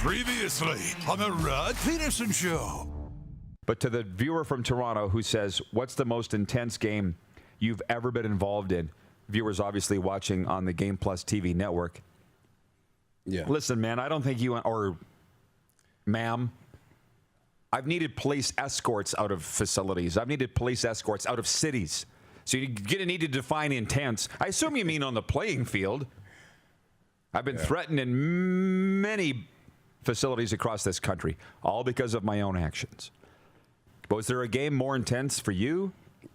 Previously on the Rod Pedersen Show. But to the viewer from Toronto who says, what's the most intense game you've ever been involved in? Viewers obviously watching on the Game Plus TV network. Yeah. Listen, man, I don't think you, or ma'am, I've needed police escorts out of facilities. I've needed police escorts out of cities. So you're going to need to define intense. I assume you mean on the playing field. I've been threatened in many facilities across this country, all because of my own actions. But was there a game more intense for you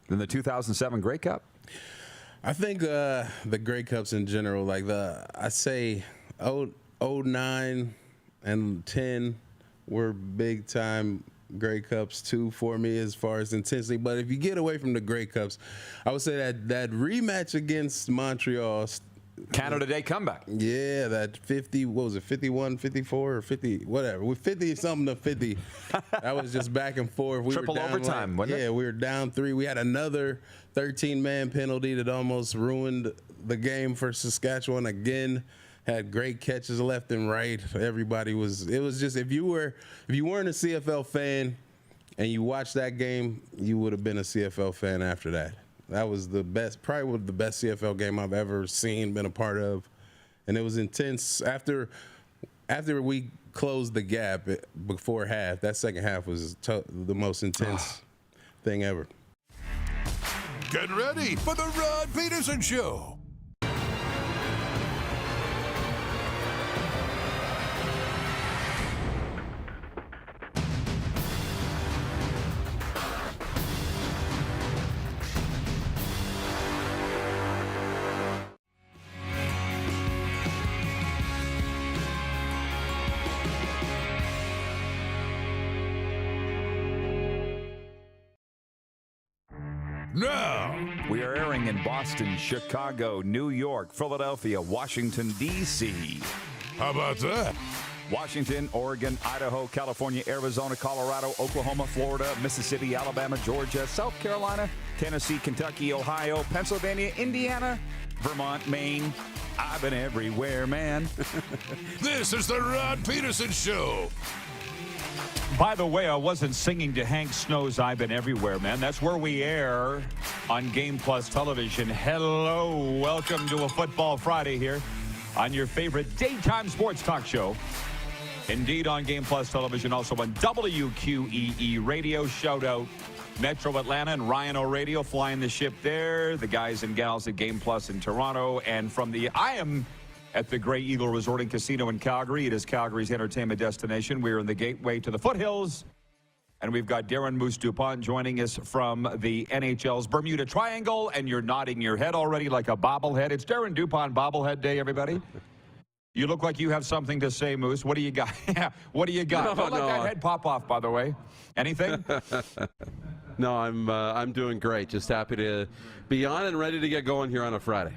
than the 2007 Grey Cup? I think the Grey Cups in general, like I say 09 and 10 were big time Grey Cups too for me as far as intensity. But if you get away from the Grey Cups, I would say that rematch against Montreal, Canada Day comeback. Yeah, that 50, what was it, 51, 54, or 50, whatever. With 50-something to 50. That was just back and forth. We Triple were down overtime, wasn't it? Yeah, we were down 3. We had another 13-man penalty that almost ruined the game for Saskatchewan again. Had great catches left and right. Everybody was, it was just, if you weren't a CFL fan and you watched that game, you would have been a CFL fan after that. That was the best, probably the best CFL game I've ever seen, been a part of. And it was intense. After we closed the gap before half, that second half was the most intense thing ever. Get ready for the Rod Pedersen Show. Now, we are airing in Boston, Chicago, New York, Philadelphia, Washington, D.C. how about that? Washington, Oregon, Idaho, California, Arizona, Colorado, Oklahoma, Florida, Mississippi, Alabama, Georgia, South Carolina, Tennessee, Kentucky, Ohio, Pennsylvania, Indiana, Vermont, Maine. I've been everywhere, man. This is the Rod Pedersen Show. By the way, I wasn't singing to Hank Snow's I've Been Everywhere, man. That's where we air on Game Plus Television. Hello, welcome to a Football Friday here on your favorite daytime sports talk show. Indeed, on Game Plus Television, also on WQEE Radio. Shout out Metro Atlanta and Ryan O'Radio flying the ship there. The guys and gals at Game Plus in Toronto. And from I am at the Grey Eagle Resort and Casino in Calgary. It is Calgary's entertainment destination. We are in the gateway to the foothills. And we've got Darren Moose Dupont joining us from the NHL's Bermuda Triangle. And you're nodding your head already like a bobblehead. It's Darren Dupont Bobblehead Day, everybody. You look like you have something to say, Moose. What do you got? What do you got? Don't let that head pop off, by the way. Anything? No, I'm doing great. Just happy to be on and ready to get going here on a Friday.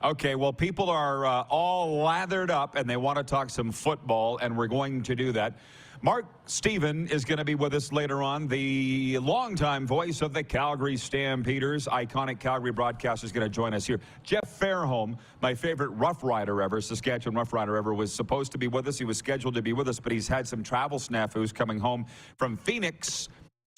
Okay, well, people are all lathered up, and they want to talk some football, and we're going to do that. Mark Stephen is going to be with us later on, the longtime voice of the Calgary Stampeders. Iconic Calgary broadcaster is going to join us here. Jeff Fairholm, my favorite Rough Rider ever, Saskatchewan Rough Rider ever, was supposed to be with us. He was scheduled to be with us, but he's had some travel snafus coming home from Phoenix.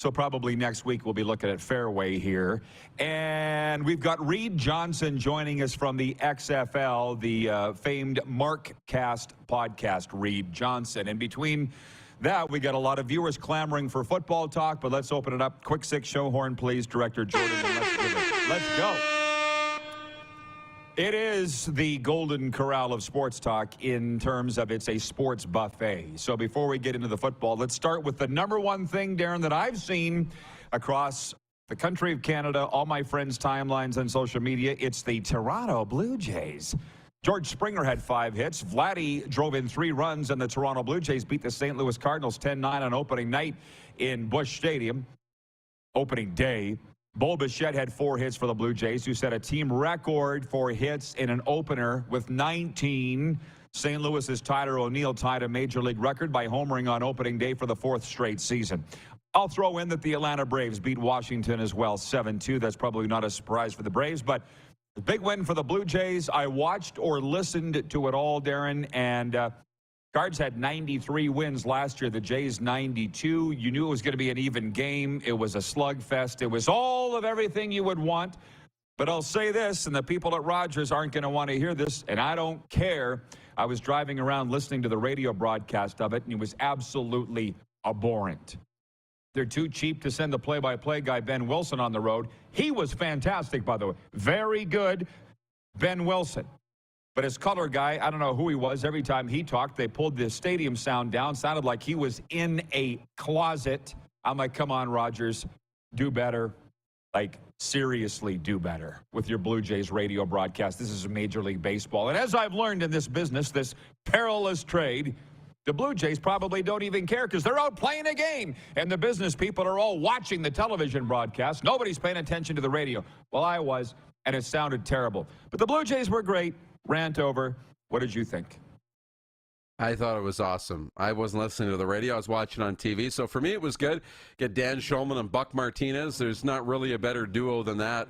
So probably next week we'll be looking at Fairway here. And we've got Reed Johnson joining us from the XFL, the famed MarkCast podcast, Reed Johnson. And between that, we got a lot of viewers clamoring for football talk, but let's open it up. Quick six show horn, please, Director Jordan. Let's go. It is the golden corral of sports talk in terms of it's a sports buffet. So before we get into the football, let's start with the number one thing, Darren, that I've seen across the country of Canada, all my friends' timelines on social media. It's the Toronto Blue Jays. George Springer had 5 hits. Vladdy drove in 3 runs, and the Toronto Blue Jays beat the St. Louis Cardinals 10-9 on opening night in Busch Stadium. Opening day. Bo Bichette had 4 hits for the Blue Jays, who set a team record for hits in an opener with 19. St. Louis's Tyler O'Neill tied a major league record by homering on opening day for the 4th straight season. I'll throw in that the Atlanta Braves beat Washington as well, 7-2. That's probably not a surprise for the Braves, but a big win for the Blue Jays. I watched or listened to it all, Darren, and Cards had 93 wins last year. The Jays 92. You knew it was going to be an even game. It was a slugfest. It was all of everything you would want. But I'll say this, and the people at Rogers aren't going to want to hear this, and I don't care. I was driving around listening to the radio broadcast of it, and it was absolutely abhorrent. They're too cheap to send the play-by-play guy, Ben Wilson, on the road. He was fantastic, by the way. Very good, Ben Wilson. But his color guy, I don't know who he was. Every time he talked, they pulled the stadium sound down. Sounded like he was in a closet. I'm like, come on, Rogers, do better. Like, seriously do better with your Blue Jays radio broadcast. This is Major League Baseball. And as I've learned in this business, this perilous trade, the Blue Jays probably don't even care because they're out playing a game. And the business people are all watching the television broadcast. Nobody's paying attention to the radio. Well, I was, and it sounded terrible. But the Blue Jays were great. Rant over. What did you think? I thought it was awesome. I wasn't listening to the radio. I was watching on TV. So for me, it was good. Get Dan Shulman and Buck Martinez. There's not really a better duo than that,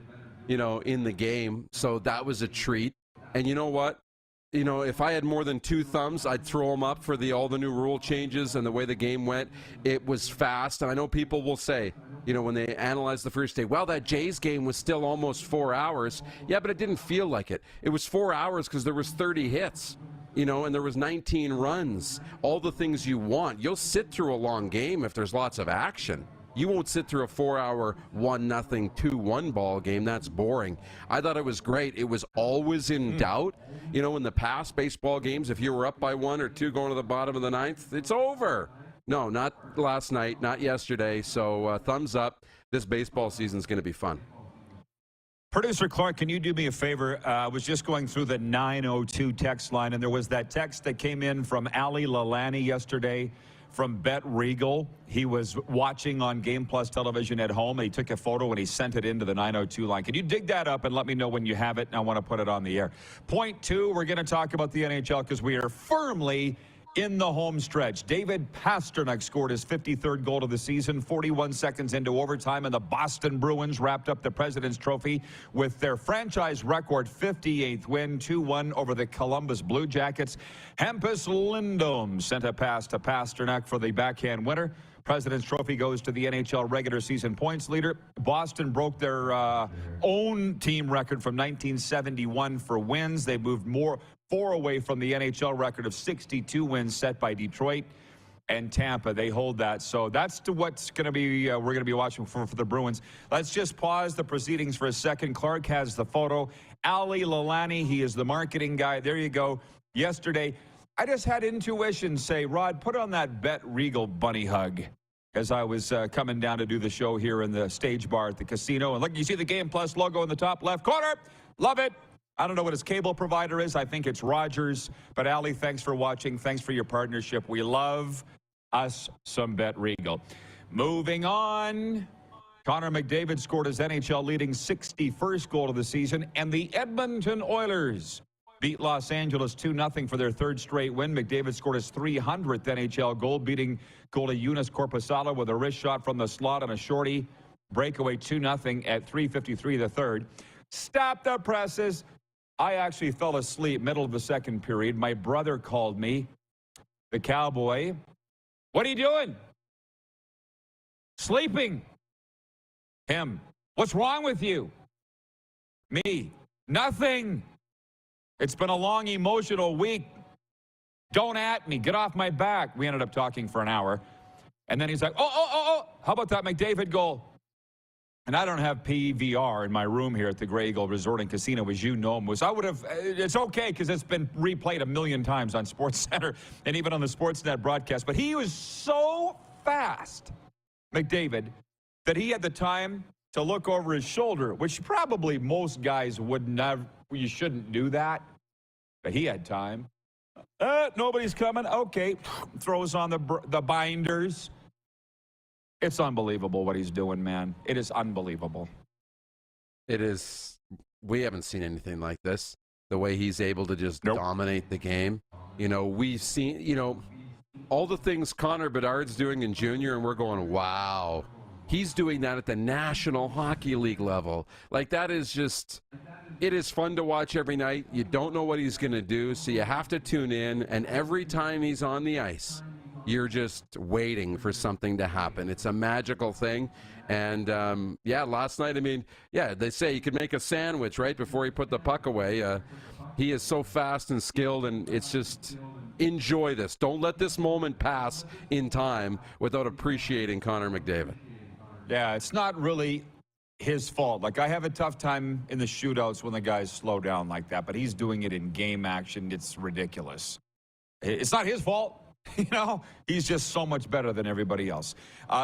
in the game. So that was a treat. And you know what? If I had more than 2 thumbs, I'd throw them up for all the new rule changes and the way the game went. It was fast. And I know people will say, when they analyze the first day, well, that Jays game was still almost 4 hours. Yeah, but it didn't feel like it. It was 4 hours because there was 30 hits, and there was 19 runs. All the things you want. You'll sit through a long game if there's lots of action. You won't sit through a 4-hour 1-0, 2-1 ball game. That's boring. I thought it was great. It was always in doubt. In the past baseball games, if you were up by 1 or 2 going to the bottom of the 9th, it's over. No, not last night, not yesterday. So thumbs up. This baseball season is going to be fun. Producer Clark, can you do me a favor? I was just going through the 902 text line, and there was that text that came in from Ali Lalani yesterday from Bet Regal. He was watching on Game Plus television at home. He took a photo and he sent it into the 902 line. Can you dig that up and let me know when you have it? And I want to put it on the air. Point 2, we're going to talk about the NHL because we are firmly in the home stretch. David Pastrnak scored his 53rd goal of the season, 41 seconds into overtime, and the Boston Bruins wrapped up the President's Trophy with their franchise record 58th win, 2-1 over the Columbus Blue Jackets. Hampus Lindholm sent a pass to Pastrnak for the backhand winner. President's Trophy goes to the NHL regular season points leader. Boston broke their own team record from 1971 for wins. They moved 4 away from the NHL record of 62 wins set by Detroit and Tampa. They hold that. So that's what's going to be we're going to be watching for the Bruins. Let's just pause the proceedings for a second. Clark has the photo. Ali Lalani, he is the marketing guy. There you go. Yesterday, I just had intuition say, Rod, put on that Bet Regal bunny hug as I was coming down to do the show here in the stage bar at the casino. And look, you see the Game Plus logo in the top left corner. Love it. I don't know what his cable provider is. I think it's Rogers. But, Ali, thanks for watching. Thanks for your partnership. We love us some Bet Regal. Moving on. Connor McDavid scored his NHL-leading 61st goal of the season. And the Edmonton Oilers beat Los Angeles 2-0 for their 3rd straight win. McDavid scored his 300th NHL goal, beating goalie Eunice Korpisalo with a wrist shot from the slot on a shorty. Breakaway 2-0 at 3:53 the third. Stop the presses. I actually fell asleep middle of the second period. My brother called me, the cowboy. What are you doing? Sleeping. Him. What's wrong with you? Me. Nothing. It's been a long emotional week. Don't at me. Get off my back. We ended up talking for an hour. And then he's like, oh, how about that McDavid goal? And I don't have PVR in my room here at the Grey Eagle Resort and Casino, as you know, Moose. I would have, it's okay because it's been replayed a million times on SportsCenter and even on the Sportsnet broadcast. But he was so fast, McDavid, that he had the time to look over his shoulder, which probably most guys would never, you shouldn't do that. But he had time. Nobody's coming. Okay. Throws on the binders. It's unbelievable what he's doing, man. It is unbelievable. It is. We haven't seen anything like this. The way he's able to just dominate the game. We've seen, all the things Connor Bedard's doing in junior, and we're going, wow. he's doing that at the National Hockey League level. Like, that is just, it is fun to watch every night. You don't know what he's going to do, so you have to tune in. And every time he's on the ice, you're just waiting for something to happen. It's a magical thing. And, last night, I mean, they say he could make a sandwich right before he put the puck away. He is so fast and skilled, and it's just, enjoy this. Don't let this moment pass in time without appreciating Connor McDavid. Yeah, it's not really his fault. Like, I have a tough time in the shootouts when the guys slow down like that, but he's doing it in game action. It's ridiculous. It's not his fault. You know, he's just so much better than everybody else.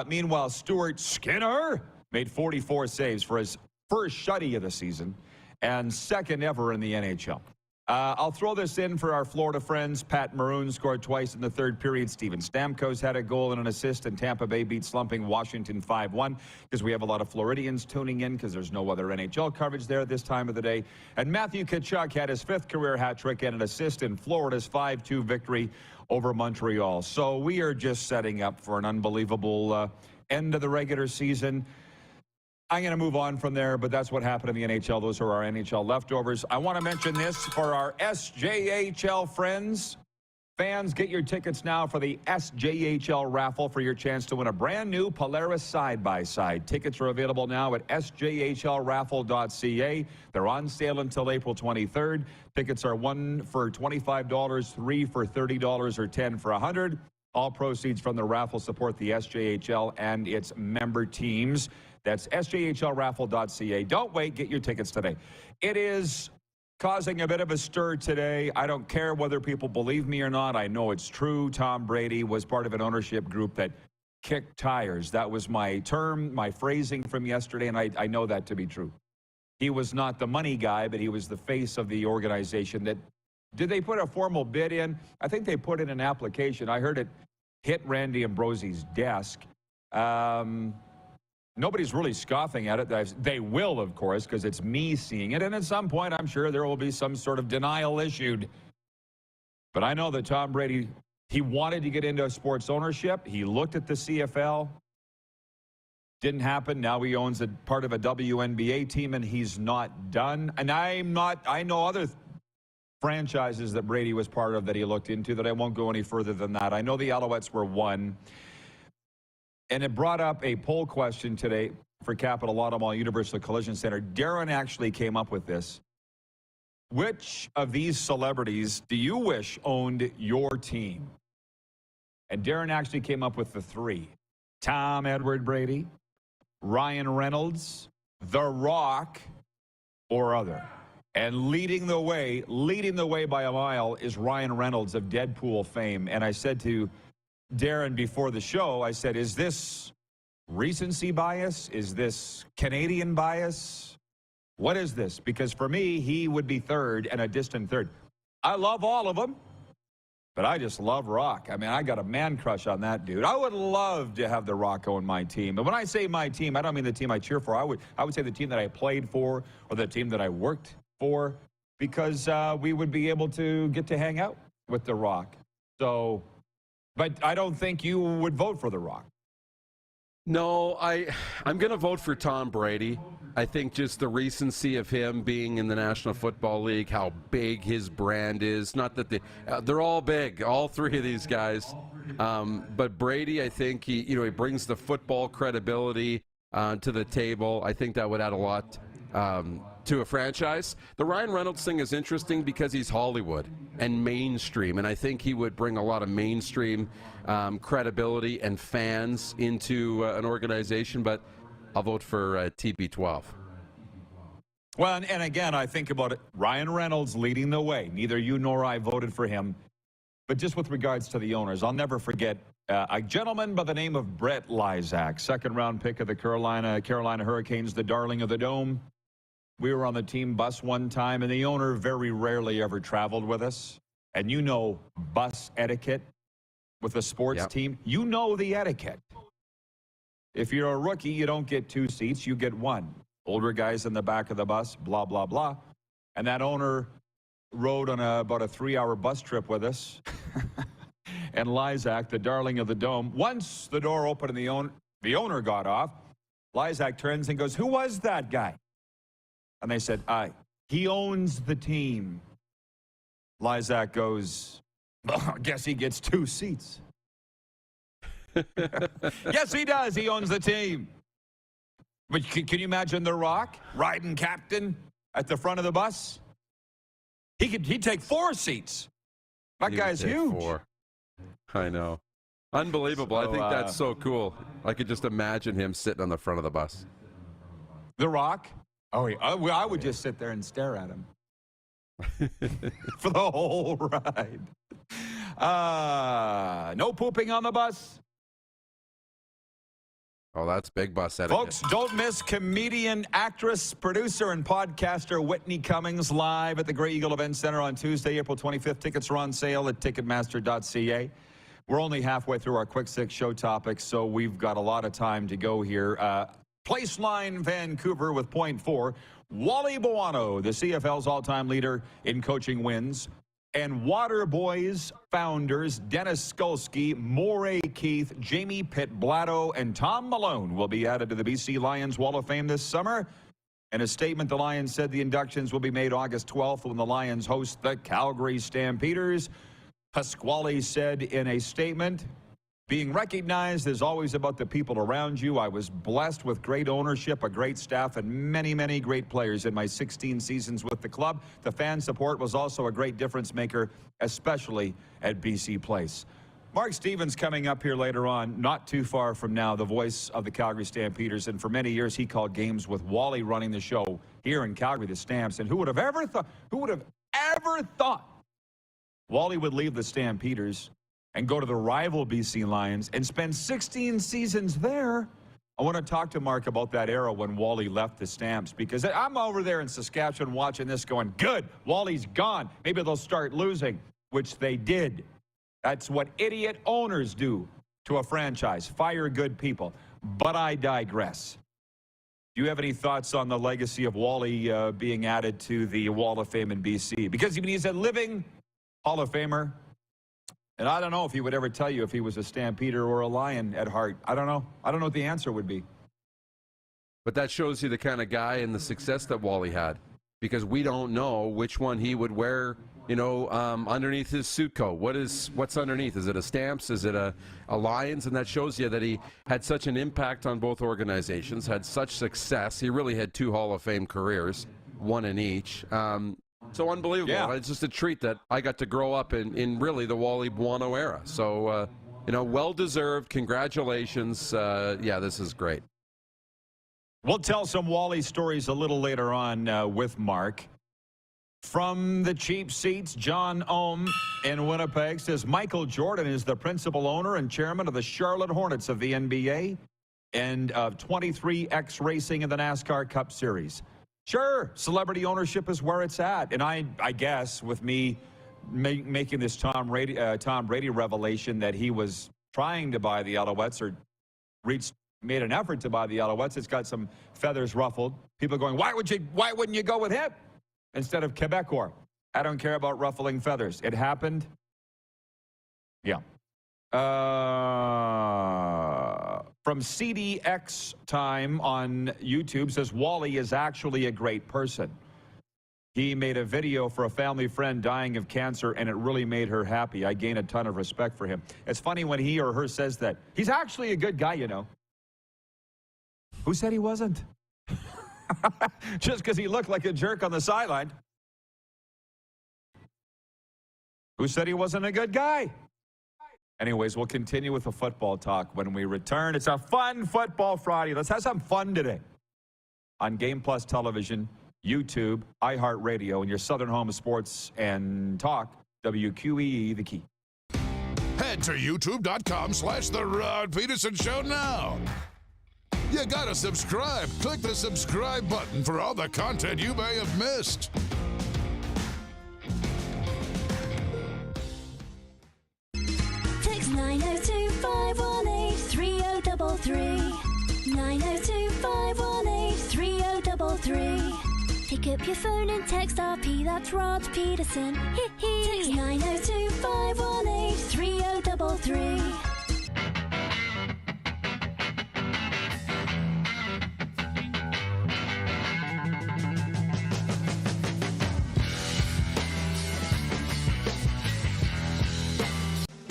Meanwhile, Stuart Skinner made 44 saves for his first shutty of the season and second ever in the NHL. I'll throw this in for our Florida friends. Pat Maroon scored twice in the third period. Steven Stamkos had a goal and an assist, and Tampa Bay beat slumping Washington 5-1 because we have a lot of Floridians tuning in because there's no other NHL coverage there at this time of the day. And Matthew Tkachuk had his 5th career hat trick and an assist in Florida's 5-2 victory over Montreal. So we are just setting up for an unbelievable end of the regular season. I'm going to move on from there, but that's what happened in the NHL. Those are our NHL leftovers. I want to mention this for our SJHL friends. Fans, get your tickets now for the SJHL raffle for your chance to win a brand new Polaris side-by-side. Tickets are available now at sjhlraffle.ca. They're on sale until April 23rd. Tickets are 1 for $25, 3 for $30, or 10 for $100. All proceeds from the raffle support the SJHL and its member teams. That's sjhlraffle.ca. Don't wait. Get your tickets today. It is causing a bit of a stir today. I don't care whether people believe me or not. I know it's true. Tom Brady was part of an ownership group that kicked tires. That was my term, my phrasing from yesterday, and I know that to be true. He was not the money guy, but he was the face of the organization. Did they put a formal bid in? I think they put in an application. I heard it hit Randy Ambrosie's desk. Nobody's really scoffing at it. They will, of course, because it's me seeing it. And at some point, I'm sure there will be some sort of denial issued. But I know that Tom Brady, he wanted to get into sports ownership. He looked at the CFL. Didn't happen. Now he owns a part of a WNBA team, and he's not done. And I know other franchises that Brady was part of that he looked into that I won't go any further than that. I know the Alouettes were one. And it brought up a poll question today for Capital Auto Mall Universal Collision Center. Darren actually came up with this. Which of these celebrities do you wish owned your team? And Darren actually came up with the 3. Tom Edward Brady, Ryan Reynolds, The Rock, or other. And leading the way by a mile is Ryan Reynolds of Deadpool fame. And I said to Darren before the show, I said, is this recency bias? Is this Canadian bias? What is this? Because for me, he would be third and a distant third. I love all of them, but I just love Rock. I mean, I got a man crush on that dude. I would love to have The Rock own my team. But when I say my team, I don't mean the team I cheer for. I would say the team that I played for or the team that I worked for, because we would be able to get to hang out with The Rock. So... But I don't think you would vote for The Rock. No, I'm going to vote for Tom Brady. I think just the recency of him being in the National Football League, how big his brand is. Not that they're all big, all 3 of these guys. But Brady, I think he brings the football credibility to the table. I think that would add a lot to a franchise. The Ryan Reynolds thing is interesting because he's Hollywood and mainstream, and I think he would bring a lot of mainstream credibility and fans into an organization, but I'll vote for TB12. Well, and again, I think about it, Ryan Reynolds leading the way. Neither you nor I voted for him. But just with regards to the owners, I'll never forget a gentleman by the name of Brett Lysak, second-round pick of the Carolina Hurricanes, the darling of the Dome. We were on the team bus one time, and the owner very rarely ever traveled with us. And you know bus etiquette with a sports team. You know the etiquette. If you're a rookie, you don't get 2 seats, you get 1. Older guys in the back of the bus, blah, blah, blah. And that owner rode on about a 3-hour bus trip with us. And Lysak, the darling of the Dome, once the door opened and the owner got off, Lysak turns and goes, who was that guy? And they said, he owns the team. Lysak goes, I guess he gets 2 seats. Yes, he does. He owns the team. But can you imagine The Rock riding captain at the front of the bus? He'd take 4 seats. That guy's huge. 4. I know. Unbelievable. I think that's so cool. I could just imagine him sitting on the front of the bus. The Rock? Oh, yeah. I would just sit there and stare at him for the whole ride. No pooping on the bus. Oh, that's big bus etiquette. Folks, don't miss comedian, actress, producer, and podcaster Whitney Cummings live at the Grey Eagle Event Center on Tuesday, April 25th. Tickets are on sale at Ticketmaster.ca. We're only halfway through our Quick Six show topics, so we've got a lot of time to go here. Placeline Vancouver with .4. Wally Buono, the CFL's all-time leader in coaching wins. And Waterboys founders Dennis Skolsky, Moray Keith, Jamie Pitt-Blatto, and Tom Malone will be added to the BC Lions Wall of Fame this summer. In a statement, the Lions said the inductions will be made August 12th when the Lions host the Calgary Stampeders. Pasquale said in a statement, being recognized is always about the people around you. I was blessed with great ownership, a great staff, and many, many great players in my 16 seasons with the club. The fan support was also a great difference maker, especially at BC Place. Mark Stevens coming up here later on, not too far from now, the voice of the Calgary Stampeders. And for many years, he called games with Wally running the show here in Calgary, the Stamps. And who would have ever thought Wally would leave the Stampeders and go to the rival BC Lions and spend 16 seasons there? I want to talk to Mark about that era when Wally left the Stamps, because I'm over there in Saskatchewan watching this going, good, Wally's gone. Maybe they'll start losing, which they did. That's what idiot owners do to a franchise, fire good people. But I digress. Do you have any thoughts on the legacy of Wally being added to the Wall of Fame in BC? Because he's a living Hall of Famer. And I don't know if he would ever tell you if he was a Stampeder or a Lion at heart. I don't know. I don't know what the answer would be. But that shows you the kind of guy and the success that Wally had, because we don't know which one he would wear, underneath his suit coat. What's underneath? Is it a Stamps? Is it a Lions? And that shows you that he had such an impact on both organizations, had such success. He really had 2 Hall of Fame careers, one in each. So unbelievable. Yeah. It's just a treat that I got to grow up in really the Wally Buono era. So, well-deserved. Congratulations. This is great. We'll tell some Wally stories a little later on with Mark. From the cheap seats, John Ohm in Winnipeg says Michael Jordan is the principal owner and chairman of the Charlotte Hornets of the NBA and of 23X Racing in the NASCAR Cup Series. Sure, celebrity ownership is where it's at. And I guess with me making this Tom Brady revelation that he was trying to buy the Alouettes or made an effort to buy the Alouettes, it's got some feathers ruffled. People going, why wouldn't you go with him instead of Quebecor? I don't care about ruffling feathers. It happened. Yeah. From CDX Time on YouTube says Wally is actually a great person. He made a video for a family friend dying of cancer, and it really made her happy. I gain a ton of respect for him. It's funny when he or her says that. He's actually a good guy, Who said he wasn't? Just because he looked like a jerk on the sideline. Who said he wasn't a good guy? Anyways, we'll continue with the football talk when we return. It's a fun Football Friday. Let's have some fun today on Game Plus Television, YouTube, iHeartRadio, and your southern home of sports and talk, WQEE, The Key. Head to youtube.com/The Rod Pedersen Show now. You gotta subscribe. Click the subscribe button for all the content you may have missed. Text 902-518-3033. 902-518-3033. Pick up your phone and text RP, that's Rod Pedersen. Text 902-518-3033.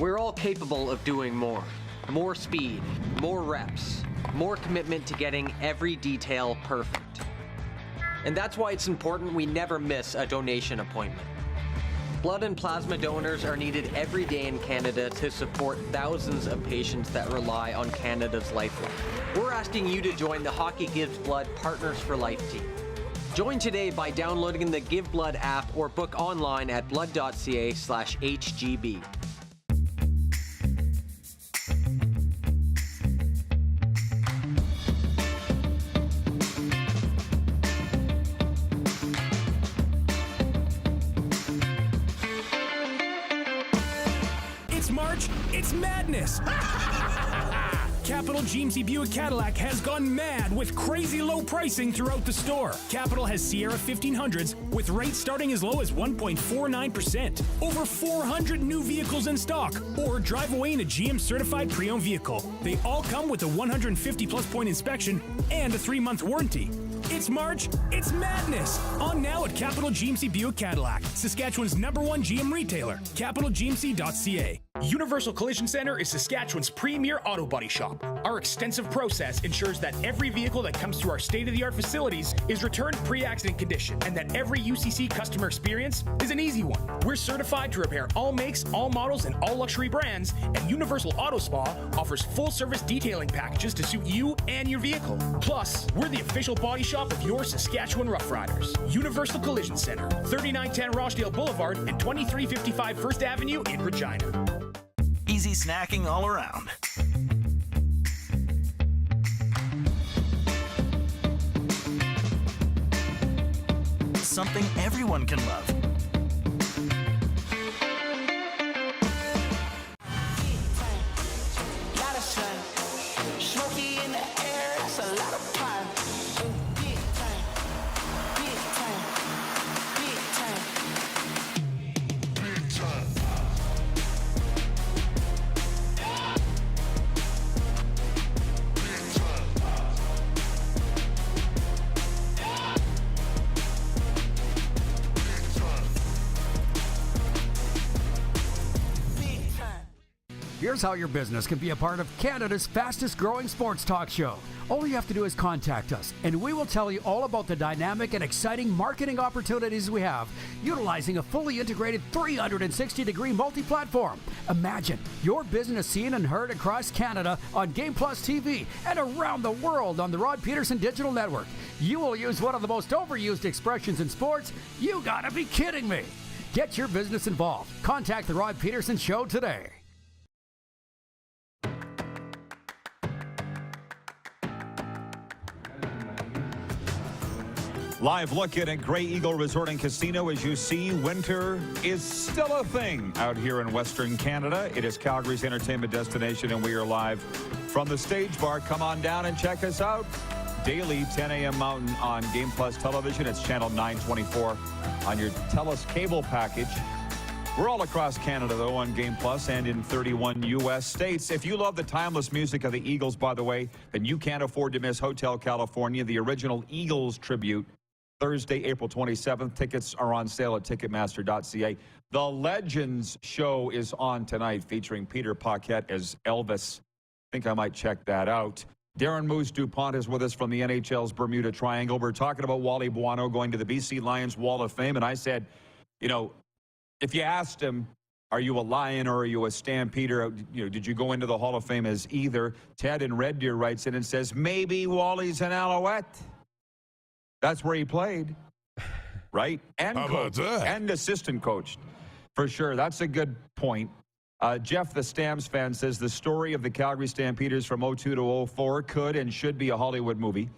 We're all capable of doing more. More speed, more reps, more commitment to getting every detail perfect. And that's why it's important we never miss a donation appointment. Blood and plasma donors are needed every day in Canada to support thousands of patients that rely on Canada's lifeline. We're asking you to join the Hockey Gives Blood Partners for Life team. Join today by downloading the Give Blood app or book online at blood.ca/HGB. It's March, it's madness! Capital GMC Buick Cadillac has gone mad with crazy low pricing throughout the store. Capital has Sierra 1500s with rates starting as low as 1.49%. Over 400 new vehicles in stock. Or drive away in a GM certified pre-owned vehicle. They all come with a 150 plus point inspection and a 3-month warranty. It's March, it's madness! On now at Capital GMC Buick Cadillac, Saskatchewan's #1 GM retailer, capitalgmc.ca. Universal Collision Center is Saskatchewan's premier auto body shop. Our extensive process ensures that every vehicle that comes through our state-of-the-art facilities is returned pre-accident condition and that every UCC customer experience is an easy one. We're certified to repair all makes, all models, and all luxury brands, and Universal Auto Spa offers full-service detailing packages to suit you and your vehicle. Plus, we're the official body shop of your Saskatchewan Rough Riders. Universal Collision Center, 3910 Rochdale Boulevard and 2355 First Avenue in Regina. Easy snacking all around. Something everyone can love. Here's how your business can be a part of Canada's fastest growing sports talk show. All you have to do is contact us, and we will tell you all about the dynamic and exciting marketing opportunities we have, utilizing a fully integrated 360-degree multi-platform. Imagine your business seen and heard across Canada on Game Plus TV and around the world on the Rod Pedersen Digital Network. You will use one of the most overused expressions in sports. You gotta be kidding me. Get your business involved. Contact the Rod Pedersen Show today. Live look in at Grey Eagle Resort and Casino. As you see, winter is still a thing out here in Western Canada. It is Calgary's entertainment destination, and we are live from the Stage Bar. Come on down and check us out. Daily, 10 a.m. Mountain on Game Plus Television. It's channel 924 on your TELUS cable package. We're all across Canada, though, on Game Plus and in 31 U.S. states. If you love the timeless music of the Eagles, by the way, then you can't afford to miss Hotel California, the original Eagles tribute. Thursday, April 27th. Tickets are on sale at Ticketmaster.ca. The Legends show is on tonight, featuring Peter Paquette as Elvis. I think I might check that out. Darren Moose DuPont is with us from the NHL's Bermuda Triangle. We're talking about Wally Buono going to the BC Lions Wall of Fame, and I said, you know, if you asked him, are you a Lion or are you a Stampeder? You know, did you go into the Hall of Fame as either? Ted in Red Deer writes in and says, maybe Wally's an Alouette. That's where he played, right? And coach, and assistant coach, for sure. That's a good point. Jeff, the Stamps fan, says the story of the Calgary Stampeders from 02 to 04 could and should be a Hollywood movie.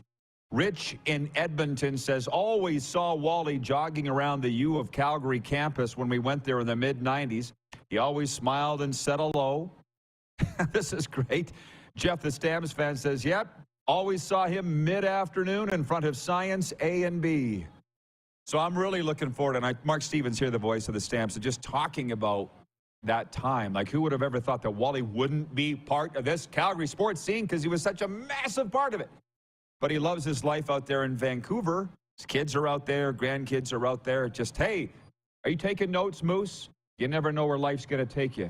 Rich in Edmonton says, always saw Wally jogging around the U of Calgary campus when we went there in the mid-90s. He always smiled and said hello. This is great. Jeff, the Stamps fan, says, yep. Always saw him mid-afternoon in front of Science A and B. So I'm really looking forward, and Mark Stevens here, the voice of the Stamps, just talking about that time. Like, who would have ever thought that Wally wouldn't be part of this Calgary sports scene because he was such a massive part of it. But he loves his life out there in Vancouver. His kids are out there, grandkids are out there. Just, hey, are you taking notes, Moose? You never know where life's going to take you.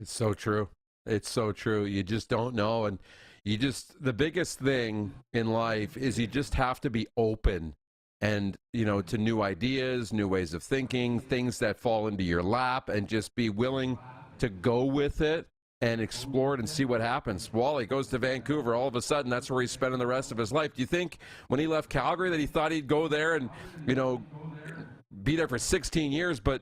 It's so true. It's so true. You just don't know. And the biggest thing in life is you just have to be open and, to new ideas, new ways of thinking, things that fall into your lap, and just be willing to go with it and explore it and see what happens. Wally goes to Vancouver. All of a sudden, that's where he's spending the rest of his life. Do you think when he left Calgary that he thought he'd go there and, be there for 16 years, but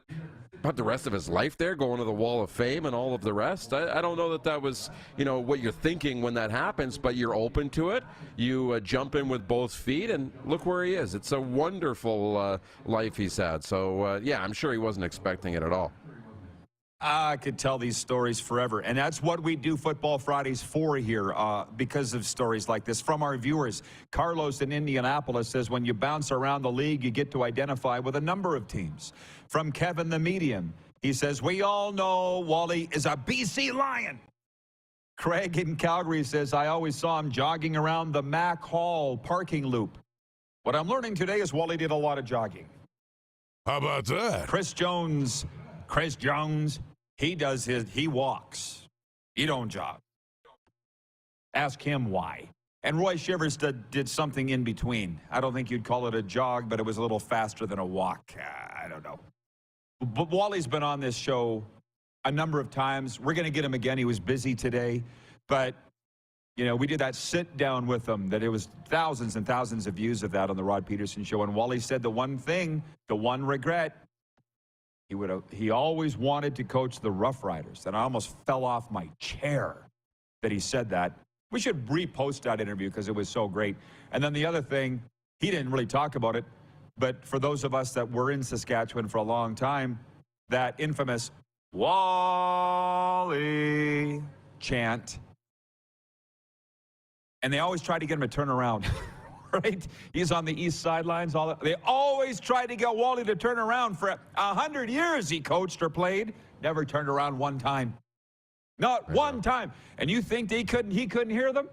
the rest of his life there, going to the Wall of Fame and all of the rest? I don't know that was, what you're thinking when that happens, but you're open to it. You jump in with both feet, and look where he is. It's a wonderful life he's had. So, yeah, I'm sure he wasn't expecting it at all. I could tell these stories forever, and that's what we do Football Fridays for here, because of stories like this from our viewers. Carlos in Indianapolis says, when you bounce around the league, you get to identify with a number of teams. From Kevin the Medium, he says, we all know Wally is a BC Lion. Craig in Calgary says, I always saw him jogging around the Mac Hall parking loop. What I'm learning today is Wally did a lot of jogging. How about that? Chris Jones, he walks. He don't jog. Ask him why. And Roy Shivers did something in between. I don't think you'd call it a jog, but it was a little faster than a walk. I don't know. But Wally's been on this show a number of times. We're going to get him again. He was busy today. But, we did that sit down with him, that it was thousands and thousands of views of that on the Rod Pedersen show. And Wally said the one regret, he always wanted to coach the Rough Riders. And I almost fell off my chair that he said that. We should repost that interview because it was so great. And then the other thing, he didn't really talk about it, but for those of us that were in Saskatchewan for a long time, that infamous Wally chant. And they always tried to get him to turn around. Right? He's on the east sidelines. They always tried to get Wally to turn around. For 100 years he coached or played. Never turned around one time. Not one time. And you think he couldn't hear them?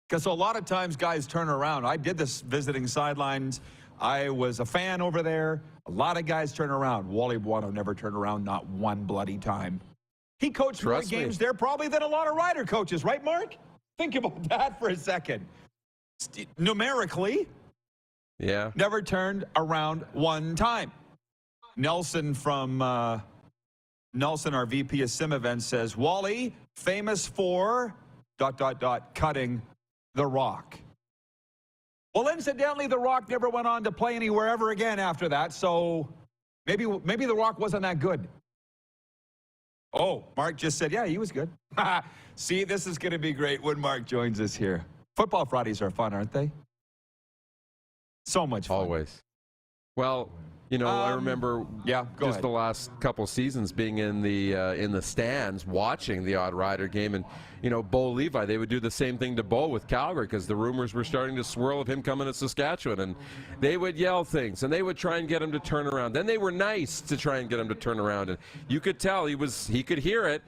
Because a lot of times guys turn around. I did this visiting sidelines. I was a fan over there. A lot of guys turn around. Wally Buono never turned around, not one bloody time. He coached more games there probably than a lot of Rider coaches. Right, Mark? Think about that for a second. Numerically, yeah, never turned around one time. Nelson from Nelson, our VP of Sim Events, says, Wally, famous for ... cutting The Rock. Well, incidentally, The Rock never went on to play anywhere ever again after that, so maybe The Rock wasn't that good. Oh, Mark just said, yeah, he was good. See, this is going to be great when Mark joins us here. Football Fridays are fun, aren't they? So much fun. Always. Well, I remember the last couple seasons being in the stands watching the Odd Rider game, and Bo Levi, they would do the same thing to Bo with Calgary because the rumors were starting to swirl of him coming to Saskatchewan, and they would yell things and they would try and get him to turn around. Then they were nice to try and get him to turn around, and you could tell he could hear it.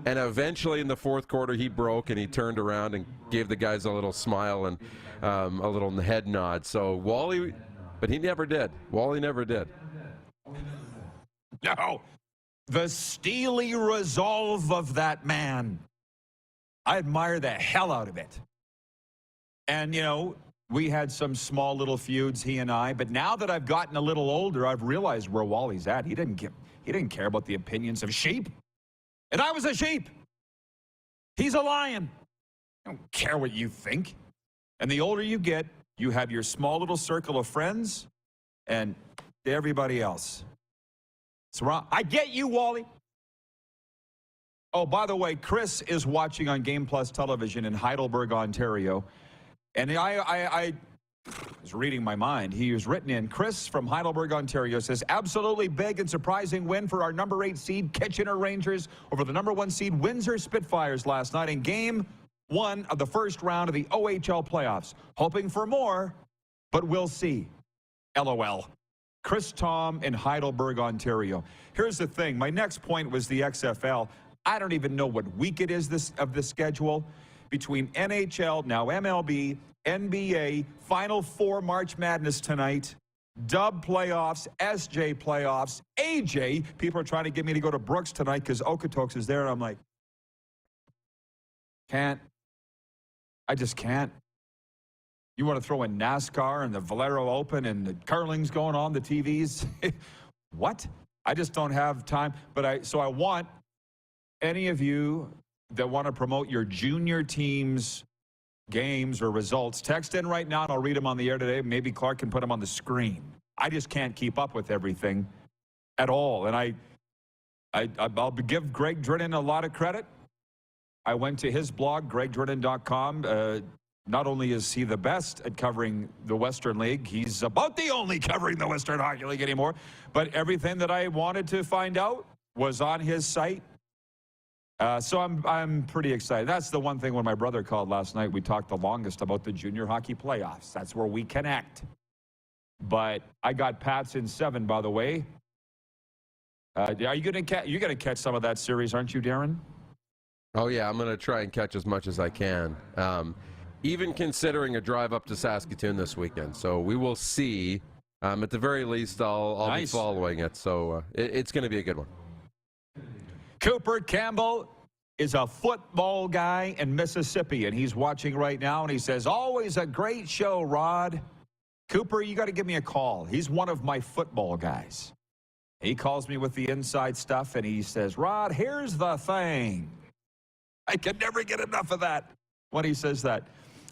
And eventually in the fourth quarter, he broke and he turned around and gave the guys a little smile and a little head nod. So Wally, but he never did. Wally never did. No. The steely resolve of that man. I admire the hell out of it. And, we had some small little feuds, he and I. But now that I've gotten a little older, I've realized where Wally's at. He didn't care about the opinions of sheep. And I was a sheep. He's a lion. I don't care what you think. And the older you get, you have your small little circle of friends and everybody else. So I get you, Wally. Oh, by the way, Chris is watching on Game Plus Television in Heidelberg, Ontario. And I was reading my mind. He was written in. Chris from Heidelberg, Ontario says, absolutely big and surprising win for our number 8 seed Kitchener Rangers over the number 1 seed Windsor Spitfires last night in Game 1 of the first round of the OHL playoffs. Hoping for more, but we'll see. LOL. Chris Tom in Heidelberg, Ontario. Here's the thing. My next point was the XFL. I don't even know what week it is of the schedule. Between NHL, now MLB, NBA, Final Four March Madness tonight. Dub playoffs, SJ playoffs, AJ. People are trying to get me to go to Brooks tonight because Okotoks is there. And I'm like, can't. I just can't. You want to throw in NASCAR and the Valero Open and the curling's going on the TVs? What? I just don't have time. So I want any of you that want to promote your junior teams' games or results, text in right now and I'll read them on the air today. Maybe Clark can put them on the screen. I just can't keep up with everything at all. And I'll give Greg Drinnan a lot of credit. I went to his blog, gregdrinnan.com. Not only is he the best at covering the Western League, he's about the only covering the Western Hockey League anymore. But everything that I wanted to find out was on his site. So I'm pretty excited. That's the one thing when my brother called last night, we talked the longest about the junior hockey playoffs. That's where we connect. But I got Pats in 7, by the way. Are you going to catch some of that series, aren't you, Darren? Oh, yeah, I'm going to try and catch as much as I can. Even considering a drive up to Saskatoon this weekend. So we will see. At the very least, I'll be following it. So it's going to be a good one. Cooper Campbell is a football guy in Mississippi, and he's watching right now, and he says, always a great show, Rod. Cooper, you got to give me a call. He's one of my football guys. He calls me with the inside stuff, and he says, Rod, here's the thing. I can never get enough of that when he says that.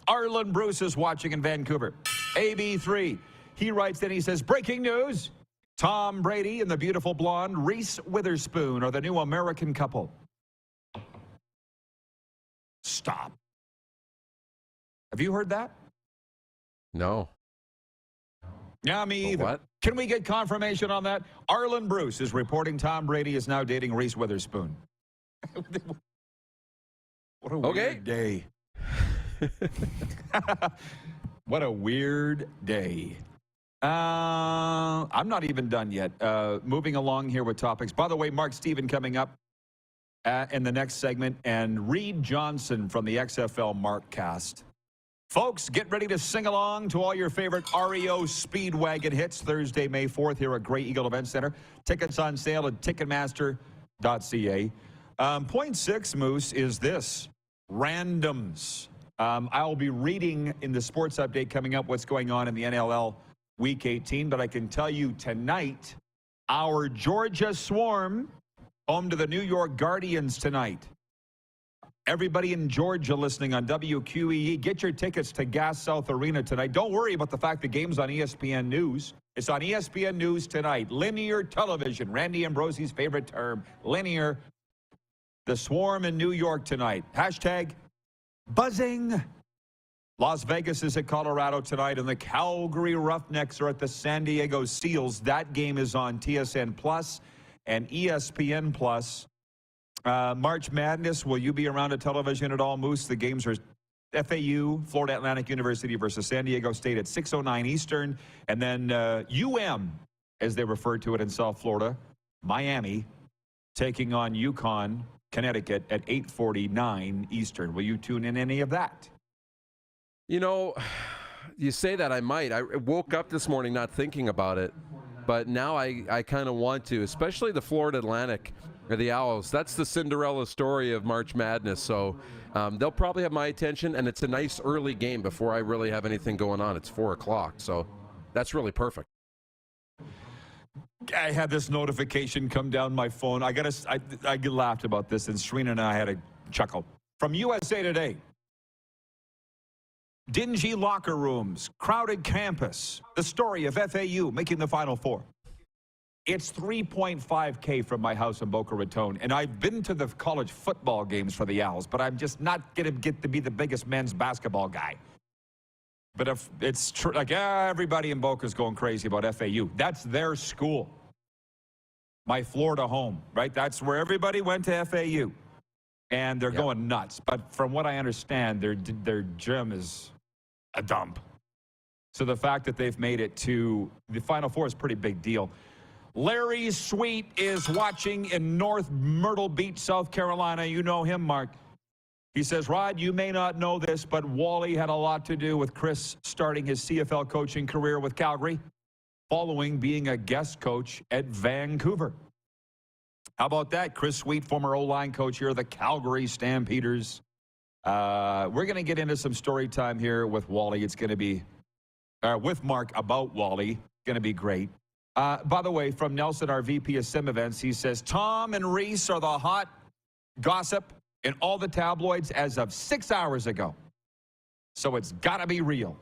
Arlen Bruce is watching in Vancouver. AB3. He writes in, he says, breaking news. Tom Brady and the beautiful blonde Reese Witherspoon are the new American couple. Stop. Have you heard that? No. Yeah, me either. What? Can we get confirmation on that? Arlen Bruce is reporting Tom Brady is now dating Reese Witherspoon. What a weird day. What a weird day. I'm not even done yet. Moving along here with topics. By the way, Mark Steven coming up in the next segment, and Reed Johnson from the XFL Markcast. Folks, get ready to sing along to all your favorite REO Speedwagon hits Thursday, May 4th here at Grey Eagle Event Center. Tickets on sale at Ticketmaster.ca. Point 6, Moose, is this. Randoms. I'll be reading in the sports update coming up what's going on in the NLL Week 18, but I can tell you tonight, our Georgia Swarm, home to the New York Guardians tonight. Everybody in Georgia listening on WQEE, get your tickets to Gas South Arena tonight. Don't worry about the fact the game's on ESPN News. It's on ESPN News tonight. Linear television, Randy Ambrosie's favorite term, linear. The Swarm in New York tonight. Hashtag buzzing. Las Vegas is at Colorado tonight, and the Calgary Roughnecks are at the San Diego Seals. That game is on TSN Plus and ESPN Plus. March Madness, will you be around at television at all, Moose? The games are FAU, Florida Atlantic University versus San Diego State at 6:09 Eastern, and then UM, as they refer to it in South Florida, Miami, taking on UConn, Connecticut at 8:49 Eastern. Will you tune in any of that? You know, you say that I might. I woke up this morning not thinking about it, but now I kind of want to, especially the Florida Atlantic or the Owls. That's the Cinderella story of March Madness. So they'll probably have my attention, and it's a nice early game before I really have anything going on. It's 4 o'clock, so that's really perfect. I had this notification come down my phone. I laughed about this, and Srina and I had a chuckle. From USA Today. Dingy locker rooms, crowded campus, the story of FAU making the Final Four. It's 3.5K from my house in Boca Raton, and I've been to the college football games for the Owls, but I'm just not going to get to be the biggest men's basketball guy. But if it's true, like everybody in Boca's going crazy about FAU. That's their school. My Florida home, right? That's where everybody went to FAU, and they're going nuts. But from what I understand, their gym is a dump. So the fact that they've made it to the Final Four is a pretty big deal. Larry Sweet is watching in North Myrtle Beach, South Carolina. You know him, Mark. He says, Rod, you may not know this, but Wally had a lot to do with Chris starting his CFL coaching career with Calgary. following being a guest coach at Vancouver. How about that? Chris Sweet, former O-line coach here, the Calgary Stampeders. We're going to get into some story time here with Wally. It's going to be, with Mark about Wally. Going to be great. By the way, from Nelson, our VP of Sim Events, he says, Tom and Reese are the hot gossip in all the tabloids as of 6 hours ago. So it's got to be real.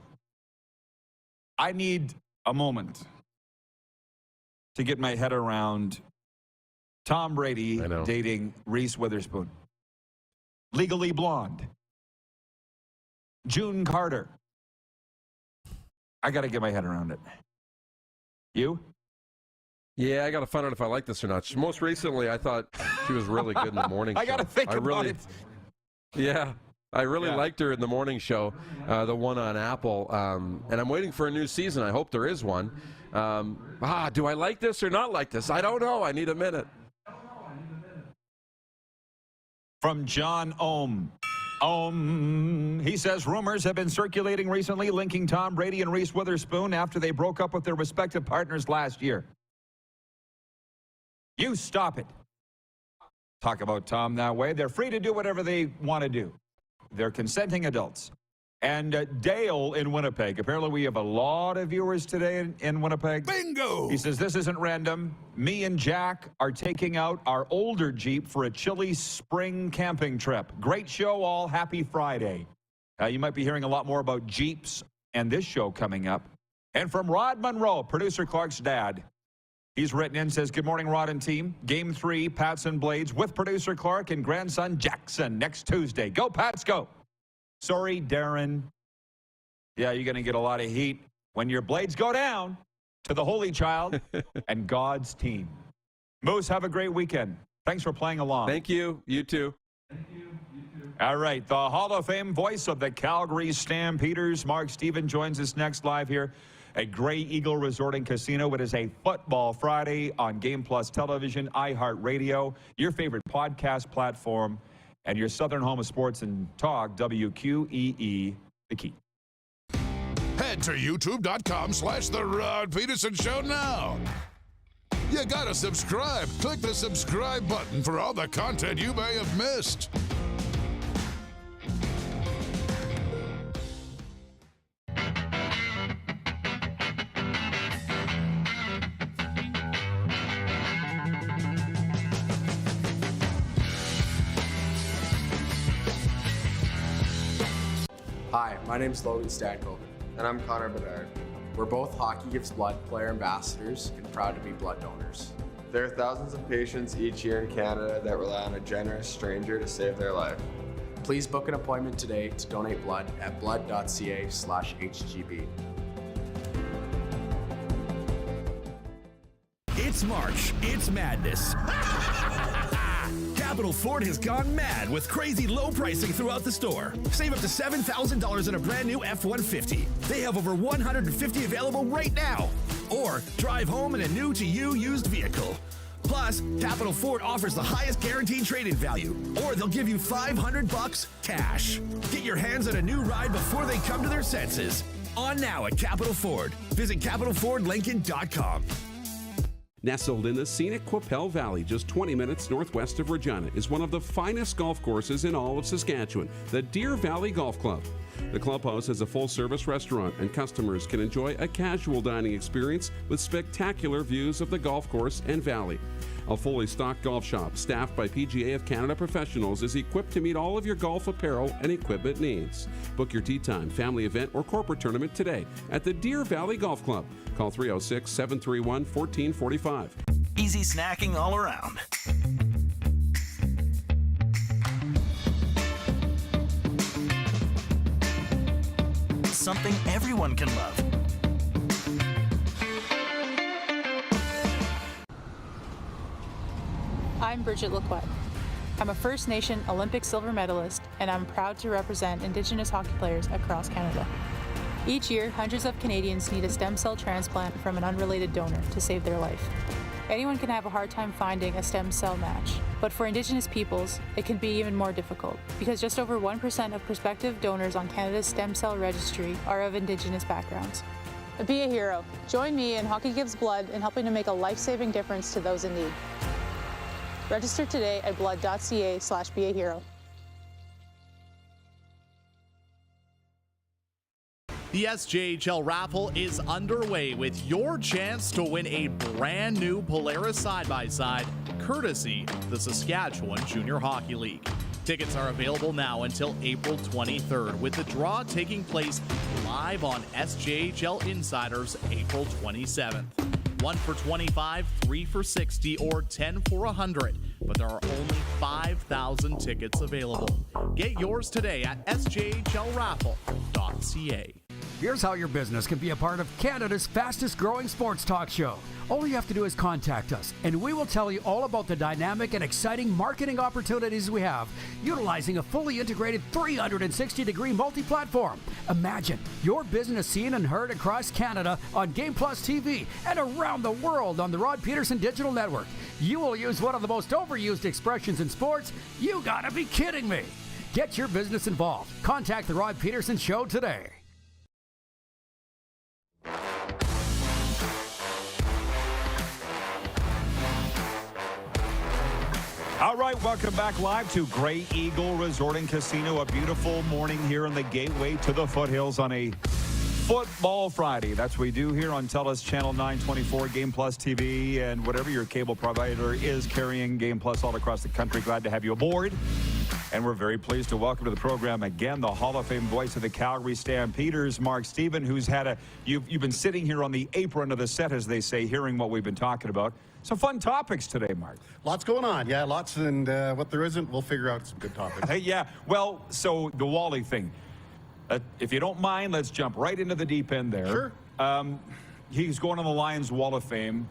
I need a moment to get my head around Tom Brady dating Reese Witherspoon. Legally Blonde. June Carter. I got to get my head around it. You? Yeah, I got to find out if I like this or not. Most recently, I thought she was really good in the morning show. I got to think about it. Yeah, I really liked her in the morning show, the one on Apple. And I'm waiting for a new season. I hope there is one. Do I like this or not like this? I don't know. I need a minute. From John Ohm. He says rumors have been circulating recently linking Tom Brady and Reese Witherspoon after they broke up with their respective partners last year. You stop it. Talk about Tom that way. They're free to do whatever they want to do. They're consenting adults. And Dale in Winnipeg. Apparently we have a lot of viewers today in Winnipeg. Bingo! He says, this isn't random. Me and Jack are taking out our older Jeep for a chilly spring camping trip. Great show all. Happy Friday. You might be hearing a lot more about Jeeps and this show coming up. And from Rod Monroe, producer Clark's dad. He's written in, says, good morning, Rod and team. Game 3, Pats and Blades with producer Clark and grandson Jackson next Tuesday. Go, Pats, go. Sorry, Darren. Yeah, you're going to get a lot of heat when your Blades go down to the Holy Child and God's team. Moose, have a great weekend. Thanks for playing along. Thank you. You too. All right, the Hall of Fame voice of the Calgary Stampeders, Mark Steven, joins us next live here at Grey Eagle Resort and Casino. It is a Football Friday on Game Plus Television, iHeartRadio, your favorite podcast platform, and your southern home of sports and talk, WQEE, The Key. Head to youtube.com/The Rod Pedersen Show now. You gotta subscribe. Click the subscribe button for all the content you may have missed. Hi, my name is Logan Stanko. And I'm Connor Bedard. We're both Hockey Gives Blood player ambassadors and proud to be blood donors. There are thousands of patients each year in Canada that rely on a generous stranger to save their life. Please book an appointment today to donate blood at blood.ca/HGB. It's March. It's madness. Capital Ford has gone mad with crazy low pricing throughout the store. Save up to $7,000 on a brand new F-150. They have over 150 available right now. Or drive home in a new to you used vehicle. Plus, Capital Ford offers the highest guaranteed trade-in value, or they'll give you $500 cash. Get your hands on a new ride before they come to their senses. On now at Capital Ford. Visit CapitalFordLincoln.com. Nestled in the scenic Qu'Appelle Valley, just 20 minutes northwest of Regina, is one of the finest golf courses in all of Saskatchewan, the Deer Valley Golf Club. The clubhouse has a full-service restaurant, and customers can enjoy a casual dining experience with spectacular views of the golf course and valley. A fully stocked golf shop, staffed by PGA of Canada professionals, is equipped to meet all of your golf apparel and equipment needs. Book your tee time, family event, or corporate tournament today at the Deer Valley Golf Club. Call 306-731-1445. Easy snacking all around. Something everyone can love. I'm Bridget Lacquette. I'm a First Nation Olympic silver medalist, and I'm proud to represent Indigenous hockey players across Canada. Each year, hundreds of Canadians need a stem cell transplant from an unrelated donor to save their life. Anyone can have a hard time finding a stem cell match, but for Indigenous peoples, it can be even more difficult because just over 1% of prospective donors on Canada's stem cell registry are of Indigenous backgrounds. Be a hero. Join me in Hockey Gives Blood in helping to make a life-saving difference to those in need. Register today at blood.ca/beahero. The SJHL raffle is underway with your chance to win a brand new Polaris side-by-side, courtesy of the Saskatchewan Junior Hockey League. Tickets are available now until April 23rd, with the draw taking place live on SJHL Insiders April 27th. 1 for $25, 3 for $60, or 10 for $100. But there are only 5,000 tickets available. Get yours today at sjhlraffle.ca. Here's how your business can be a part of Canada's fastest growing sports talk show. All you have to do is contact us, and we will tell you all about the dynamic and exciting marketing opportunities we have, utilizing a fully integrated 360-degree multi-platform. Imagine your business seen and heard across Canada on Game Plus TV and around the world on the Rod Pedersen Digital Network. You will use one of the most overused expressions in sports. You gotta be kidding me. Get your business involved. Contact the Rod Pedersen Show today. All right, welcome back live to Grey Eagle Resort and Casino. A beautiful morning here in the gateway to the foothills on a Football Friday. That's what we do here on TELUS Channel 924, Game Plus TV, and whatever your cable provider is carrying Game Plus all across the country. Glad to have you aboard. And we're very pleased to welcome to the program again the Hall of Fame voice of the Calgary Stampeders, Mark Stephen, who's had you've been sitting here on the apron of the set, as they say, hearing what we've been talking about. Some fun topics today, Mark. Lots going on. Yeah, lots, and what there isn't, we'll figure out some good topics. Yeah, well, so the Wally thing. If you don't mind, let's jump right into the deep end there. Sure. He's going on the Lions Wall of Fame.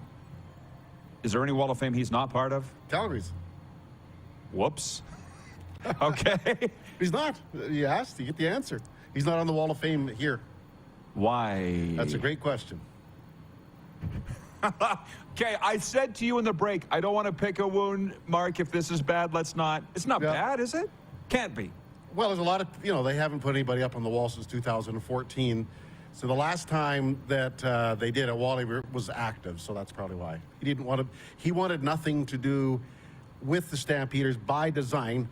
Is there any Wall of Fame he's not part of? Calgary's. Whoops. Okay. He's not. You asked, you get the answer. He's not on the Wall of Fame here. Why? That's a great question. Okay, I said to you in the break, I don't want to pick a wound, Mark. If this is bad, let's not. It's not bad, is it? Can't be. Well, there's a lot of, they haven't put anybody up on the wall since 2014. So the last time that they did it, Wally was active, so that's probably why. He wanted nothing to do with the Stampeders by design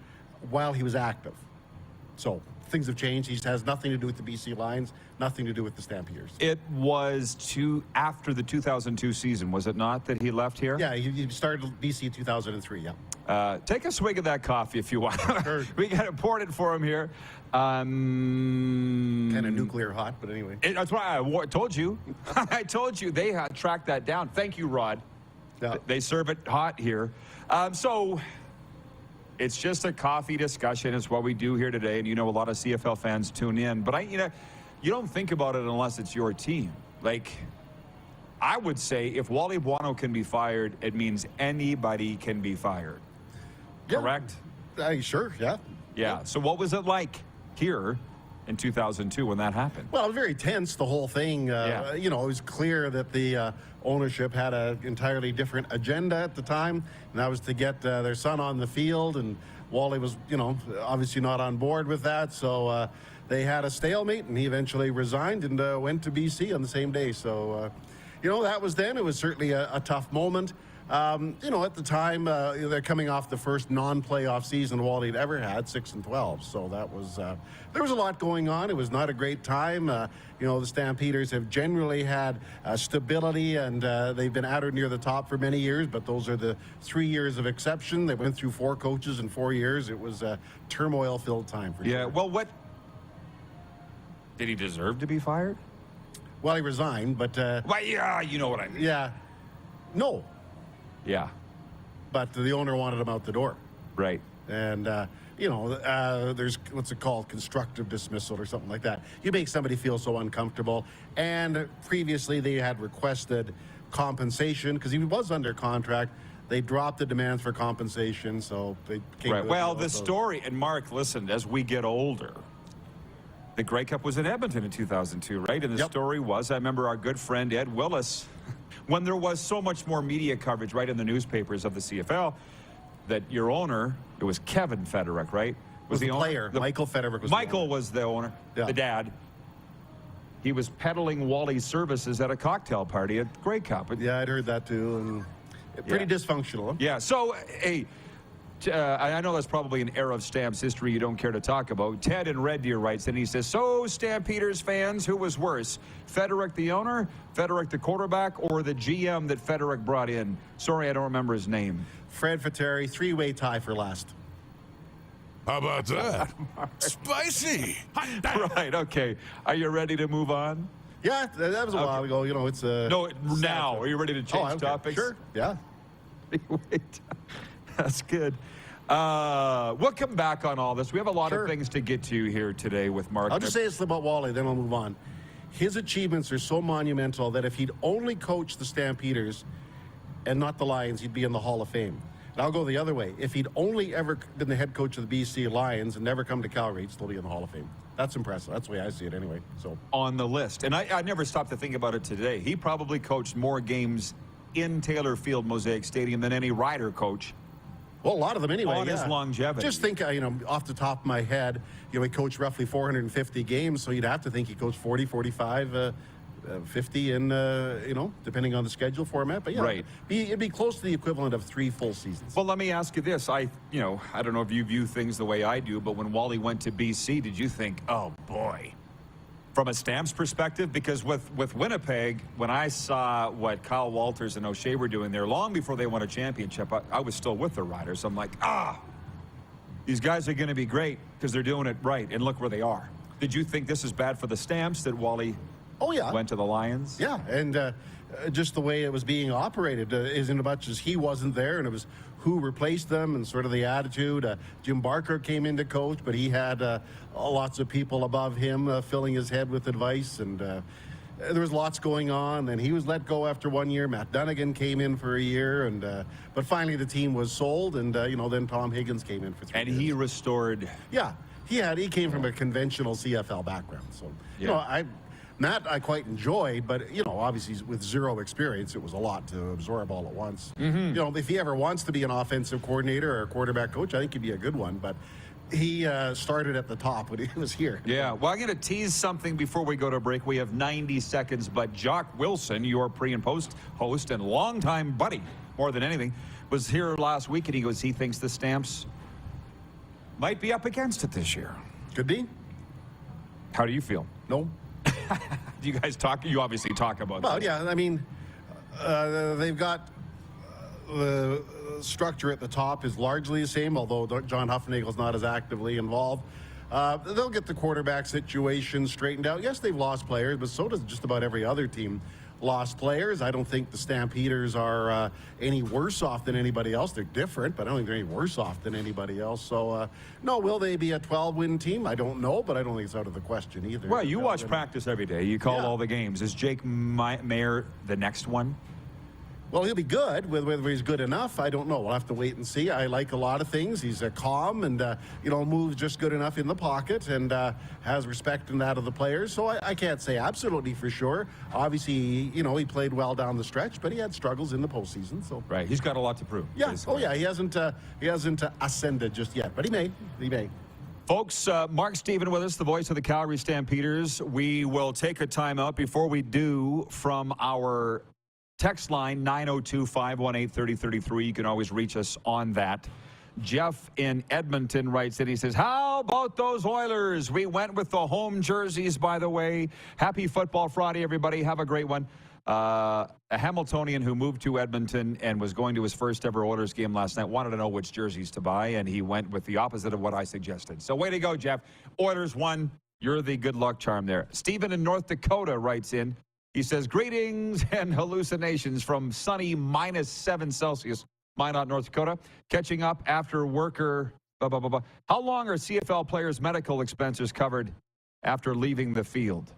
while he was active. So things have changed. He has nothing to do with the BC Lions, nothing to do with the Stampeders. It was after the 2002 season, was it not, that he left here? Yeah, he started BC 2003, yeah. Take a swig of that coffee if you want. Sure. We got it poured it for him here. Kind of nuclear hot, but anyway. That's why I told you. I told you they had tracked that down. Thank you, Rod. Yeah. They serve it hot here. So it's just a coffee discussion. It's what we do here today, and a lot of CFL fans tune in. But you don't think about it unless it's your team. Like, I would say if Wally Buono can be fired, it means anybody can be fired. Yeah. Correct? Sure, yeah. Yeah. So what was it like here in 2002 when that happened? Well, very tense, the whole thing. It was clear that the ownership had an entirely different agenda at the time, and that was to get their son on the field, and Wally was, obviously not on board with that, so they had a stalemate, and he eventually resigned and went to BC on the same day. So, that was then. It was certainly a tough moment. At the time, they're coming off the first non-playoff season Wally had ever had, 6-12. So that was there was a lot going on. It was not a great time. The Stampeders have generally had stability, and they've been at or near the top for many years. But those are the 3 years of exception. They went through 4 coaches in 4 years. It was a turmoil-filled time for sure. Well, what did he deserve to be fired? Well, he resigned, but yeah, you know what I mean. Yeah, no. Yeah. But the owner wanted him out the door. Right. And, there's, what's it called, constructive dismissal or something like that. You make somebody feel so uncomfortable. And previously they had requested compensation because he was under contract. They dropped the demands for compensation, so they came right. Well, the story, and Mark, listen, as we get older, the Grey Cup was in Edmonton in 2002, right? And the story was, I remember our good friend Ed Willis, when there was so much more media coverage right in the newspapers of the CFL, that your owner, it was Kevin Federick, right? Was the owner, player. Michael Federick was Michael was the owner, the dad. he was peddling Wally's services at a cocktail party at Grey Cup. Yeah, I'd heard that too, and pretty dysfunctional. Huh? Yeah, so, hey, I know that's probably an era of Stamps history you don't care to talk about. Ted in Red Deer writes, and he says, so Stampeders fans, who was worse, Federic the owner, Federic the quarterback, or the GM that Federic brought in? Sorry, I don't remember his name. Fred Fateri, 3-way tie for last. How about that? Spicy. Right, okay. Are you ready to move on? Yeah, that was a while ago. You know, it's a... No, now. Are you ready to change topics? Sure, yeah. Wait. That's good. We'll come back on all this. We have a lot of things to get to here today with Mark. I'll just say this about Wally, then I'll move on. His achievements are so monumental that if he'd only coached the Stampeders and not the Lions, he'd be in the Hall of Fame. And I'll go the other way. If he'd only ever been the head coach of the BC Lions and never come to Calgary, he'd still be in the Hall of Fame. That's impressive. That's the way I see it anyway. So on the list. And I never stopped to think about it today. He probably coached more games in Taylor Field Mosaic Stadium than any Rider coach. Well, a lot of them anyway. On his longevity. Just think, off the top of my head, he coached roughly 450 games, so you'd have to think he coached 40, 45, 50, and, depending on the schedule format. But yeah, right. It'd be close to the equivalent of 3 full seasons. Well, let me ask you this. I don't know if you view things the way I do, but when Wally went to BC, did you think, oh, boy, from a Stamps perspective? Because with Winnipeg, when I saw what Kyle Walters and O'Shea were doing there, long before they won a championship, I was still with the Riders. I'm like, these guys are going to be great because they're doing it right, and look where they are. Did you think this is bad for the Stamps that Wally went to the Lions? Yeah, and just the way it was being operated, isn't as much as he wasn't there, and it was who replaced them and sort of the attitude. Jim Barker came in to coach, but he had lots of people above him filling his head with advice, and there was lots going on, and he was let go after 1 year. Matt Dunnigan came in for a year, and but finally the team was sold, and then Tom Higgins came in for 3 years. And he restored... Yeah, he came from a conventional CFL background, so, Matt, I quite enjoyed, but, obviously with zero experience, it was a lot to absorb all at once. Mm-hmm. If he ever wants to be an offensive coordinator or a quarterback coach, I think he'd be a good one, but he started at the top when he was here. Yeah, well, I'm going to tease something before we go to break. We have 90 seconds, but Jock Wilson, your pre and post host and longtime buddy, more than anything, was here last week, and he goes, he thinks the Stamps might be up against it this year. Could be. How do you feel? No. Do you guys talk? You obviously talk about that. Well, yeah, I mean, they've got the structure at the top is largely the same, although John Huffnagel's not as actively involved. They'll get the quarterback situation straightened out. Yes, they've lost players, but so does just about every other team. Lost players. I don't think the Stampeders are any worse off than anybody else. They're different, but I don't think they're any worse off than anybody else. So, no, will they be a 12-win team? I don't know, but I don't think it's out of the question either. Well, you watch practice every day. You call all the games. Is Jake Mayer the next one? Well, he'll be good. Whether he's good enough, I don't know. We'll have to wait and see. I like a lot of things. He's calm and, moves just good enough in the pocket and has respect in that of the players. So I can't say absolutely for sure. Obviously, he played well down the stretch, but he had struggles in the postseason. So right, he's got a lot to prove. Yeah. Basically. Oh, yeah. He hasn't ascended just yet, but he may. He may. Folks, Mark Stephen with us, the voice of the Calgary Stampeders. We will take a timeout. Before we do, from our text line, 902-518-3033. You can always reach us on that. Jeff in Edmonton writes in. He says, how about those Oilers? We went with the home jerseys, by the way. Happy Football Friday, everybody. Have a great one. A Hamiltonian who moved to Edmonton and was going to his first ever Oilers game last night wanted to know which jerseys to buy, and he went with the opposite of what I suggested. So way to go, Jeff. Oilers won. You're the good luck charm there. Stephen in North Dakota writes in. He says, greetings and hallucinations from sunny -7 Celsius, Minot, North Dakota. Catching up after worker, blah, blah, blah, blah. How long are CFL players' medical expenses covered after leaving the field?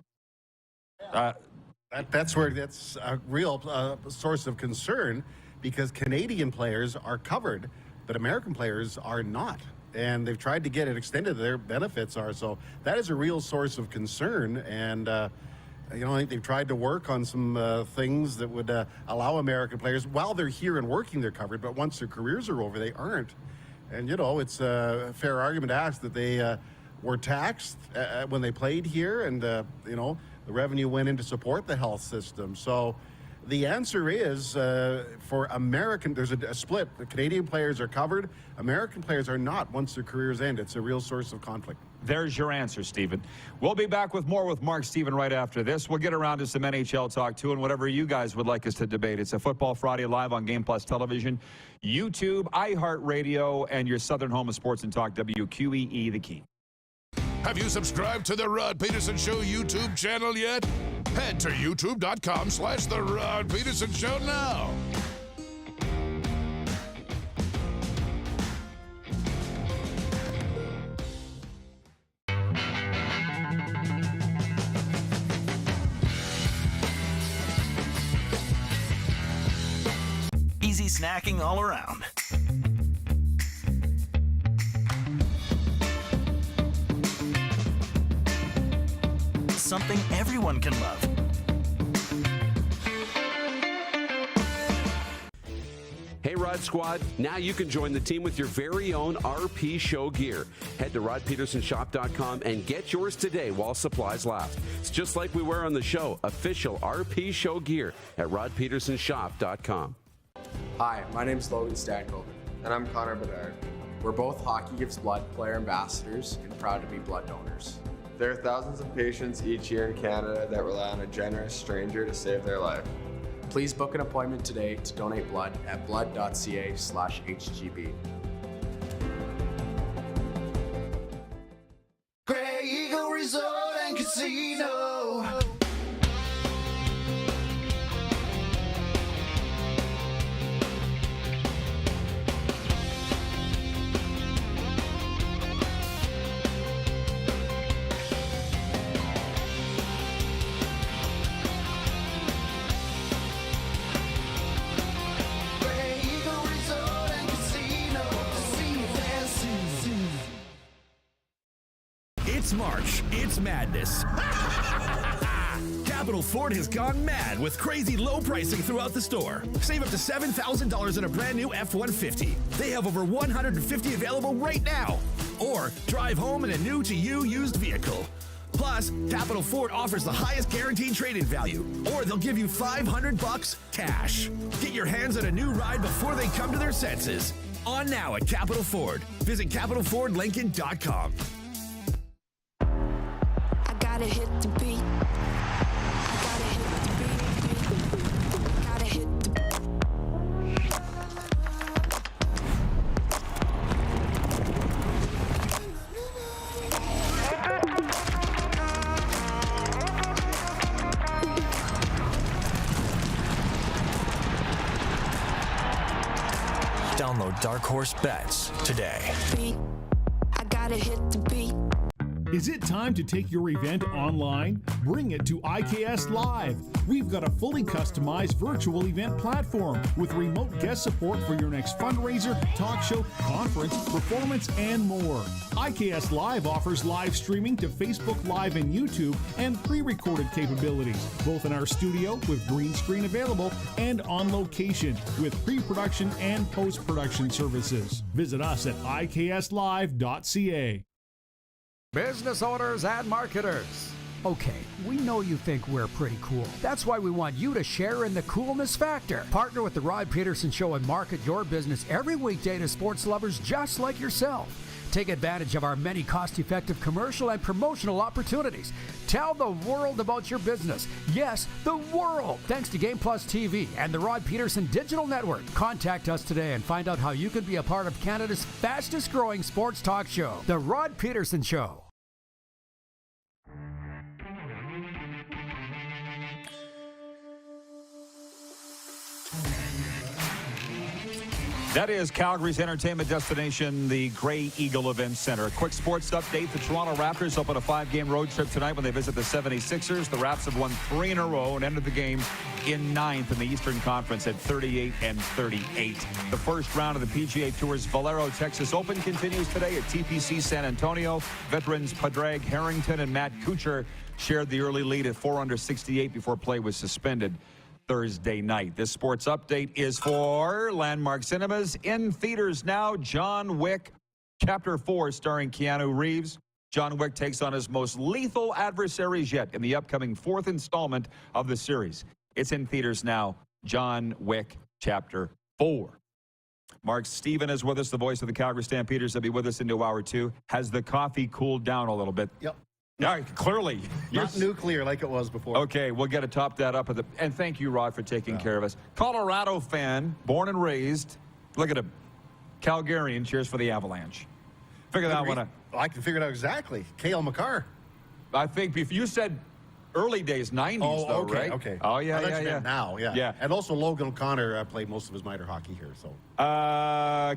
That's a real source of concern because Canadian players are covered, but American players are not. And they've tried to get it extended, their benefits are. So that is a real source of concern. And, I think they've tried to work on some things that would allow American players, while they're here and working, they're covered, but once their careers are over, they aren't. And, it's a fair argument to ask that they were taxed when they played here, and, The revenue went in to support the health system. So the answer is for American, there's a split. The Canadian players are covered. American players are not once their careers end. It's a real source of conflict. There's your answer, Stephen. We'll be back with more with Mark Stephen right after this. We'll get around to some NHL talk, too, and whatever you guys would like us to debate. It's a Football Friday live on Game Plus Television, YouTube, iHeartRadio, and your southern home of sports and talk, WQEE, The Key. Have you subscribed to the Rod Pedersen Show YouTube channel yet? Head to youtube.com/The Rod Pedersen Show now. Easy snacking all around. Something everyone can love. Hey Rod Squad, now you can join the team with your very own RP Show gear. Head to rodpetersenshop.com and get yours today while supplies last. It's just like we wear on the show, official RP Show gear at rodpetersenshop.com. Hi, my name's Logan Stankoven. And I'm Connor Bedard. We're both Hockey Gives Blood player ambassadors and proud to be blood donors. There are thousands of patients each year in Canada that rely on a generous stranger to save their life. Please book an appointment today to donate blood at blood.ca/HGB. Grey Eagle Resort and Casino. It's March. It's madness. Capital Ford has gone mad with crazy low pricing throughout the store. Save up to $7,000 on a brand new F-150. They have over 150 available right now. Or drive home in a new to you used vehicle. Plus, Capital Ford offers the highest guaranteed trade-in value, or they'll give you $500 cash. Get your hands on a new ride before they come to their senses. On now at Capital Ford. Visit CapitalFordLincoln.com. Gotta hit the beat. Gotta hit the beat. Gotta hit the Download Dark Horse Bets today. I gotta hit the beat. Is it time to take your event online? Bring it to IKS Live. We've got a fully customized virtual event platform with remote guest support for your next fundraiser, talk show, conference, performance, and more. IKS Live offers live streaming to Facebook Live and YouTube and pre-recorded capabilities, both in our studio with green screen available and on location with pre-production and post-production services. Visit us at ikslive.ca. Business owners and marketers. Okay, we know you think we're pretty cool. That's why we want you to share in the coolness factor. Partner with the Rod Pedersen Show and market your business every weekday to sports lovers just like yourself. Take advantage of our many cost-effective commercial and promotional opportunities. Tell the world about your business. Yes, the world. Thanks to Game Plus TV and the Rod Pedersen Digital Network. Contact us today and find out how you can be a part of Canada's fastest-growing sports talk show, The Rod Pedersen Show. That is Calgary's entertainment destination, the Grey Eagle Event Center. A quick sports update. The Toronto Raptors open a 5-game road trip tonight when they visit the 76ers. The Raps have won 3 in a row and ended the game in 9th in the Eastern Conference at 38-38. The first round of the PGA Tour's Valero Texas Open continues today at TPC San Antonio. Veterans Padraig Harrington and Matt Kuchar shared the early lead at 4 under 68 before play was suspended Thursday night. This sports update is for Landmark Cinemas. In theaters now, John Wick Chapter 4 starring Keanu Reeves. John Wick takes on his most lethal adversaries yet in the upcoming 4th installment of the series. It's in theaters now. John Wick Chapter 4. Mark Steven is with us, the voice of the Calgary Stampeders. He'll be with us into hour 2. Has the coffee cooled down a little bit? Yep. Yeah, clearly. Not nuclear like it was before. Okay, we'll get to top that up. And thank you, Rod, for taking care of us. Colorado fan, born and raised. Look at him. Calgarian, cheers for the Avalanche. Figure that one out. I can figure it out exactly. Cale Makar. I think if you said early days, 90s, though, right? Okay. Oh, yeah. Now, yeah. And also Logan O'Connor played most of his minor hockey here. So.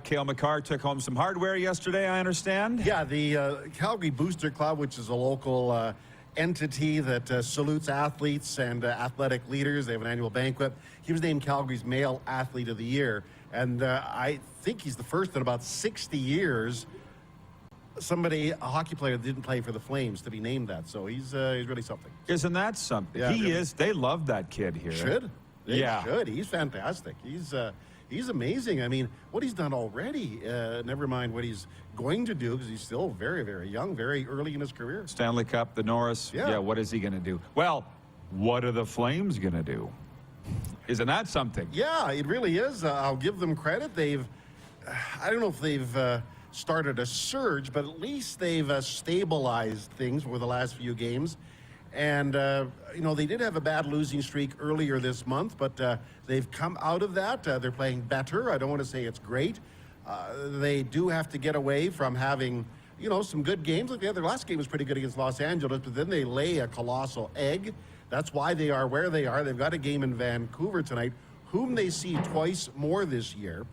Cale Makar took home some hardware yesterday, I understand. Yeah, the Calgary Booster Club, which is a local entity that salutes athletes and athletic leaders. They have an annual banquet. He was named Calgary's Male Athlete of the Year. And I think he's the first in about 60 years a hockey player that didn't play for the Flames to be named that. So he's really something. Isn't that something? Yeah, he really. is. They love that kid here. They should. He's fantastic. He's amazing. I mean, what he's done already, never mind what he's going to do, because he's still very, very young, very early in his career. Stanley Cup, the Norris. Yeah, what is he going to do? Well, what are the Flames going to do? Isn't that something? Yeah, it really is. I'll give them credit. I don't know if they've started a surge, but at least they've stabilized things over the last few games. And, they did have a bad losing streak earlier this month, but they've come out of that. They're playing better. I don't want to say it's great. They do have to get away from having, some good games. Like their last game was pretty good against Los Angeles, but then they lay a colossal egg. That's why they are where they are. They've got a game in Vancouver tonight, whom they see twice more this year.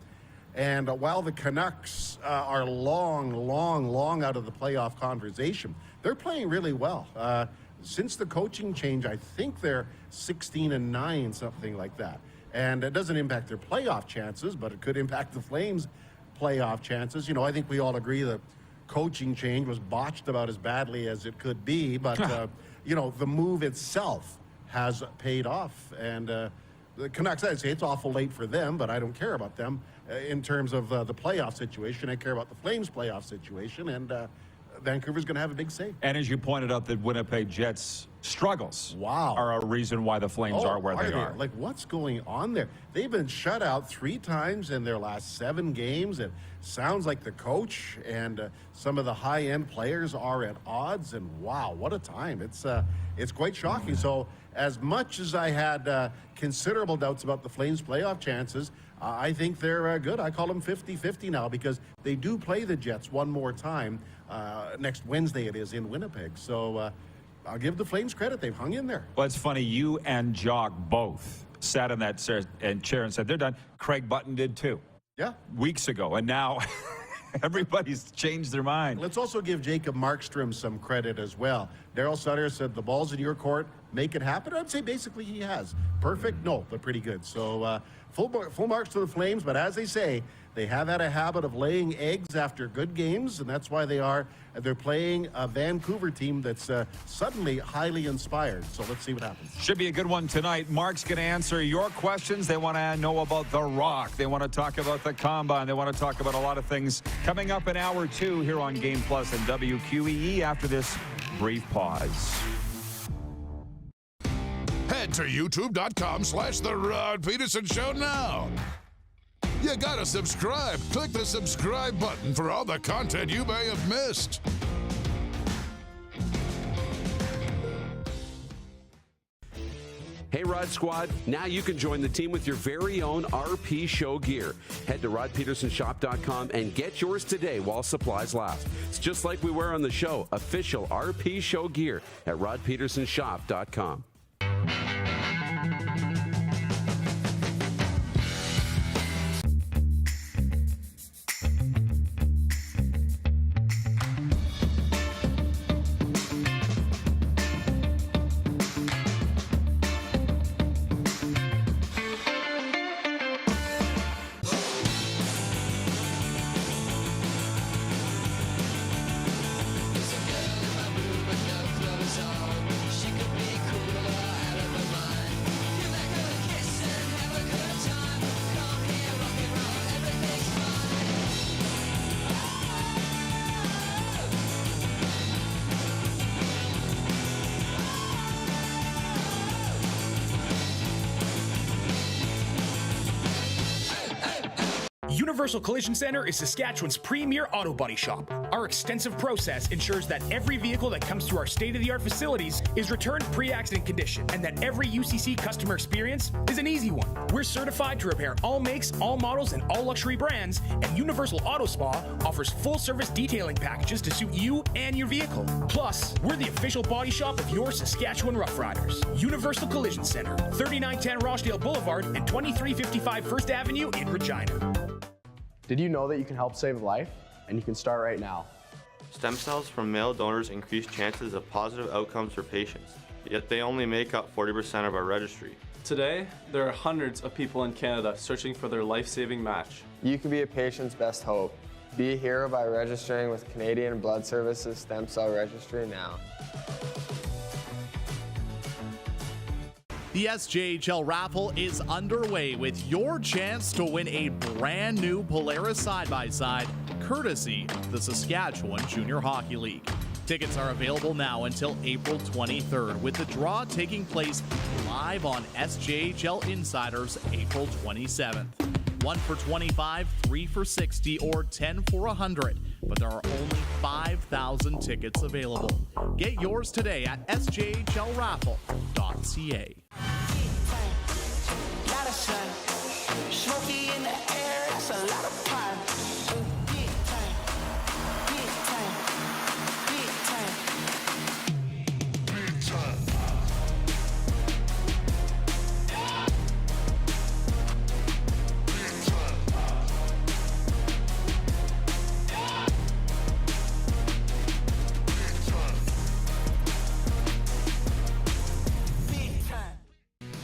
And while the Canucks are long out of the playoff conversation, they're playing really well. Since the coaching change, I think they're 16-9, something like that. And it doesn't impact their playoff chances, but it could impact the Flames' playoff chances. I think we all agree the coaching change was botched about as badly as it could be, but, the move itself has paid off. And the Canucks, I'd say it's awful late for them, but I don't care about them in terms of the playoff situation. I care about the Flames' playoff situation, and Vancouver's going to have a big say. And as you pointed out, the Winnipeg Jets' struggles are a reason why the Flames are where they are. Like, what's going on there? They've been shut out 3 times in their last 7 games. It sounds like the coach and some of the high-end players are at odds, and wow, what a time. It's quite shocking. So as much as I had considerable doubts about the Flames' playoff chances, I think they're good. I call them 50-50 now, because they do play the Jets one more time. Next Wednesday it is in Winnipeg. So I'll give the Flames credit. They've hung in there. Well, it's funny. You and Jock both sat in that chair and said they're done. Craig Button did too. Yeah. Weeks ago. And now everybody's changed their mind. Let's also give Jacob Markstrom some credit as well. Daryl Sutter said the ball's in your court. Make it happen. I'd say basically he has. Perfect? No, but pretty good. So full marks to the Flames. But as they say, they have had a habit of laying eggs after good games, and that's why they're playing a Vancouver team that's suddenly highly inspired. So let's see what happens. Should be a good one tonight. Mark's going to answer your questions. They want to know about The Rock. They want to talk about the Combine. They want to talk about a lot of things coming up in hour 2 here on Game Plus and WQEE after this brief pause. Head to youtube.com/The Rod Pedersen Show now. You gotta subscribe. Click the subscribe button for all the content you may have missed. Hey Rod Squad, now you can join the team with your very own RP Show gear. Head to rodpetersonshop.com and get yours today while supplies last. It's just like we wear on the show, official RP Show gear at rodpetersonshop.com. She could be cruel. Universal Collision Center is Saskatchewan's premier auto body shop. Our extensive process ensures that every vehicle that comes through our state-of-the-art facilities is returned pre-accident condition, and that every UCC customer experience is an easy one. We're certified to repair all makes, all models, and all luxury brands, and Universal Auto Spa offers full-service detailing packages to suit you and your vehicle. Plus, we're the official body shop of your Saskatchewan Rough Riders. Universal Collision Center, 3910 Rochdale Boulevard and 2355 First Avenue in Regina. Did you know that you can help save a life? And you can start right now. Stem cells from male donors increase chances of positive outcomes for patients, yet they only make up 40% of our registry. Today, there are hundreds of people in Canada searching for their life-saving match. You can be a patient's best hope. Be a hero by registering with Canadian Blood Services Stem Cell Registry now. The SJHL raffle is underway with your chance to win a brand new Polaris side-by-side, courtesy the Saskatchewan Junior Hockey League. Tickets are available now until April 23rd, with the draw taking place live on SJHL Insiders April 27th. 1 for 25, 3 for 60, or 10 for 100. But there are only 5,000 tickets available. Get yours today at sjhlraffle.ca. Smoky in the air, that's a lot of fun. Big time, big time, big time, big time.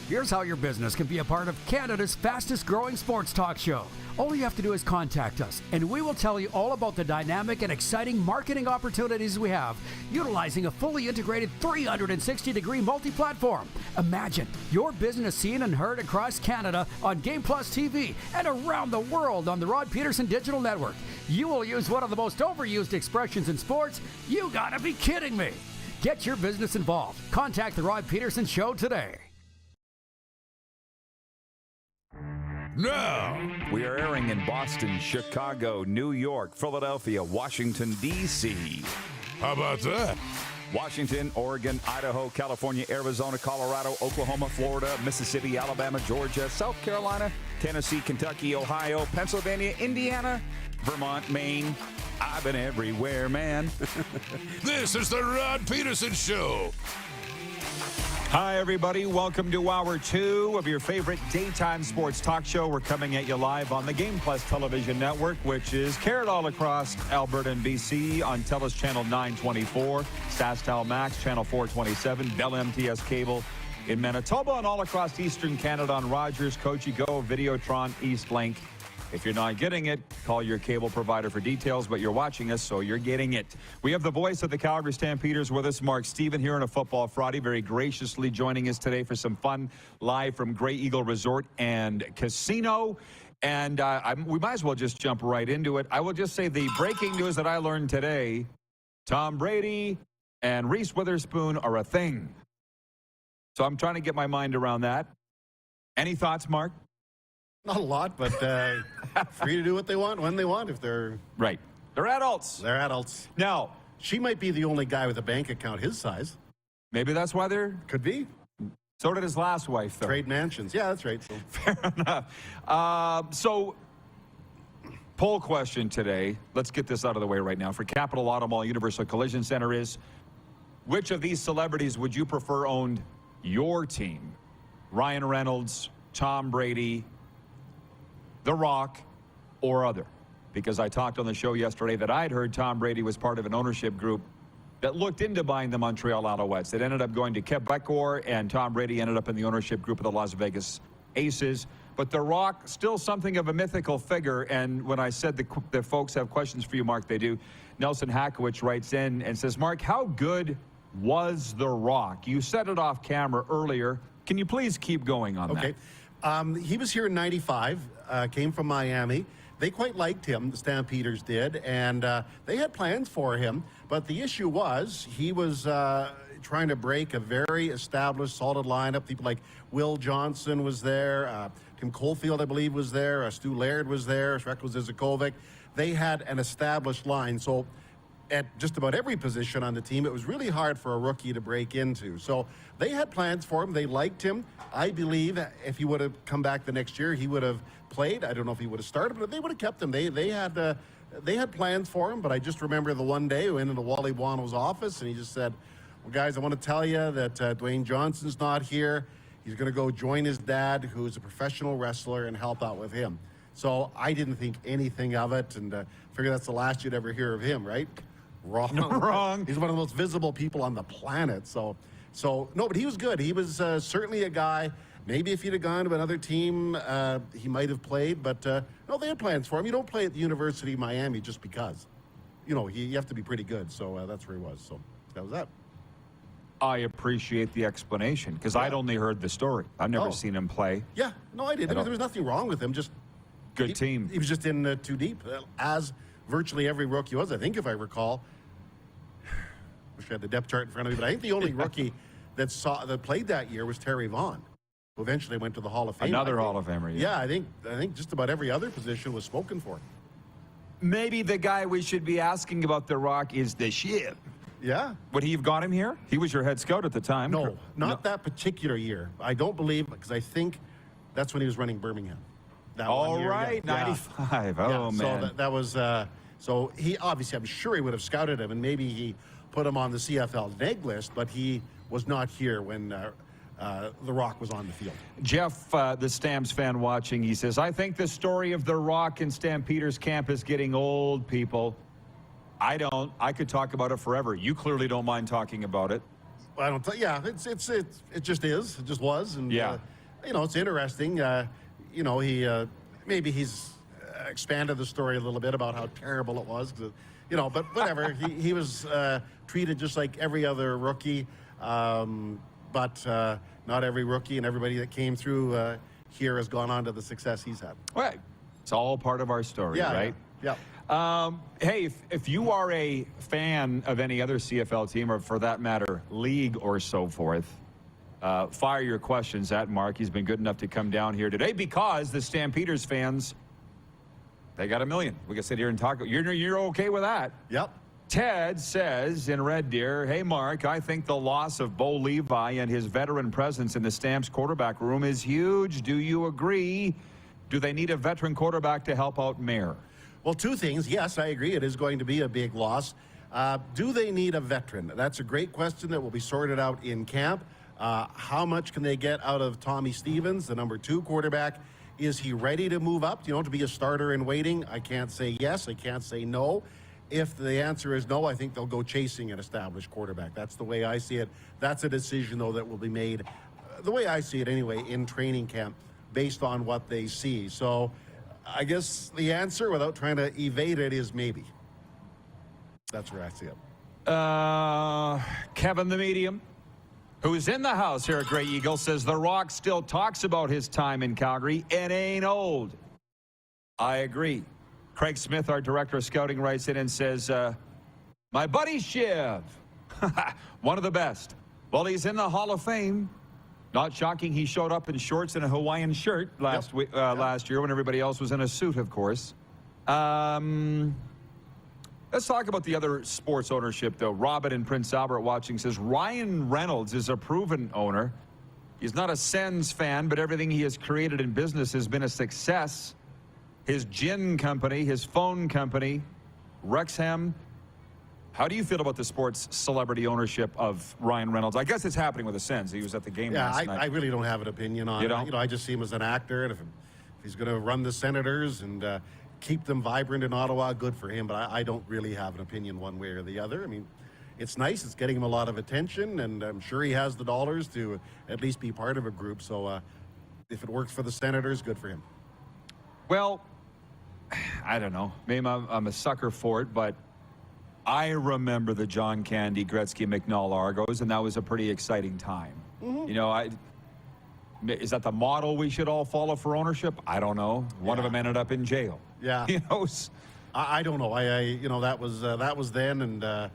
Here's how your business can be a part of Canada's fastest growing sports talk show. All you have to do is contact us, and we will tell you all about the dynamic and exciting marketing opportunities we have, utilizing a fully integrated 360-degree multi-platform. Imagine your business seen and heard across Canada on Game Plus TV and around the world on the Rod Pedersen Digital Network. You will use one of the most overused expressions in sports. You gotta be kidding me. Get your business involved. Contact the Rod Pedersen Show today. Now, we are airing in Boston, Chicago, New York, Philadelphia, Washington, D.C. How about that? Washington, Oregon, Idaho, California, Arizona, Colorado, Oklahoma, Florida, Mississippi, Alabama, Georgia, South Carolina, Tennessee, Kentucky, Ohio, Pennsylvania, Indiana, Vermont, Maine. I've been everywhere, man. This is the Rod Pedersen Show. Hi, everybody. Welcome to Hour 2 of your favorite daytime sports talk show. We're coming at you live on the Game Plus television network, which is carried all across Alberta and BC on TELUS Channel 924, SaskTel Max Channel 427, Bell MTS Cable in Manitoba, and all across Eastern Canada on Rogers, Cogeco, Videotron, Eastlink. If you're not getting it, call your cable provider for details, but you're watching us, so you're getting it. We have the voice of the Calgary Stampeders with us, Mark Stephen, here on a Football Friday, very graciously joining us today for some fun live from Grey Eagle Resort and Casino. And we might as well just jump right into it. I will just say the breaking news that I learned today, Tom Brady and Reese Witherspoon are a thing. So I'm trying to get my mind around that. Any thoughts, Mark? Not a lot, but free to do what they want when they want if they're... Right. They're adults. They're adults. Now, she might be the only guy with a bank account his size. Maybe that's why they're... Could be. So did his last wife, though. Trade mansions. Yeah, that's right. So. Fair enough. So, poll question today. Let's get this out of the way right now. For Capital Auto Mall Universal Collision Center is, which of these celebrities would you prefer owned your team? Ryan Reynolds, Tom Brady, The Rock, or other? Because I talked on the show yesterday that I'd heard Tom Brady was part of an ownership group that looked into buying the Montreal Alouettes. It ended up going to Quebecor, and Tom Brady ended up in the ownership group of the Las Vegas Aces. But The Rock, still something of a mythical figure. And when I said the folks have questions for you, Mark, they do. Nelson Hackowicz writes in and says, Mark, how good was The Rock? You said it off camera earlier. Can you please keep going on that? Okay. He was here in '95, came from Miami. They quite liked him, the Stampeders did, and they had plans for him. But the issue was he was trying to break a very established, solid lineup. People like Will Johnson was there. Tim Caulfield, I believe, was there. Stu Laird was there. Sreko Zizakovic. They had an established line. So at just about every position on the team, it was really hard for a rookie to break into. So they had plans for him. They liked him. I believe if he would have come back the next year, he would have played. I don't know if he would have started, but they would have kept him. They had plans for him. But I just remember the one day we went into Wally Buono's office, and he just said, well, guys, I want to tell you that Dwayne Johnson's not here. He's going to go join his dad, who's a professional wrestler, and help out with him. So I didn't think anything of it, and figure that's the last you'd ever hear of him, right? Wrong. Wrong. He's one of the most visible people on the planet. So no, but he was good. He was certainly a guy. Maybe if he'd have gone to another team, he might have played. But no, they had plans for him. You don't play at the University of Miami just because. You know, you have to be pretty good. So that's where he was. So that was that. I appreciate the explanation because I'd only heard the story. I've never seen him play. Yeah, no, I did. There was nothing wrong with him. Just good team. He was just in too deep, as virtually every rookie was. I think, if I recall, wish I had the depth chart in front of me, but I think the only rookie that played that year was Terry Vaughn, who eventually went to the Hall of Fame. Another Hall of Famer. Yeah, I think just about every other position was spoken for. Maybe the guy we should be asking about The Rock is the shit. Yeah. Would he have got him here? He was your head scout at the time. No, not that particular year. I don't believe, because I think that's when he was running Birmingham. All right, yeah. 95. Yeah. Oh, man. So that was, so he obviously, I'm sure he would have scouted him, and maybe he put him on the CFL neg list, but he was not here when The Rock was on the field. Jeff, the Stamps fan watching, he says, I think the story of The Rock in Stampeders camp is getting old, people. I don't. I could talk about it forever. You clearly don't mind talking about it. I don't. Yeah, it just is. It just was. And yeah, you know, it's interesting. You know, he maybe he's expanded the story a little bit about how terrible it was. You know, but whatever. he was treated just like every other rookie, but not every rookie, and everybody that came through here has gone on to the success he's had. Right. It's all part of our story, right? Yeah. Hey, if you are a fan of any other CFL team, or for that matter, league or so forth, fire your questions at Mark. He's been good enough to come down here today because the Stampeders fans, they got $1 million. We can sit here and talk. You're okay with that? Yep. Ted says in Red Deer, hey, Mark, I think the loss of Bo Levi and his veteran presence in the Stamps quarterback room is huge. Do you agree? Do they need a veteran quarterback to help out Mayer? Well, two things. Yes, I agree. It is going to be a big loss. Do they need a veteran? That's a great question that will be sorted out in camp. How much can they get out of Tommy Stevens, the number 2 quarterback? Is he ready to move up, to be a starter in waiting? I can't say yes. I can't say no. If the answer is no, I think they'll go chasing an established quarterback. That's the way I see it. That's a decision, though, that will be made, the way I see it anyway, in training camp, based on what they see. So I guess the answer, without trying to evade it, is maybe. That's where I see it. Kevin the Medium, who's in the house here at Grey Eagle, says The Rock still talks about his time in Calgary. It ain't old. I agree. Craig Smith, our director of scouting, writes in and says, my buddy Shiv, one of the best. Well, he's in the Hall of Fame. Not shocking, he showed up in shorts and a Hawaiian shirt last year when everybody else was in a suit, of course. Let's talk about the other sports ownership, though. Robin in Prince Albert watching says, Ryan Reynolds is a proven owner. He's not a Sens fan, but everything he has created in business has been a success. His gin company, his phone company, Wrexham. How do you feel about the sports celebrity ownership of Ryan Reynolds? I guess it's happening with the Sens. He was at the game last night. I really don't have an opinion on it. I just see him as an actor, and if he's going to run the Senators and keep them vibrant in Ottawa, good for him. But I don't really have an opinion one way or the other. I mean, it's nice. It's getting him a lot of attention, and I'm sure he has the dollars to at least be part of a group. So if it works for the Senators, good for him. Well, I don't know. Maybe I'm a sucker for it, but I remember the John Candy, Gretzky, McNall Argos, and that was a pretty exciting time. Mm-hmm. Is that the model we should all follow for ownership? I don't know. One of them ended up in jail. Yeah. You know, I don't know. That was then, and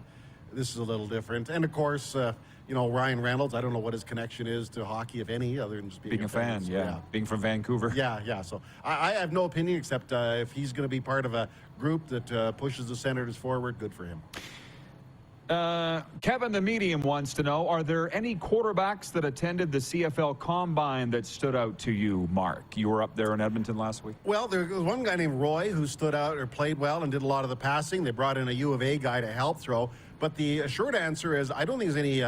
this is a little different. And of course, Ryan Reynolds, I don't know what his connection is to hockey, if any, other than just being a fan. So, Being from Vancouver. Yeah. So I have no opinion except if he's going to be part of a group that pushes the Senators forward, good for him. Kevin the Medium wants to know, are there any quarterbacks that attended the CFL Combine that stood out to you, Mark? You were up there in Edmonton last week. Well, there was one guy named Roy who stood out or played well and did a lot of the passing. They brought in a U of A guy to help throw. But the short answer is I don't think there's any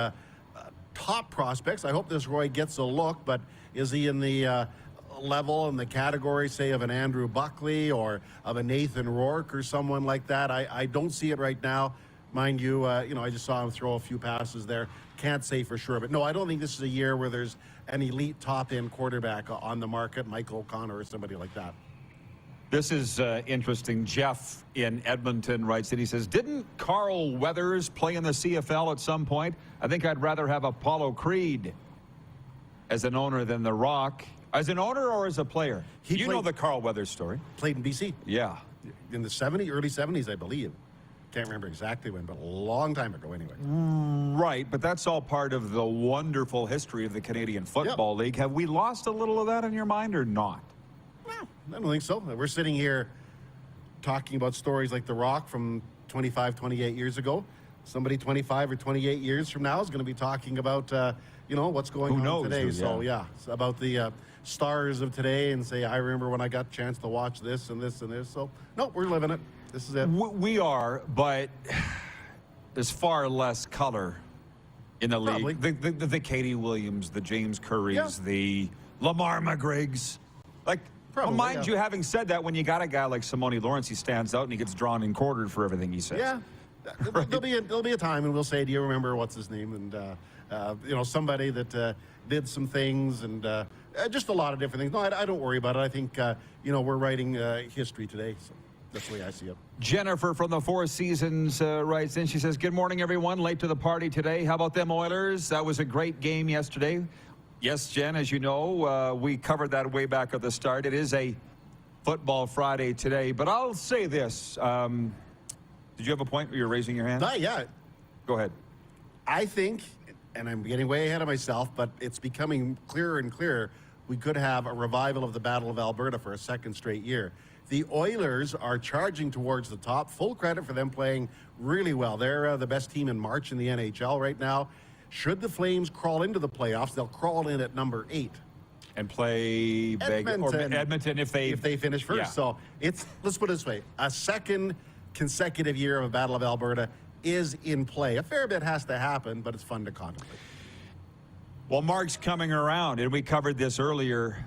top prospects. I hope this Roy gets a look, but is he in the level in the category, say, of an Andrew Buckley or of a Nathan Rourke or someone like that? I don't see it right now. Mind you, I just saw him throw a few passes there. Can't say for sure. But no, I don't think this is a year where there's an elite top-end quarterback on the market, Michael O'Connor or somebody like that. This is interesting. Jeff in Edmonton writes, and he says, didn't Carl Weathers play in the CFL at some point? I think I'd rather have Apollo Creed as an owner than The Rock. As an owner or as a player? You know the Carl Weathers story. Played in BC. Yeah. In the early 70s, I believe. Can't remember exactly when, but a long time ago anyway. Right, but that's all part of the wonderful history of the Canadian Football League. Have we lost a little of that in your mind or not? Well, I don't think so. We're sitting here talking about stories like The Rock from 25, 28 years ago. Somebody 25 or 28 years from now is going to be talking about, what's going on today. So, it's about the stars of today and say, I remember when I got a chance to watch this and this and this. So, no, we're living it. This is it. We are, but there's far less color in the league. The Katie Williams, the James Currys, the Lamar McGrigs. Mind you, having said that, when you got a guy like Simone Lawrence, he stands out and he gets drawn and quartered for everything he says. Yeah. Right? There'll be a time and we'll say, do you remember what's his name? And, somebody that did some things and just a lot of different things. No, I don't worry about it. I think, we're writing history today. So. That's the way I see it. Jennifer from the Four Seasons writes in. She says, good morning, everyone. Late to the party today. How about them Oilers? That was a great game yesterday. Yes, Jen, as you know, we covered that way back at the start. It is a Football Friday today. But I'll say this. Did you have a point where you're raising your hand? Not yet. Go ahead. I think, and I'm getting way ahead of myself, but it's becoming clearer and clearer, we could have a revival of the Battle of Alberta for a second straight year. The Oilers are charging towards the top. Full credit for them playing really well. They're the best team in March in the NHL right now. Should the Flames crawl into the playoffs, they'll crawl in at number 8. And play Edmonton if they finish first. Yeah. So let's put it this way. A second consecutive year of a Battle of Alberta is in play. A fair bit has to happen, but it's fun to contemplate. Well, Mark's coming around, and we covered this earlier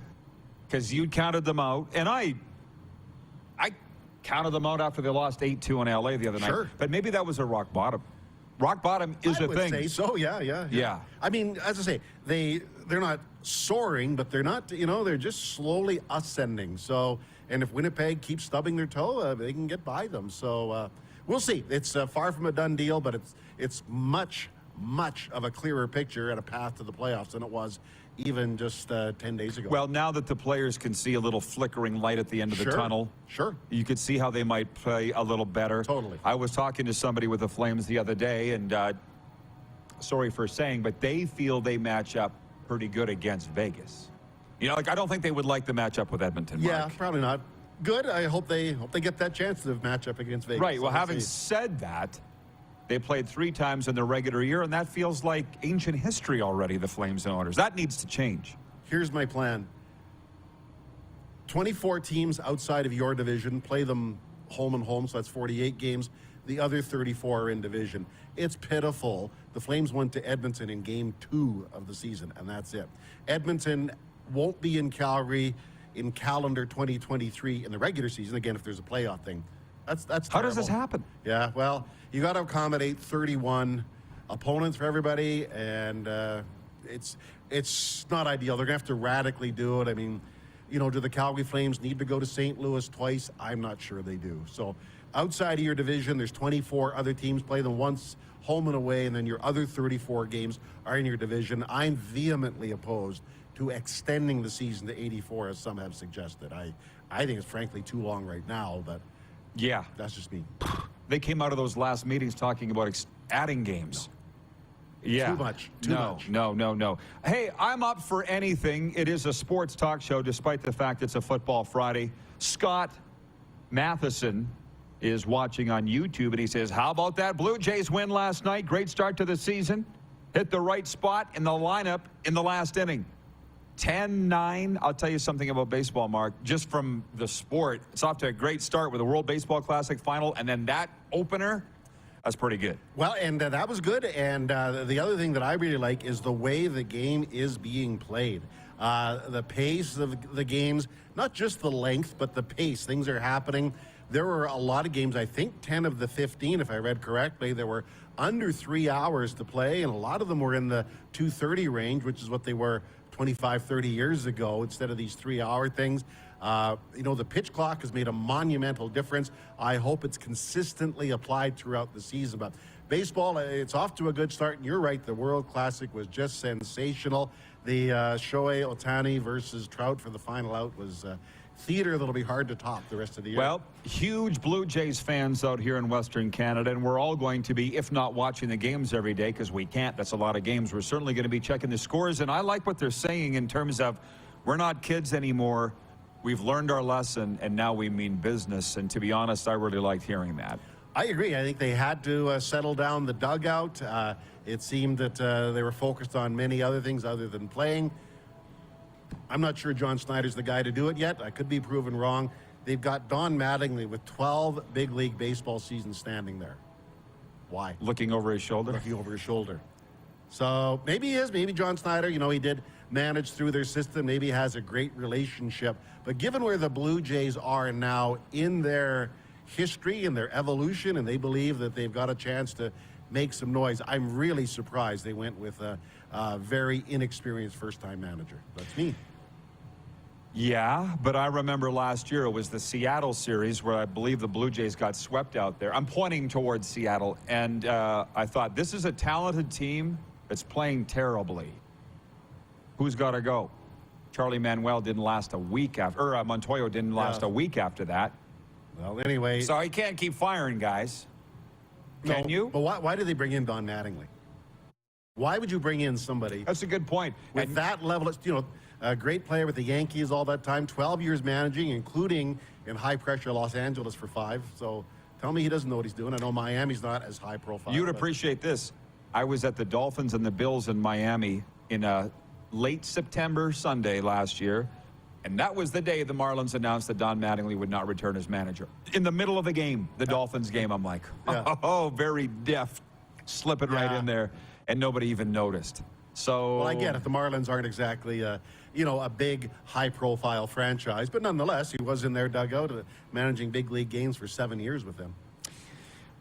because you counted them out, and I counted them out after they lost 8-2 in LA the other night. But maybe that was a rock bottom. Rock bottom is a thing. I would say so, yeah. I mean, as I say, they're not soaring, but they're not, they're just slowly ascending. So, and if Winnipeg keeps stubbing their toe, they can get by them. So we'll see. It's far from a done deal, but it's much of a clearer picture and a path to the playoffs than it was even just 10 days ago. Well, now that the players can see a little flickering light at the end of the tunnel, you could see how they might play a little better. Totally. I was talking to somebody with the Flames the other day, and sorry for saying, but they feel they match up pretty good against Vegas. I don't think they would like the matchup with Edmonton, Mark. Yeah, probably not. Good. I hope they get that chance to match up against Vegas. Right. Well, having said that, they played 3 times in the regular year, and that feels like ancient history already, the Flames and Oilers. That needs to change. Here's my plan. 24 teams outside of your division, play them home and home, so that's 48 games. The other 34 are in division. It's pitiful. The Flames went to Edmonton in Game 2 of the season, and that's it. Edmonton won't be in Calgary in calendar 2023 in the regular season, again, if there's a playoff thing. That's terrible. How does this happen? Yeah, well, you got to accommodate 31 opponents for everybody, and it's not ideal. They're going to have to radically do it. I mean, do the Calgary Flames need to go to St. Louis twice? I'm not sure they do. So outside of your division, there's 24 other teams. Play them once home and away, and then your other 34 games are in your division. I'm vehemently opposed to extending the season to 84, as some have suggested. I think it's frankly too long right now, but yeah, that's just me. They came out of those last meetings talking about adding games. Yeah. Too much. Too much. No. Hey, I'm up for anything. It is a sports talk show, despite the fact it's a football Friday. Scott Matheson is watching on YouTube, and he says, how about that Blue Jays win last night? Great start to the season. Hit the right spot in the lineup in the last inning. 10-9. I'll tell you something about baseball, Mark. Just from the sport, it's off to a great start with the World Baseball Classic final, and then that opener, that's pretty good. Well, and that was good. And the other thing that I really like is the way the game is being played. The pace of the games, not just the length, but the pace. Things are happening. There were a lot of games, I think 10 of the 15, if I read correctly, there were under 3 hours to play, and a lot of them were in the 2:30 range, which is what they were 25, 30 years ago, instead of these 3-hour things. The pitch clock has made a monumental difference. I hope it's consistently applied throughout the season. But baseball, it's off to a good start. And you're right, the World Classic was just sensational. The Shohei Ohtani versus Trout for the final out was theater that'll be hard to top the rest of the year. Well, huge Blue Jays fans out here in Western Canada, and we're all going to be, if not watching the games every day, because we can't, that's a lot of games, we're certainly going to be checking the scores. And I like what they're saying in terms of we're not kids anymore. We've learned our lesson, and now we mean business. And to be honest, I really liked hearing that. I agree. I think they had to settle down the dugout. It seemed that they were focused on many other things other than playing. I'm not sure John Snyder's the guy to do it yet. I could be proven wrong. They've got Don Mattingly with 12 big league baseball seasons standing there. Why? Looking over his shoulder? Looking over his shoulder. So maybe he is. Maybe John Snyder, he did manage through their system. Maybe he has a great relationship. But given where the Blue Jays are now in their history and their evolution, and they believe that they've got a chance to make some noise, I'm really surprised they went with a very inexperienced first-time manager. That's me. Yeah, but I remember last year it was the Seattle series where I believe the Blue Jays got swept out there. I'm pointing towards Seattle, and I thought, this is a talented team that's playing terribly. Who's got to go? Charlie Manuel didn't last a week after, or Montoyo didn't last a week after that. Well, anyway. So you can't keep firing guys. Can you? But why did they bring in Don Mattingly? Why would you bring in somebody? That's a good point. With that level, a great player with the Yankees all that time, 12 years managing, including in high-pressure Los Angeles for 5. So tell me he doesn't know what he's doing. I know Miami's not as high profile. You'd appreciate this. I was at the Dolphins and the Bills in Miami in a late September Sunday last year, and that was the day the Marlins announced that Don Mattingly would not return as manager. In the middle of the game, the Dolphins game, I'm like, oh, very deft. Slip it right in there, and nobody even noticed. So, well, I get it. The Marlins aren't exactly, a big, high-profile franchise, but nonetheless, he was in their dugout managing big league games for 7 years with them.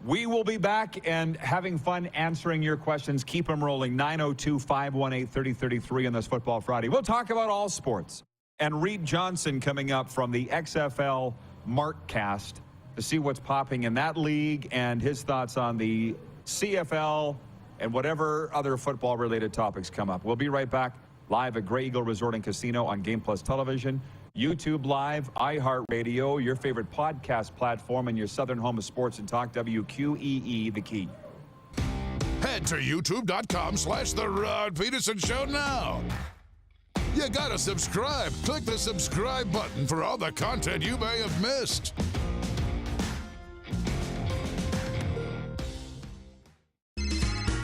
We will be back and having fun answering your questions. Keep them rolling. 902-518-3033 on this Football Friday. We'll talk about all sports. And Reed Johnson coming up from the XFL Markcast to see what's popping in that league and his thoughts on the CFL and whatever other football-related topics come up. We'll be right back live at Grey Eagle Resort and Casino on Game Plus Television, YouTube Live, iHeartRadio, your favorite podcast platform, and your southern home of sports and talk, WQEE, The Key. Head to youtube.com/The Rod Pedersen Show now. You gotta subscribe. Click the subscribe button for all the content you may have missed.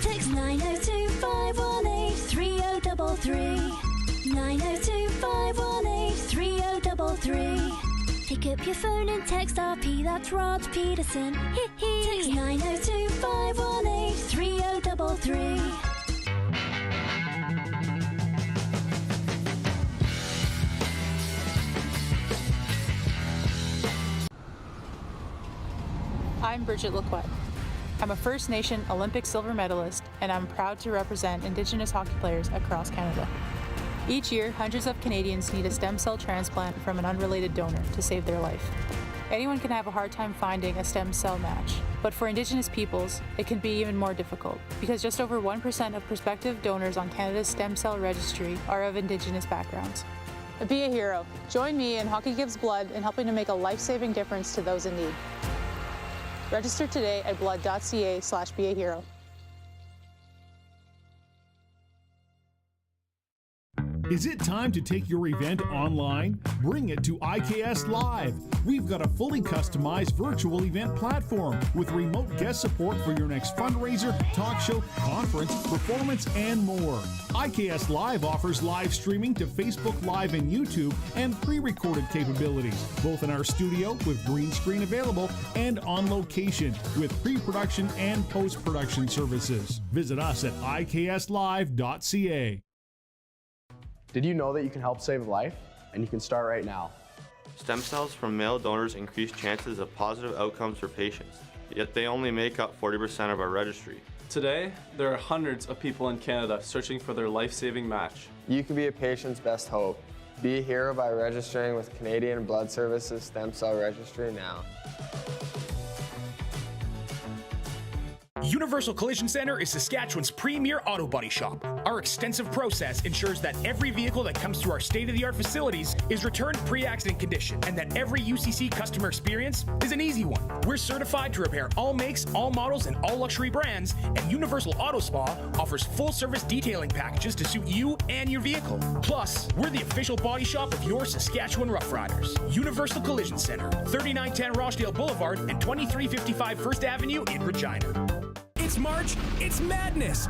Text 902-518-3033. 902-518-3033. Pick up your phone and text RP, that's Rod Pedersen. Text 902-518-3033. I'm Bridget Lacquette. I'm a First Nation Olympic silver medalist, and I'm proud to represent Indigenous hockey players across Canada. Each year, hundreds of Canadians need a stem cell transplant from an unrelated donor to save their life. Anyone can have a hard time finding a stem cell match, but for Indigenous peoples, it can be even more difficult because just over 1% of prospective donors on Canada's stem cell registry are of Indigenous backgrounds. Be a hero. Join me in Hockey Gives Blood in helping to make a life-saving difference to those in need. Register today at blood.ca/beahero. Is it time to take your event online? Bring it to IKS Live. We've got a fully customized virtual event platform with remote guest support for your next fundraiser, talk show, conference, performance, and more. IKS Live offers live streaming to Facebook Live and YouTube and pre-recorded capabilities, both in our studio with green screen available and on location with pre-production and post-production services. Visit us at ikslive.ca. Did you know that you can help save a life? And you can start right now. Stem cells from male donors increase chances of positive outcomes for patients, yet they only make up 40% of our registry. Today, there are hundreds of people in Canada searching for their life-saving match. You can be a patient's best hope. Be a hero by registering with Canadian Blood Services Stem Cell Registry now. Universal Collision Center is Saskatchewan's premier auto body shop. Our extensive process ensures that every vehicle that comes through our state-of-the-art facilities is returned pre-accident condition, and that every UCC customer experience is an easy one. We're certified to repair all makes, all models, and all luxury brands, and Universal Auto Spa offers full-service detailing packages to suit you and your vehicle. Plus, we're the official body shop of your Saskatchewan Rough Riders. Universal Collision Center, 3910 Rochdale Boulevard and 2355 First Avenue in Regina. It's March, it's madness!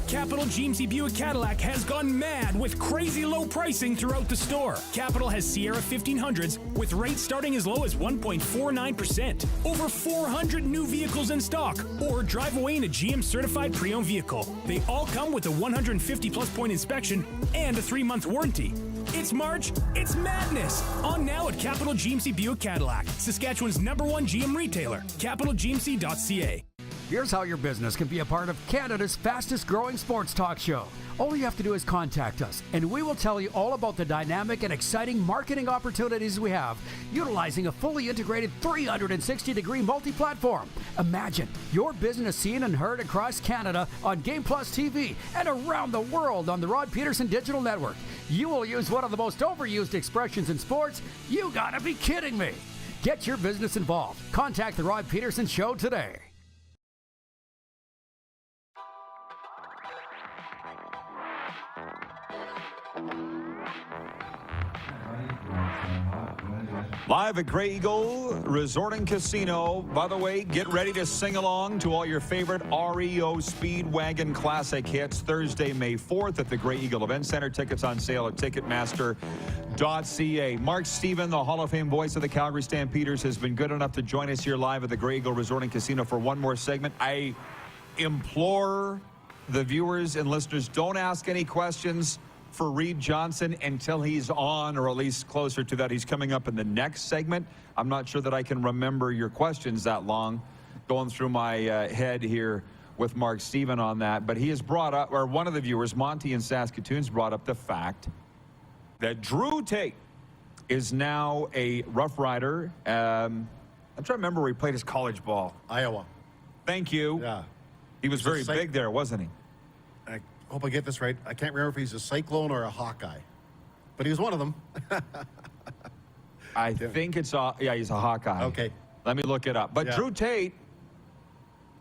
Capital GMC Buick Cadillac has gone mad with crazy low pricing throughout the store. Capital has Sierra 1500s with rates starting as low as 1.49%. Over 400 new vehicles in stock, or drive away in a GM certified pre-owned vehicle. They all come with a 150-plus point inspection and a 3-month warranty. It's March, it's madness! On now at Capital GMC Buick Cadillac, Saskatchewan's #1 GM retailer, capitalgmc.ca. Here's how your business can be a part of Canada's fastest growing sports talk show. All you have to do is contact us, and we will tell you all about the dynamic and exciting marketing opportunities we have, utilizing a fully integrated 360-degree multi-platform. Imagine your business seen and heard across Canada on Game Plus TV and around the world on the Rod Pedersen Digital Network. You will use one of the most overused expressions in sports. You gotta be kidding me. Get your business involved. Contact the Rod Pedersen Show today. Live at Grey Eagle Resort and Casino. By the way, get ready to sing along to all your favorite REO Speedwagon Classic hits Thursday, May 4th at the Grey Eagle Event Center. Tickets on sale at Ticketmaster.ca. Mark Stephen, the Hall of Fame voice of the Calgary Stampeders, has been good enough to join us here live at the Grey Eagle Resort and Casino for one more segment. I implore the viewers and listeners, don't ask any questions for Reed Johnson until he's on, or at least closer to that. He's coming up in the next segment. I'm not sure that I can remember your questions that long, going through my head here with Mark Stephen on that. But he has brought up, or one of the viewers, Monty in Saskatoon's brought up the fact that Drew Tate is now a Rough Rider. I'm trying to remember where he played his college ball. Iowa. Thank you. Yeah. He was very big there, wasn't he? I hope I get this right. I can't remember if he's a Cyclone or a Hawkeye, but he was one of them. I think it's yeah, he's a Hawkeye. Okay. Let me look it up. But Drew Tate,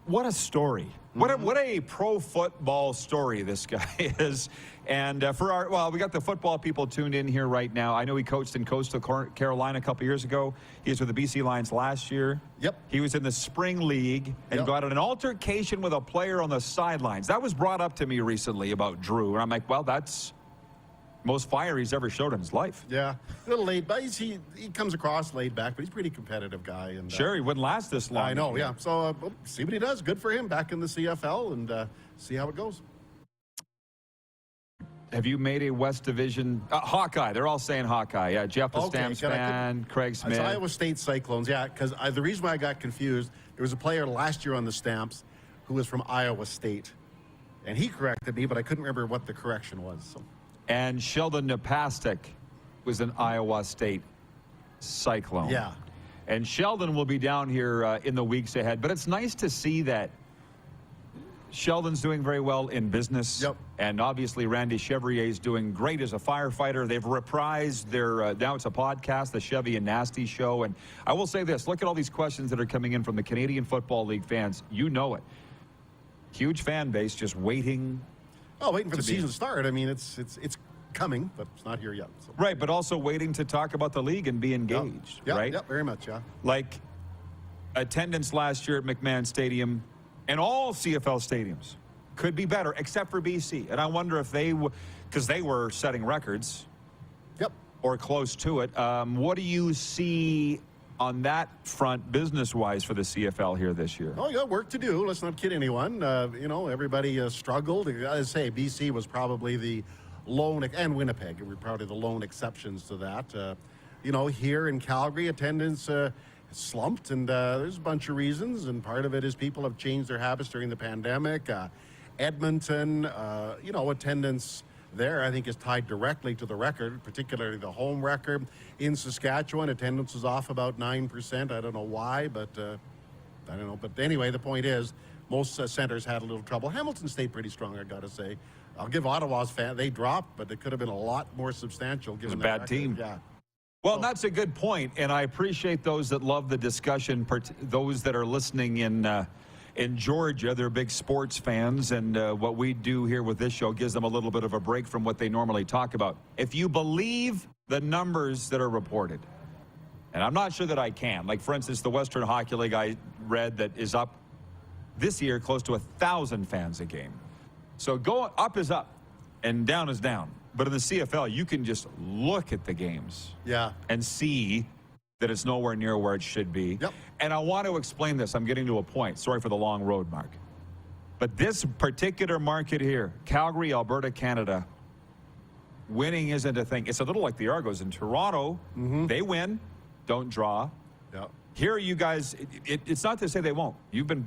what a story. What a pro football story this guy is. And for our, well, we got the football people tuned in here right now. I know he coached in Coastal Carolina a couple years ago. He was with the BC Lions last year. Yep. He was in the spring league and got in an altercation with a player on the sidelines. That was brought up to me recently about Drew. And I'm like, well, that's most fire he's ever showed in his life. Yeah, a little laid back. He comes across laid back, but he's a pretty competitive guy. And sure, he wouldn't last this long. I know, yeah. So see what he does. Good for him. Back in the CFL, and see how it goes. Have you made a West Division Hawkeye? They're all saying Hawkeye. Yeah, Jeff the Stamps fan, Craig Smith. It's Iowa State Cyclones. Yeah, because the reason why I got confused, there was a player last year on the Stamps who was from Iowa State, and he corrected me, but I couldn't remember what the correction was. So. And Sheldon Napastuk was an Iowa State Cyclone. Yeah. And Sheldon will be down here in the weeks ahead. But it's nice to see that Sheldon's doing very well in business. Yep. And obviously Randy Chevrier is doing great as a firefighter. They've reprised their, now it's a podcast, the Chevy and Nasty Show. And I will say this, look at all these questions that are coming in from the Canadian Football League fans. You know it. Huge fan base just waiting Oh, waiting for the season to start. I mean, it's coming, but it's not here yet. So. Right, but also waiting to talk about the league and be engaged, right? Yeah, very much, yeah. Like attendance last year at McMahon Stadium and all CFL stadiums could be better, except for BC. And I wonder if because they were setting records. Yep. Or close to it. What do you see on that front business-wise for the CFL here this year? Oh, you got work to do. Let's not kid anyone. Everybody struggled. I say BC was probably the lone, and Winnipeg were probably the lone exceptions to that. Here in Calgary, attendance slumped, and there's a bunch of reasons, and part of it is people have changed their habits during the pandemic. Edmonton, attendance there, I think, is tied directly to the record, particularly the home record. In Saskatchewan, attendance was off about 9%. I don't know why, but I don't know. But anyway, the point is, most centers had a little trouble. Hamilton stayed pretty strong, I got to say. I'll give Ottawa's fan, they dropped, but it could have been a lot more substantial. It was a bad team. Yeah. Well, that's a good point, and I appreciate those that love the discussion, those that are listening in Georgia. They're big sports fans, and what we do here with this show gives them a little bit of a break from what they normally talk about. If you believe the numbers that are reported, and I'm not sure that I can, like, for instance, the Western Hockey League I read that is up this year close to 1,000 fans a game. So up is up, and down is down. But in the CFL, you can just look at the games and see that it's nowhere near where it should be. Yep. And I want to explain this. I'm getting to a point. Sorry for the long road, Mark. But this particular market here, Calgary, Alberta, Canada, winning isn't a thing. It's a little like the Argos in Toronto. They win, don't draw. Yep. Here, you guys, it's not to say they won't. You've been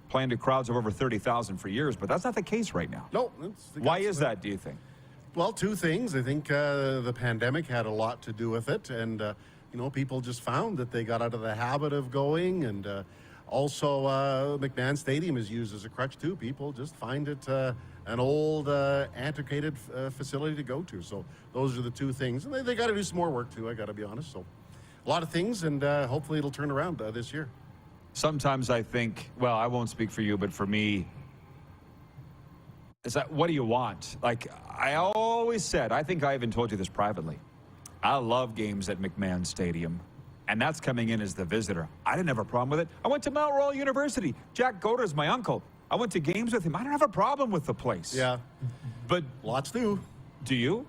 playing to crowds of over 30,000 for years, but that's not the case right now. No. Why is that, do you think? Well, two things. I think the pandemic had a lot to do with it, and people just found that they got out of the habit of going, and also McMahon Stadium is used as a crutch too. People just find it an old, antiquated facility to go to. So those are the two things, and they got to do some more work too. I got to be honest. So a lot of things, and hopefully it'll turn around this year. Sometimes I think, well, I won't speak for you, but for me, is that what do you want? Like I always said, I think I even told you this privately. I love games at McMahon Stadium, and that's coming in as the visitor. I didn't have a problem with it. I went to Mount Royal University. Jack Goder's my uncle. I went to games with him. I don't have a problem with the place. Yeah. But lots do. Do you?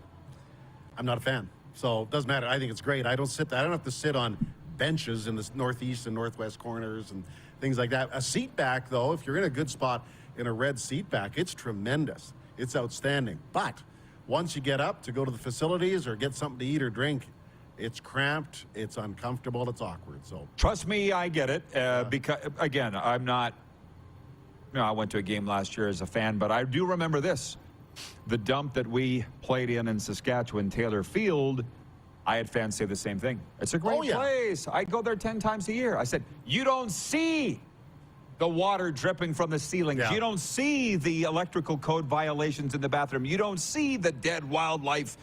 I'm not a fan. So it doesn't matter. I think it's great. I don't have to sit on benches in the northeast and northwest corners and things like that. A seat back, though, if you're in a good spot in a red seat back, it's tremendous. It's outstanding. But once you get up to go to the facilities or get something to eat or drink, it's cramped, it's uncomfortable, it's awkward. So trust me, I get it. Because again, I'm not. I went to a game last year as a fan, but I do remember this: the dump that we played in Saskatchewan, Taylor Field. I had fans say the same thing. It's a great place. I go there 10 times a year. I said, you don't see the water dripping from the ceilings. You don't see the electrical code violations in the bathroom. You don't see the dead wildlife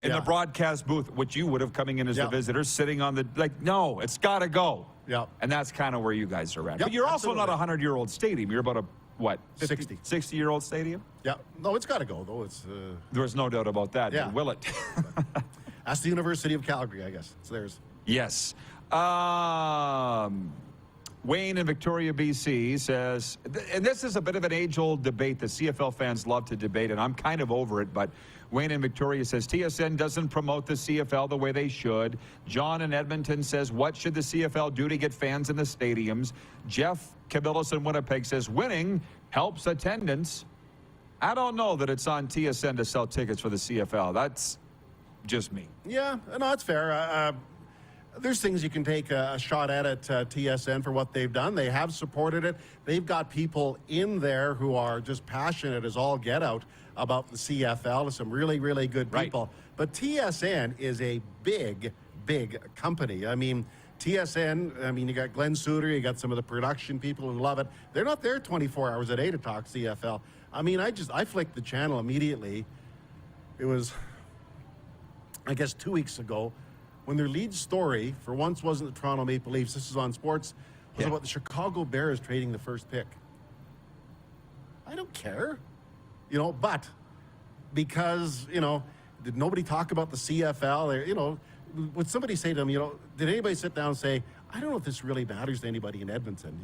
in the broadcast booth, which you would have coming in as a visitor, sitting on the, no, it's got to go. Yeah. And that's kind of where you guys are at. But you're also not a 100-year-old stadium. You're about a, what? 60-year-old stadium? Yeah. No, it's got to go, though. It's. There's no doubt about that. Yeah. Will it? That's the University of Calgary, I guess. It's theirs. Yes. Wayne in Victoria, BC says, and this is a bit of an age-old debate that CFL fans love to debate, and I'm kind of over it, but Wayne in Victoria says, TSN doesn't promote the CFL the way they should. John in Edmonton says, what should the CFL do to get fans in the stadiums? Jeff Cabillas in Winnipeg says, winning helps attendance. I don't know that it's on TSN to sell tickets for the CFL. That's just me. Yeah, no, that's fair. There's things you can take a shot at TSN for what they've done. They have supported it. They've got people in there who are just passionate as all get out about the CFL. Some really, really good people. Right. But TSN is a big, big company. I mean, TSN, you got Glenn Suter, you got some of the production people who love it. They're not there 24 hours a day to talk CFL. I mean, I flicked the channel immediately. It was, I guess, 2 weeks ago, when their lead story, for once, wasn't the Toronto Maple Leafs, this is on sports, was about the Chicago Bears trading the first pick. I don't care. but because, did nobody talk about the CFL? Or, would somebody say to them, did anybody sit down and say, I don't know if this really matters to anybody in Edmonton,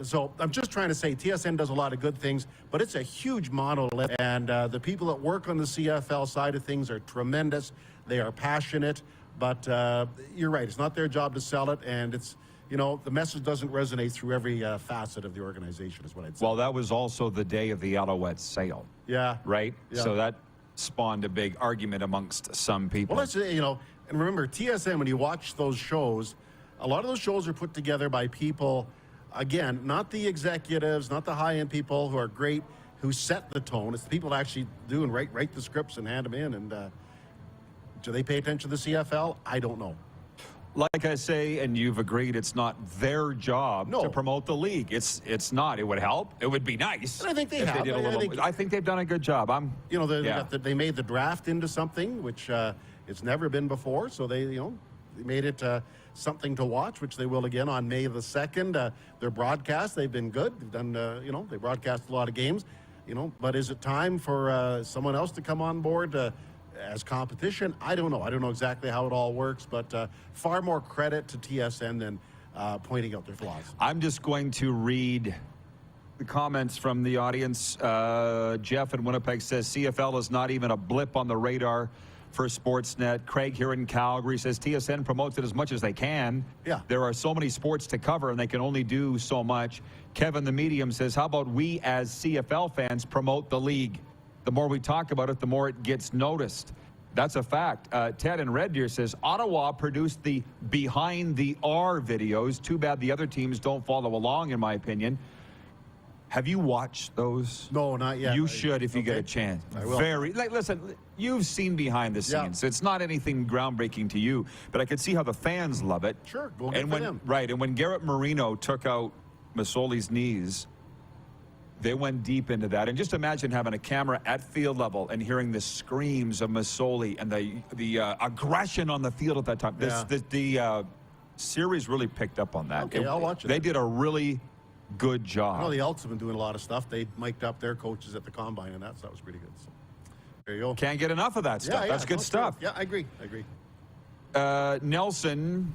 So I'm just trying to say TSN does a lot of good things, but it's a huge monolith. And the people that work on the CFL side of things are tremendous. They are passionate, but you're right. It's not their job to sell it. And it's, the message doesn't resonate through every facet of the organization is what I'd say. Well, that was also the day of the Alouette sale. Yeah. Right? Yeah. So that spawned a big argument amongst some people. Well, that's, and remember, TSN, when you watch those shows, a lot of those shows are put together by people, again, not the executives, not the high-end people who are great, who set the tone. It's the people that actually do and write the scripts and hand them in. And do they pay attention to the CFL? I don't know. Like I say, and you've agreed, it's not their job to promote the league. It's not. It would help. It would be nice. And I think they if have. They did I think they've done a good job. They made the draft into something which it's never been before. So they made it something to watch, which they will again on May the 2nd. Their broadcast, they've been good. They've done, they broadcast a lot of games. But is it time for someone else to come on board as competition? I don't know. I don't know exactly how it all works, but far more credit to TSN than pointing out their flaws. I'm just going to read the comments from the audience. Jeff in Winnipeg says CFL is not even a blip on the radar for Sportsnet. Craig here in Calgary says TSN promotes it as much as they can. Yeah. There are so many sports to cover and they can only do so much. Kevin the Medium says, how about we as CFL fans promote the league? The more we talk about it, the more it gets noticed. That's a fact. Ted in Red Deer says, Ottawa produced the Behind the R videos. Too bad the other teams don't follow along, in my opinion. Have you watched those? No, not yet. You should if you get a chance. I will. Listen, you've seen behind the scenes. Yeah. It's not anything groundbreaking to you, but I could see how the fans love it. Sure, go and for them. Right, and when Garrett Marino took out Masoli's knees, they went deep into that. And just imagine having a camera at field level and hearing the screams of Masoli and the aggression on the field at that time. The series really picked up on that. Okay, I'll watch it. They did a really good job. I know the Elks have been doing a lot of stuff. They mic'd up their coaches at the combine, and that was pretty good. So there you go. Can't get enough of that stuff. That's good stuff. Yeah, I agree. Nelson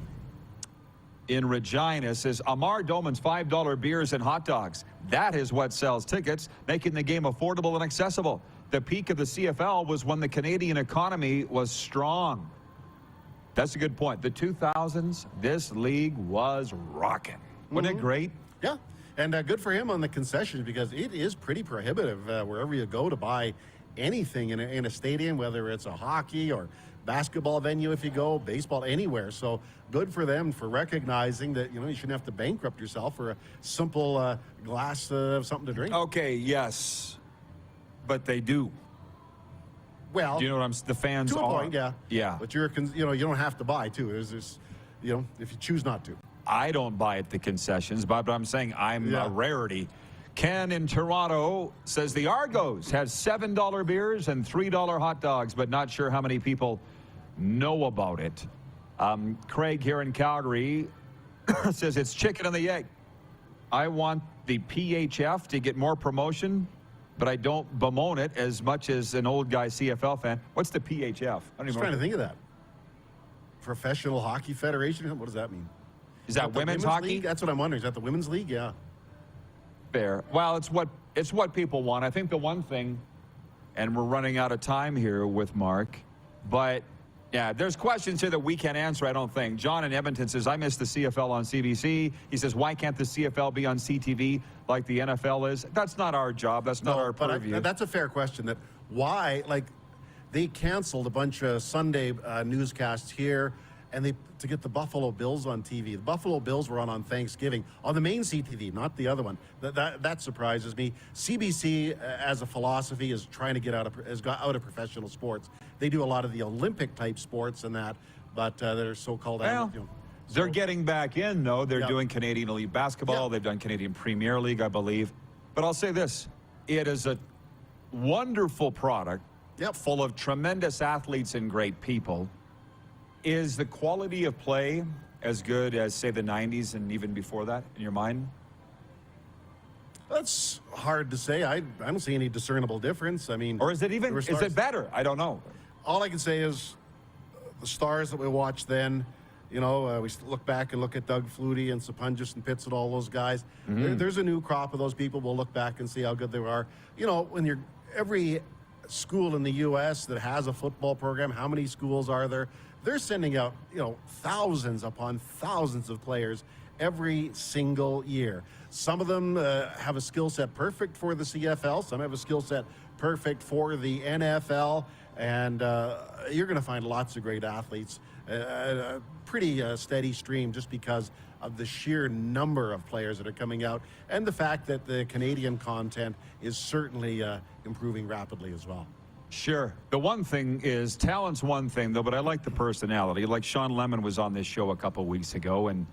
in Regina says, Amar Doman's $5 beers and hot dogs. That is what sells tickets, making the game affordable and accessible. The peak of the CFL was when the Canadian economy was strong. That's a good point. The 2000s, this league was rocking. Wasn't it great? Yeah, and good for him on the concessions because it is pretty prohibitive wherever you go to buy anything in a stadium, whether it's a hockey or basketball venue if you go, baseball, anywhere. So good for them for recognizing that, you shouldn't have to bankrupt yourself for a simple glass of something to drink. Okay, yes, but they do. Well, do you know what the fans to a are? point, yeah. Yeah. But you don't have to buy too. There's this, if you choose not to. I don't buy at the concessions, but I'm saying I'm a rarity. Ken in Toronto says the Argos has $7 beers and $3 hot dogs, but not sure how many people know about it. Craig here in Calgary says it's chicken and the egg. I want the PHF to get more promotion, but I don't bemoan it as much as an old guy CFL fan. What's the PHF? I was trying to think of that. Professional Hockey Federation? What does that mean? Is that women's hockey? League? That's what I'm wondering. Is that the women's league? Yeah. Fair. Well, it's what people want. I think the one thing, and we're running out of time here with Mark, but yeah, there's questions here that we can't answer, I don't think. John in Edmonton says, I miss the CFL on CBC. He says, why can't the CFL be on CTV like the NFL is? That's not our job. That's not our purview. That's a fair question. That why, they canceled a bunch of Sunday newscasts here, and to get the Buffalo Bills on TV. The Buffalo Bills were on Thanksgiving on the main CTV, not the other one. That surprises me. CBC, as a philosophy, is trying to has got out of professional sports. They do a lot of the Olympic type sports and that, but they're so-called. They're getting back in though. They're doing Canadian Elite Basketball. They've done Canadian Premier League, I believe. But I'll say this: it is a wonderful product, full of tremendous athletes and great people. Is the quality of play as good as, say, the 90s and even before that, in your mind? That's hard to say. I don't see any discernible difference. I mean, Or is it better? I don't know. All I can say is the stars that we watched then, we look back and look at Doug Flutie and Sapunjas and Pitts and all those guys. There's a new crop of those people. We'll look back and see how good they are. When every school in the U.S. that has a football program, how many schools are there? They're sending out, thousands upon thousands of players every single year. Some of them have a skill set perfect for the CFL. Some have a skill set perfect for the NFL. And you're going to find lots of great athletes. A pretty steady stream just because of the sheer number of players that are coming out and the fact that the Canadian content is certainly improving rapidly as well. Sure. The one thing is, talent's one thing, though, but I like the personality. Like Sean Lemon was on this show a couple weeks ago, and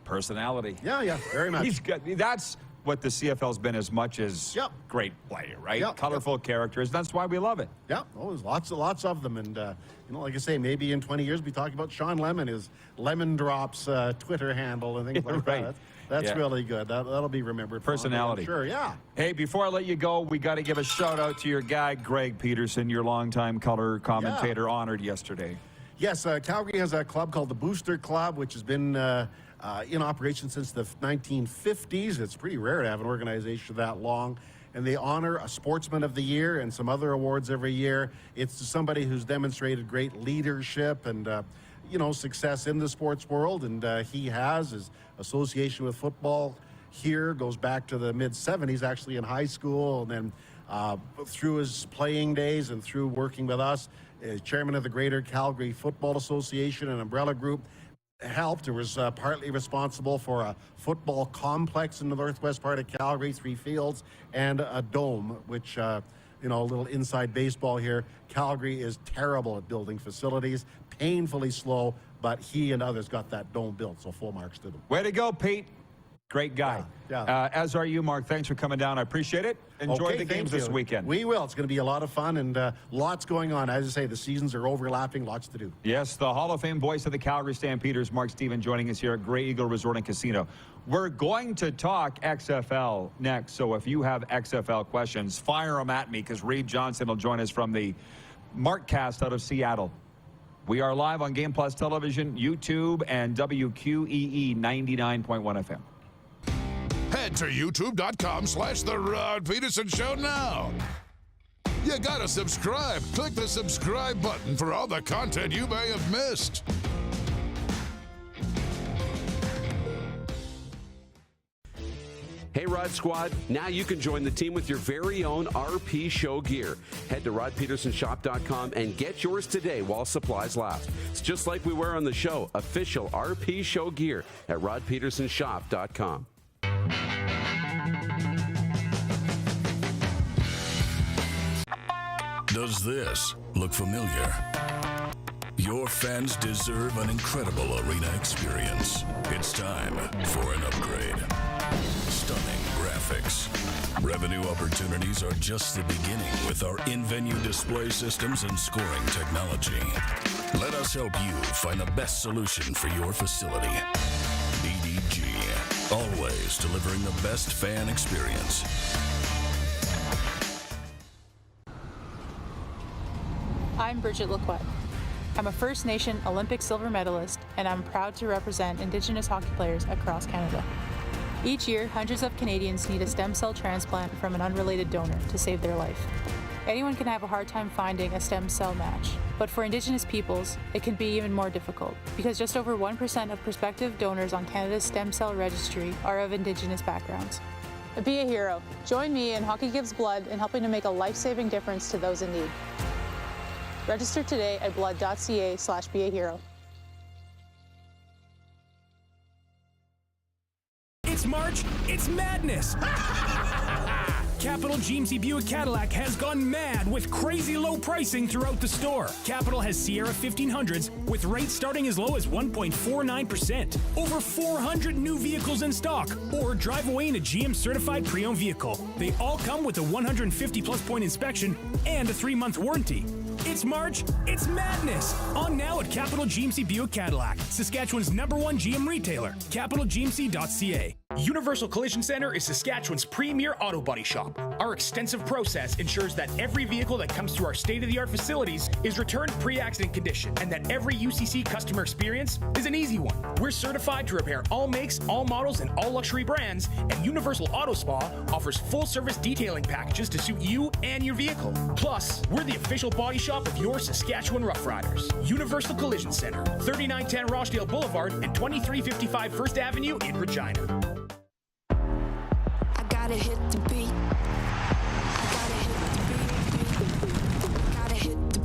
personality. Yeah, very much. He's got, that's what the CFL's been as much as great player, right? Colorful characters. That's why we love it. Yeah, there's lots of them. And, like I say, maybe in 20 years we talk about Sean Lemon, his Lemon Drops Twitter handle and things like that. That's really good. That'll be remembered. Personality. Sure, yeah. Hey, before I let you go, we got to give a shout out to your guy, Greg Pedersen, your longtime color commentator, honored yesterday. Yes, Calgary has a club called the Booster Club, which has been in operation since the 1950s. It's pretty rare to have an organization that long. And they honor a Sportsman of the Year and some other awards every year. It's to somebody who's demonstrated great leadership and, success in the sports world. And he has his association with football here goes back to the mid-70s, actually in high school. And then through his playing days and through working with us, chairman of the Greater Calgary Football Association, an umbrella group, helped or was partly responsible for a football complex in the northwest part of Calgary, 3 fields and a dome, which, a little inside baseball here. Calgary is terrible at building facilities, painfully slow, but he and others got that dome built, so full marks to them. Way to go, Pete. Great guy. Yeah. As are you, Mark. Thanks for coming down. I appreciate it. Enjoy the games this weekend. We will. It's going to be a lot of fun and lots going on. As I say, the seasons are overlapping, lots to do. Yes, the Hall of Fame voice of the Calgary Stampeders, Mark Stephen, joining us here at Grey Eagle Resort and Casino. We're going to talk XFL next, so if you have XFL questions, fire them at me, because Reed Johnson will join us from the Markcast out of Seattle. We are live on Game Plus Television, YouTube, and WQEE 99.1 FM. Head to youtube.com/The Rod Pedersen Show now. You gotta subscribe. Click the subscribe button for all the content you may have missed. Hey, Rod Squad, now you can join the team with your very own RP Show gear. Head to rodpetersenshop.com and get yours today while supplies last. It's just like we wear on the show, official RP Show gear at rodpetersenshop.com. Does this look familiar? Your fans deserve an incredible arena experience. It's time for an upgrade. Stunning graphics. Revenue opportunities are just the beginning with our in-venue display systems and scoring technology. Let us help you find the best solution for your facility. EDG, always delivering the best fan experience. I'm Bridget Lacquette. I'm a First Nation Olympic silver medalist, and I'm proud to represent Indigenous hockey players across Canada. Each year, hundreds of Canadians need a stem cell transplant from an unrelated donor to save their life. Anyone can have a hard time finding a stem cell match, but for Indigenous peoples, it can be even more difficult, because just over 1% of prospective donors on Canada's stem cell registry are of Indigenous backgrounds. Be a hero. Join me in Hockey Gives Blood in helping to make a life-saving difference to those in need. Register today at blood.ca/beahero. It's March, it's madness! Capital GMC Buick Cadillac has gone mad with crazy low pricing throughout the store. Capital has Sierra 1500s with rates starting as low as 1.49%. Over 400 new vehicles in stock, or drive away in a GM certified pre-owned vehicle. They all come with a 150+ point inspection and a 3-month warranty. It's March, it's madness! On now at Capital GMC Buick Cadillac, Saskatchewan's #1 GM retailer, capitalgmc.ca. Universal Collision Center is Saskatchewan's premier auto body shop. Our extensive process ensures that every vehicle that comes through our state-of-the-art facilities is returned pre-accident condition, and that every UCC customer experience is an easy one. We're certified to repair all makes, all models, and all luxury brands, and Universal Auto Spa offers full-service detailing packages to suit you and your vehicle. Plus, we're the official body shop of your Saskatchewan Roughriders. Universal Collision Center, 3910 Rochdale Boulevard and 2355 First Avenue in Regina. Gotta hit the beat. Gotta hit the beat. Gotta hit the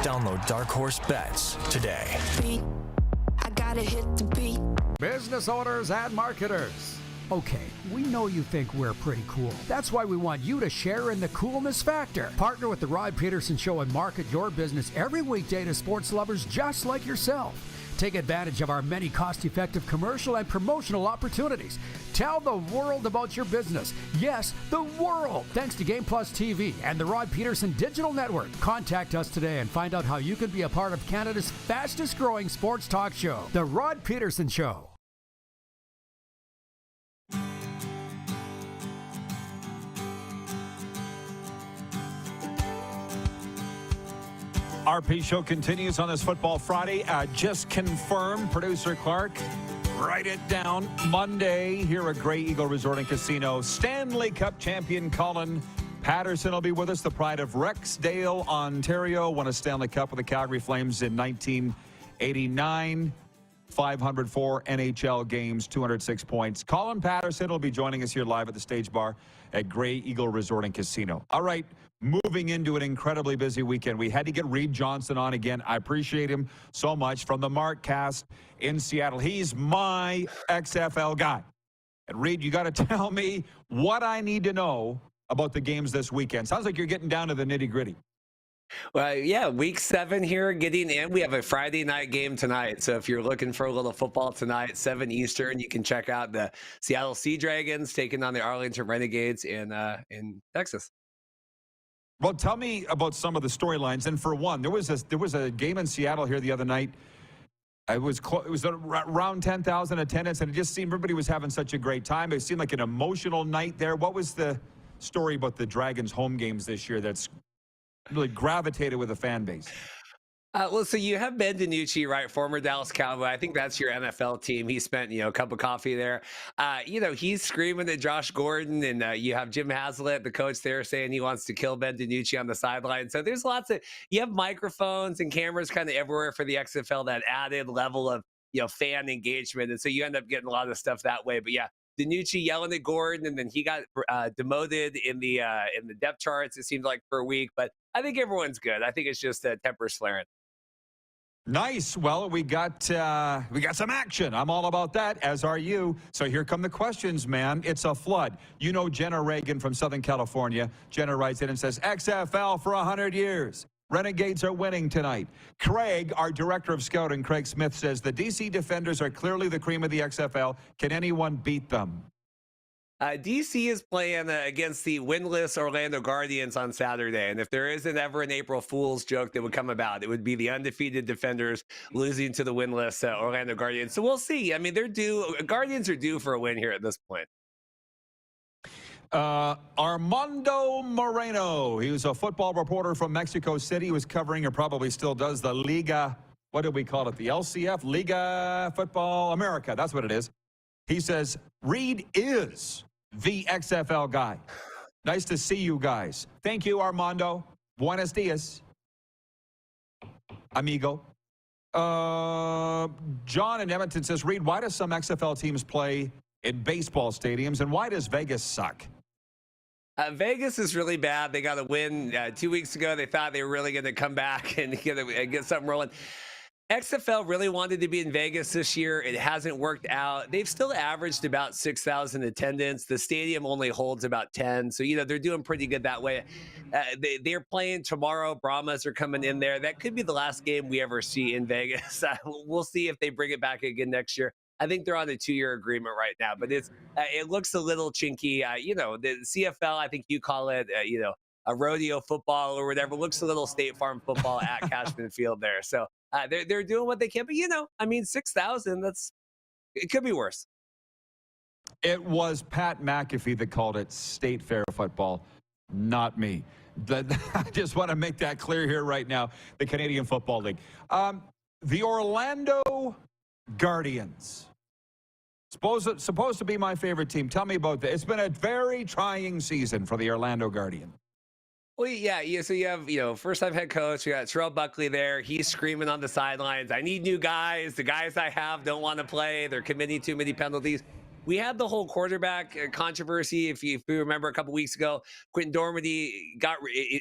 Download Dark Horse Bets today. I gotta hit the beat. Business owners and marketers. Okay, we know you think we're pretty cool. That's why we want you to share in the coolness factor. Partner with the Rod Pedersen Show and market your business every weekday to sports lovers just like yourself. Take advantage of our many cost-effective commercial and promotional opportunities. Tell the world about your business. Yes, the world. Thanks to Game Plus TV and the Rod Pedersen Digital Network. Contact us today and find out how you can be a part of Canada's fastest-growing sports talk show, The Rod Pedersen Show. RP Show continues on this Football Friday. Just confirm, producer Clark, write it down. Monday here at Grey Eagle Resort and Casino, Stanley Cup champion Colin Pedersen will be with us. The pride of Rexdale, Ontario, won a Stanley Cup with the Calgary Flames in 1989. 504 NHL games, 206 points. Colin Pedersen will be joining us here live at the Stage Bar at Grey Eagle Resort and Casino. All right, moving into an incredibly busy weekend. We had to get Reed Johnson on again. I appreciate him so much from the Mark Cast in Seattle. He's my XFL guy. And Reed, you got to tell me what I need to know about the games this weekend. Sounds like you're getting down to the nitty-gritty. Well, yeah, week 7 here getting in. We have a Friday night game tonight. So if you're looking for a little football tonight, 7 Eastern, you can check out the Seattle Sea Dragons taking on the Arlington Renegades in Texas. Well, tell me about some of the storylines. And for one, there was a game in Seattle here the other night. It was around 10,000 attendance, and it just seemed everybody was having such a great time. It seemed like an emotional night there. What was the story about the Dragons' home games this year that's really gravitated with the fan base? Well, so you have Ben DiNucci, right? Former Dallas Cowboy. I think that's your NFL team. He spent, a cup of coffee there. He's screaming at Josh Gordon, and you have Jim Haslett, the coach there, saying he wants to kill Ben DiNucci on the sideline. So there's you have microphones and cameras kind of everywhere for the XFL, that added level of, fan engagement. And so you end up getting a lot of stuff that way. But yeah, DiNucci yelling at Gordon, and then he got demoted in the depth charts, it seemed like, for a week. But I think everyone's good. I think it's just tempers flaring. Nice. Well, we got some action. I'm all about that, as are you. So here come the questions, man. It's a flood. You know Jenna Reagan from Southern California. Jenna writes in and says, XFL for 100 years. Renegades are winning tonight. Craig, our director of scouting, Craig Smith, says the DC Defenders are clearly the cream of the XFL. Can anyone beat them? DC is playing against the winless Orlando Guardians on Saturday. And if there isn't ever an April Fool's joke that would come about, it would be the undefeated Defenders losing to the winless Orlando Guardians. So we'll see. I mean, Guardians are due for a win here at this point. Armando Moreno. He was a football reporter from Mexico City. He was covering, or probably still does, the Liga, what did we call it? The LCF? Liga Football America. That's what it is. He says, Reed is the XFL guy. Nice to see you guys. Thank you, Armando. Buenos dias, amigo. John in Edmonton says, Reed, why do some XFL teams play in baseball stadiums, and why does Vegas suck? Vegas is really bad. They got a win 2 weeks ago. They thought they were really going to come back and get something rolling. XFL really wanted to be in Vegas this year. It hasn't worked out. They've still averaged about 6,000 attendance. The stadium only holds about 10. So, they're doing pretty good that way. They're playing tomorrow. Brahmas are coming in there. That could be the last game we ever see in Vegas. We'll see if they bring it back again next year. I think they're on a 2-year agreement right now, but it looks a little chinky. The CFL, I think you call it, a rodeo football or whatever, looks a little State Farm football at Cashman Field there. So they're doing what they can, but 6,000, it could be worse. It was Pat McAfee that called it State Fair football, not me. I just want to make that clear here right now. The Canadian Football League. The Orlando Guardians. Supposed to be my favorite team. Tell me about that. It's been a very trying season for the Orlando Guardians. Well, yeah. So you have, first-time head coach. We got Terrell Buckley there. He's screaming on the sidelines, I need new guys. The guys I have don't want to play. They're committing too many penalties. We had the whole quarterback controversy. If you remember a couple weeks ago, Quentin Dormady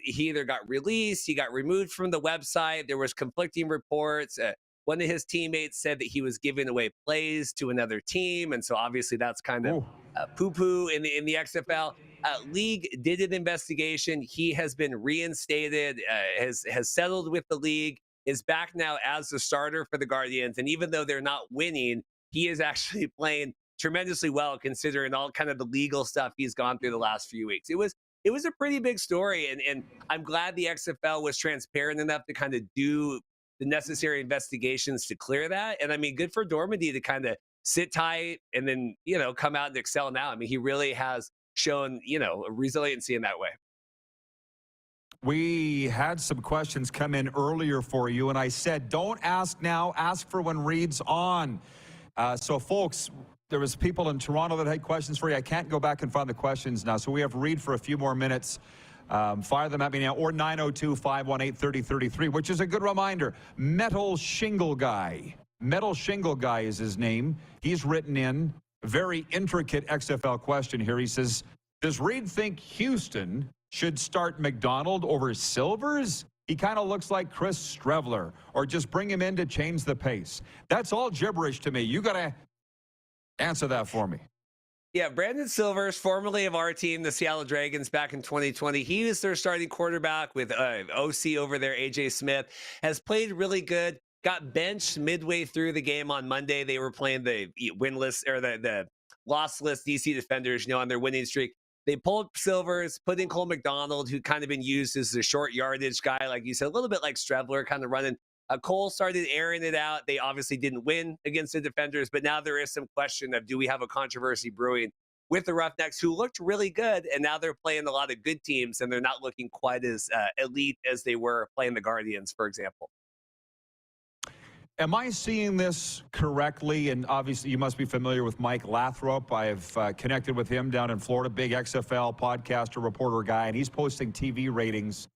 he either got released, he got removed from the website. There was conflicting reports. One of his teammates said that he was giving away plays to another team, and so obviously that's kind of poo-poo in the XFL. League did an investigation. He has been reinstated, has settled with the league, is back now as the starter for the Guardians, and even though they're not winning, he is actually playing tremendously well considering all kind of the legal stuff he's gone through the last few weeks. It was a pretty big story, and I'm glad the XFL was transparent enough to kind of do the necessary investigations to clear that. And I mean, good for Dormady to kind of sit tight and then, come out and excel now. I mean, he really has shown, resiliency in that way. We had some questions come in earlier for you, and I said, don't ask now, ask for when Reed's on. So folks, there was people in Toronto that had questions for you. I can't go back and find the questions now, so we have Reed for a few more minutes. Fire them at me now, or 902-518-3033, which is a good reminder. Metal Shingle Guy is his name. He's written in a very intricate XFL question here. He says, does Reed think Houston should start McDonald over Silvers? He kind of looks like Chris Strevler, or just bring him in to change the pace. That's all gibberish to me. You got to answer that for me. Yeah, Brandon Silvers, formerly of our team, the Seattle Dragons, back in 2020. He was their starting quarterback with OC over there, AJ Smith. Has played really good. Got benched midway through the game on Monday. They were playing the winless or the lossless DC Defenders, on their winning streak. They pulled Silvers, put in Cole McDonald, who kind of been used as a short yardage guy, like you said, a little bit like Strevler, kind of running. Cole started airing it out. They obviously didn't win against the Defenders, but now there is some question of, do we have a controversy brewing with the Roughnecks, who looked really good, and now they're playing a lot of good teams, and they're not looking quite as elite as they were playing the Guardians, for example. Am I seeing this correctly? And obviously, you must be familiar with Mike Lathrop. I have connected with him down in Florida, big XFL podcaster, reporter guy, and he's posting TV ratings.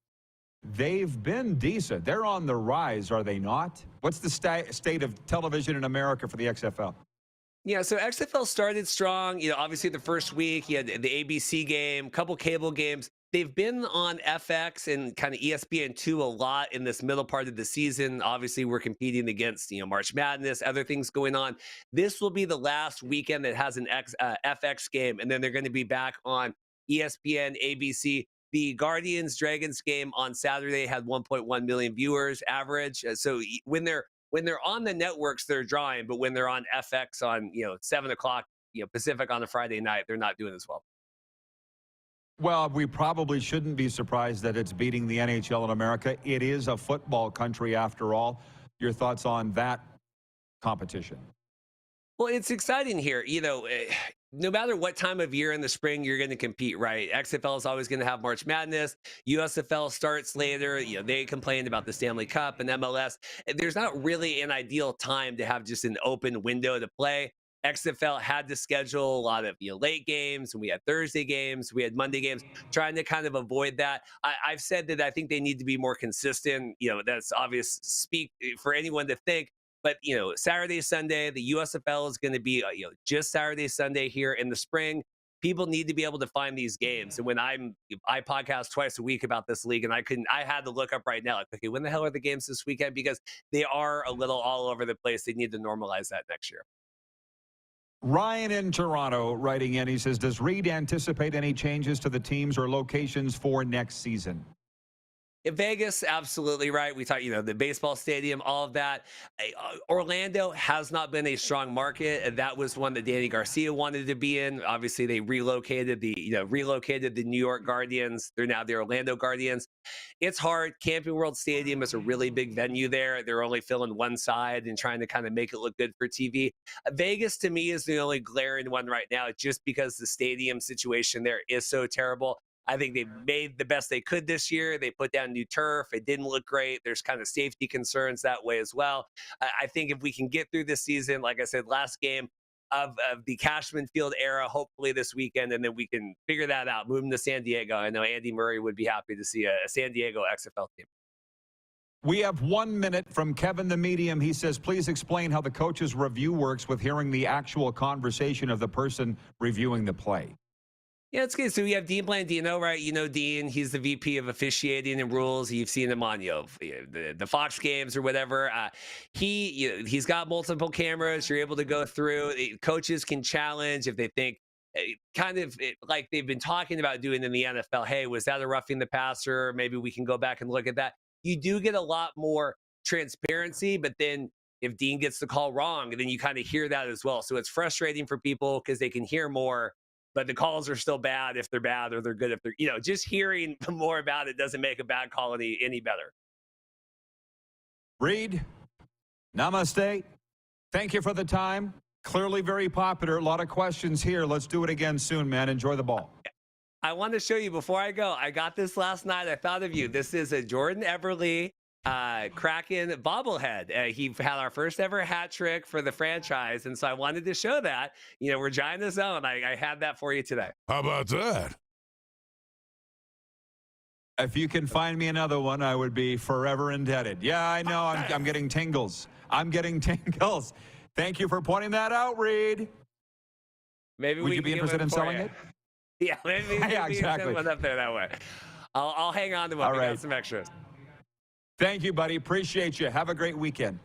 They've been decent. They're on the rise, are they not? What's the state of television in America for the XFL? Yeah, so XFL started strong. Obviously the first week, you had the ABC game, couple cable games. They've been on FX and kind of ESPN2 a lot in this middle part of the season. Obviously, we're competing against, March Madness, other things going on. This will be the last weekend that has an FX game, and then they're going to be back on ESPN, ABC. The Guardians-Dragons game on Saturday had 1.1 million viewers average. So when they're on the networks, they're drawing, but when they're on FX on 7 o'clock Pacific on a Friday night, they're not doing as well. Well, we probably shouldn't be surprised that it's beating the NHL in America. It is a football country after all. Your thoughts on that competition? Well, it's exciting here. No matter what time of year in the spring you're going to compete, right? XFL is always going to have March Madness. USFL starts later. They complained about the Stanley Cup and MLS. There's not really an ideal time to have just an open window to play. XFL had to schedule a lot of late games, and we had Thursday games, we had Monday games, trying to kind of avoid that. I've said that I think they need to be more consistent. That's obvious speak for anyone to think. But, Saturday, Sunday, the USFL is going to be, just Saturday, Sunday here in the spring. People need to be able to find these games. And when I podcast twice a week about this league, and I had to look up right now, like, okay, when the hell are the games this weekend? Because they are a little all over the place. They need to normalize that next year. Ryan in Toronto writing in, he says, does Reed anticipate any changes to the teams or locations for next season? Vegas, absolutely right. We talked, the baseball stadium, all of that. Orlando has not been a strong market, and that was one that Danny Garcia wanted to be in. Obviously, they relocated the New York Guardians. They're now the Orlando Guardians. It's hard. Camping World Stadium is a really big venue there. They're only filling one side and trying to kind of make it look good for TV. Vegas, to me, is the only glaring one right now, just because the stadium situation there is so terrible. I think they've made the best they could this year. They put down new turf. It didn't look great. There's kind of safety concerns that way as well. I think if we can get through this season, like I said, last game of the Cashman Field era, hopefully this weekend, and then we can figure that out, move them to San Diego. I know Andy Murray would be happy to see a San Diego XFL team. We have 1 minute from Kevin the Medium. He says, please explain how the coach's review works with hearing the actual conversation of the person reviewing the play. Yeah, it's good. So we have Dean Blandino, right? Dean, he's the VP of officiating and rules. You've seen him on, the Fox games or whatever. He's got multiple cameras. You're able to go through. Coaches can challenge if they think, like they've been talking about doing in the NFL. Hey, was that a roughing the passer? Maybe we can go back and look at that. You do get a lot more transparency, but then if Dean gets the call wrong, then you kind of hear that as well. So it's frustrating for people because they can hear more, but the calls are still bad if they're bad, or they're good if they're, just hearing more about it doesn't make a bad call any better. Reed, namaste. Thank you for the time. Clearly very popular. A lot of questions here. Let's do it again soon, man. Enjoy the ball. I want to show you before I go. I got this last night. I thought of you. This is a Jordan Everly Kraken bobblehead. He had our first ever hat trick for the franchise, and so I wanted to show that. Regina Zone. I had that for you today. How about that? If you can find me another one, I would be forever indebted. Yeah, I know. I'm getting tingles. Thank you for pointing that out, Reed. Maybe would you be interested in selling it? Yeah, maybe yeah, exactly. One up there that way. I'll hang on to one. All right. Got some extras. Thank you, buddy. Appreciate you. Have a great weekend.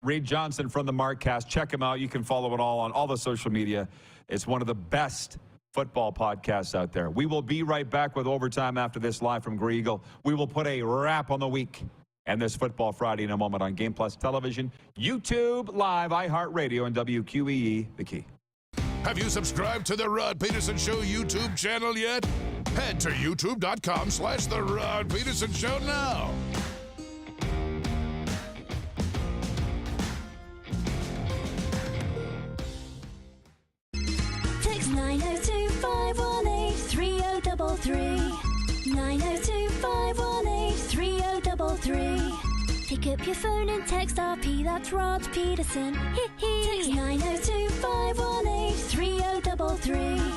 Reed Johnson from the Markcast. Check him out. You can follow it all on all the social media. It's one of the best football podcasts out there. We will be right back with Overtime after this, live from Grey Eagle. We will put a wrap on the week and this Football Friday in a moment on Game Plus Television, YouTube, Live, iHeartRadio, and WQEE, The Key. Have you subscribed to the Rod Pedersen Show YouTube channel yet? Head to youtube.com/The Rod Pedersen Show now. Text 902-518-3033. 902-518-3033. Pick up your phone and text RP, that's Rod Pedersen. Text 902-518-3033.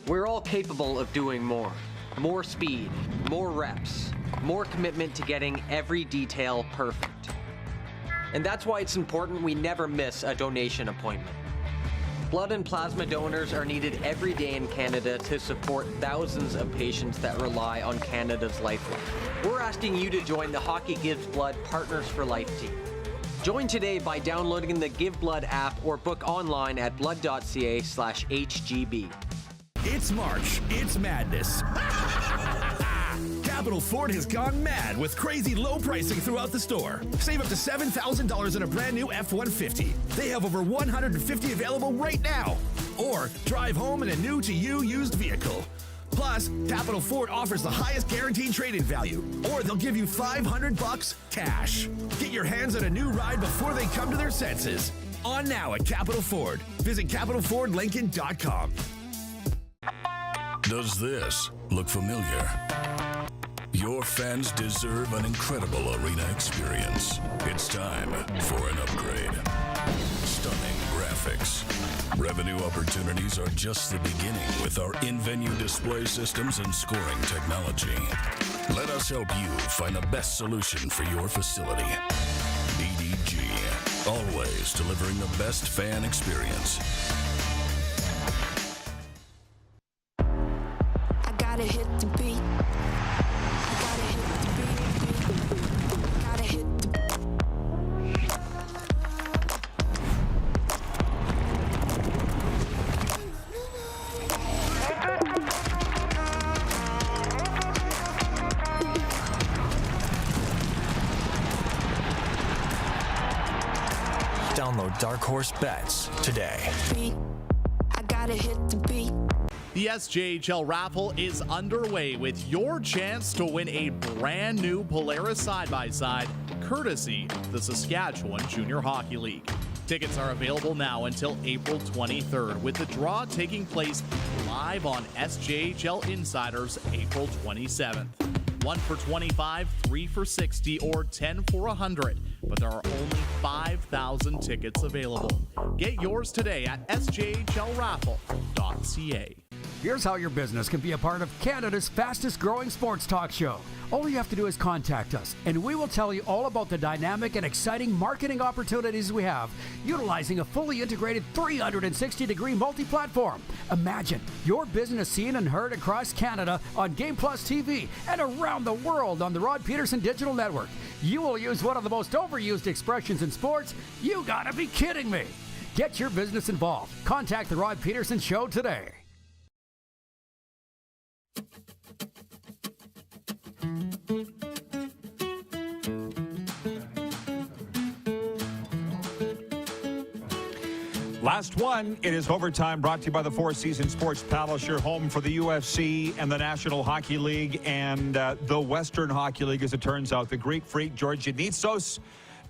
We're all capable of doing more. More speed, more reps, more commitment to getting every detail perfect. And that's why it's important we never miss a donation appointment. Blood and plasma donors are needed every day in Canada to support thousands of patients that rely on Canada's lifeline. We're asking you to join the Hockey Gives Blood Partners for Life team. Join today by downloading the Give Blood app or book online at blood.ca/HGB. It's March. It's madness. Capital Ford has gone mad with crazy low pricing throughout the store. Save up to $7,000 on a brand new F-150. They have over 150 available right now. Or drive home in a new to you used vehicle. Plus, Capital Ford offers the highest guaranteed trade-in value, or they'll give you $500 cash. Get your hands on a new ride before they come to their senses. On now at Capital Ford. Visit CapitalFordLincoln.com. Does this look familiar? Your fans deserve an incredible arena experience. It's time for an upgrade. Stunning graphics. Revenue opportunities are just the beginning with our in-venue display systems and scoring technology. Let us help you find the best solution for your facility. EDG, always delivering the best fan experience. I gotta hit the beat. I gotta hit the beat. Download Dark Horse Bets today. I gotta hit the beat. The SJHL raffle is underway with your chance to win a brand new Polaris side-by-side, courtesy the Saskatchewan Junior Hockey League. Tickets are available now until April 23rd, with the draw taking place live on SJHL Insiders April 27th. 1 for 25, 3 for 60, or 10 for 100, but there are only 5,000 tickets available. Get yours today at sjhlraffle.ca. Here's how your business can be a part of Canada's fastest growing sports talk show. All you have to do is contact us, and we will tell you all about the dynamic and exciting marketing opportunities we have, utilizing a fully integrated 360-degree multi-platform. Imagine your business seen and heard across Canada on Game Plus TV and around the world on the Rod Pedersen Digital Network. You will use one of the most overused expressions in sports. You gotta be kidding me. Get your business involved. Contact the Rod Pedersen Show today. Last one, it is overtime, brought to you by the Four Seasons Sports Palace, your home for the UFC and the National Hockey League and the Western Hockey League, as it turns out. The Greek freak, George Yanitsos,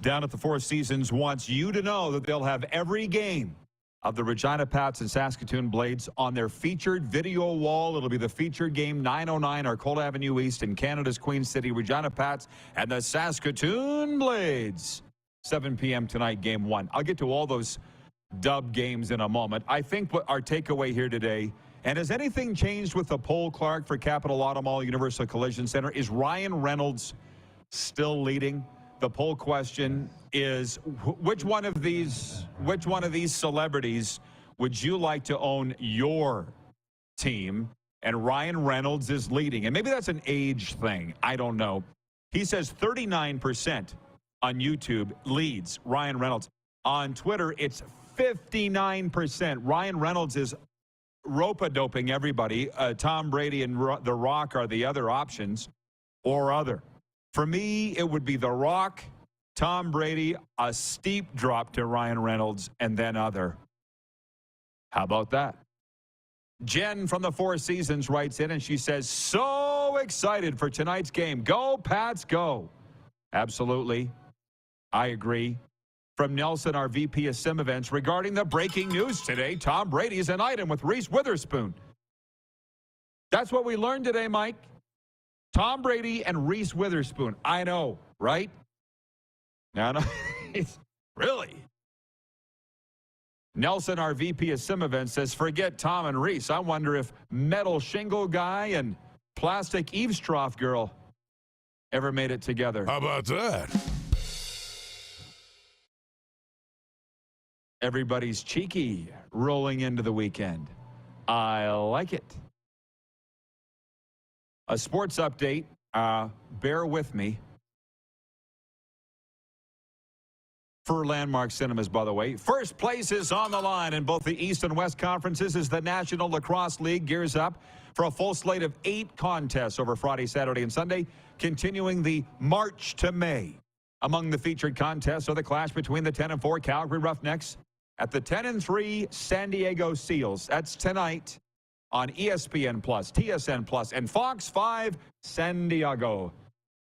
down at the Four Seasons, wants you to know that they'll have every game of the Regina Pats and Saskatoon Blades on their featured video wall. It'll be the featured game, 909 Arcola Avenue East in Canada's Queen City. Regina Pats and the Saskatoon Blades. 7 p.m. tonight, game one. I'll get to all those dub games in a moment. I think what our takeaway here today, and has anything changed with the poll, Clark, for Capital Auto Mall Universal Collision Center? Is Ryan Reynolds still leading? The poll question is, which one of these celebrities would you like to own your team? And Ryan Reynolds is leading. And maybe that's an age thing. I don't know. He says 39% on YouTube leads Ryan Reynolds. On Twitter, it's 59%. Ryan Reynolds is rope-a-doping everybody. Tom Brady and The Rock are the other options, or other. For me, it would be The Rock, Tom Brady, a steep drop to Ryan Reynolds, and then other. How about that? Jen from the Four Seasons writes in, and she says, so excited for tonight's game. Go, Pats, go. Absolutely. I agree. From Nelson, our VP of Sim Events, regarding the breaking news today, Tom Brady is an item with Reese Witherspoon. That's what we learned today, Mike. Tom Brady and Reese Witherspoon. I know, right? No, really. Nelson, our VP of Sim Events, says, forget Tom and Reese. I wonder if metal shingle guy and plastic eavesdrop girl ever made it together. How about that? Everybody's cheeky rolling into the weekend. I like it. A sports update. Bear with me. For Landmark Cinemas, by the way. First place is on the line in both the East and West conferences as the National Lacrosse League gears up for a full slate of 8 contests over Friday, Saturday, and Sunday, continuing the March to May. Among the featured contests are the clash between the 10-4 Calgary Roughnecks at the 10-3 San Diego Seals. That's tonight on ESPN+, TSN+, and Fox 5 San Diego.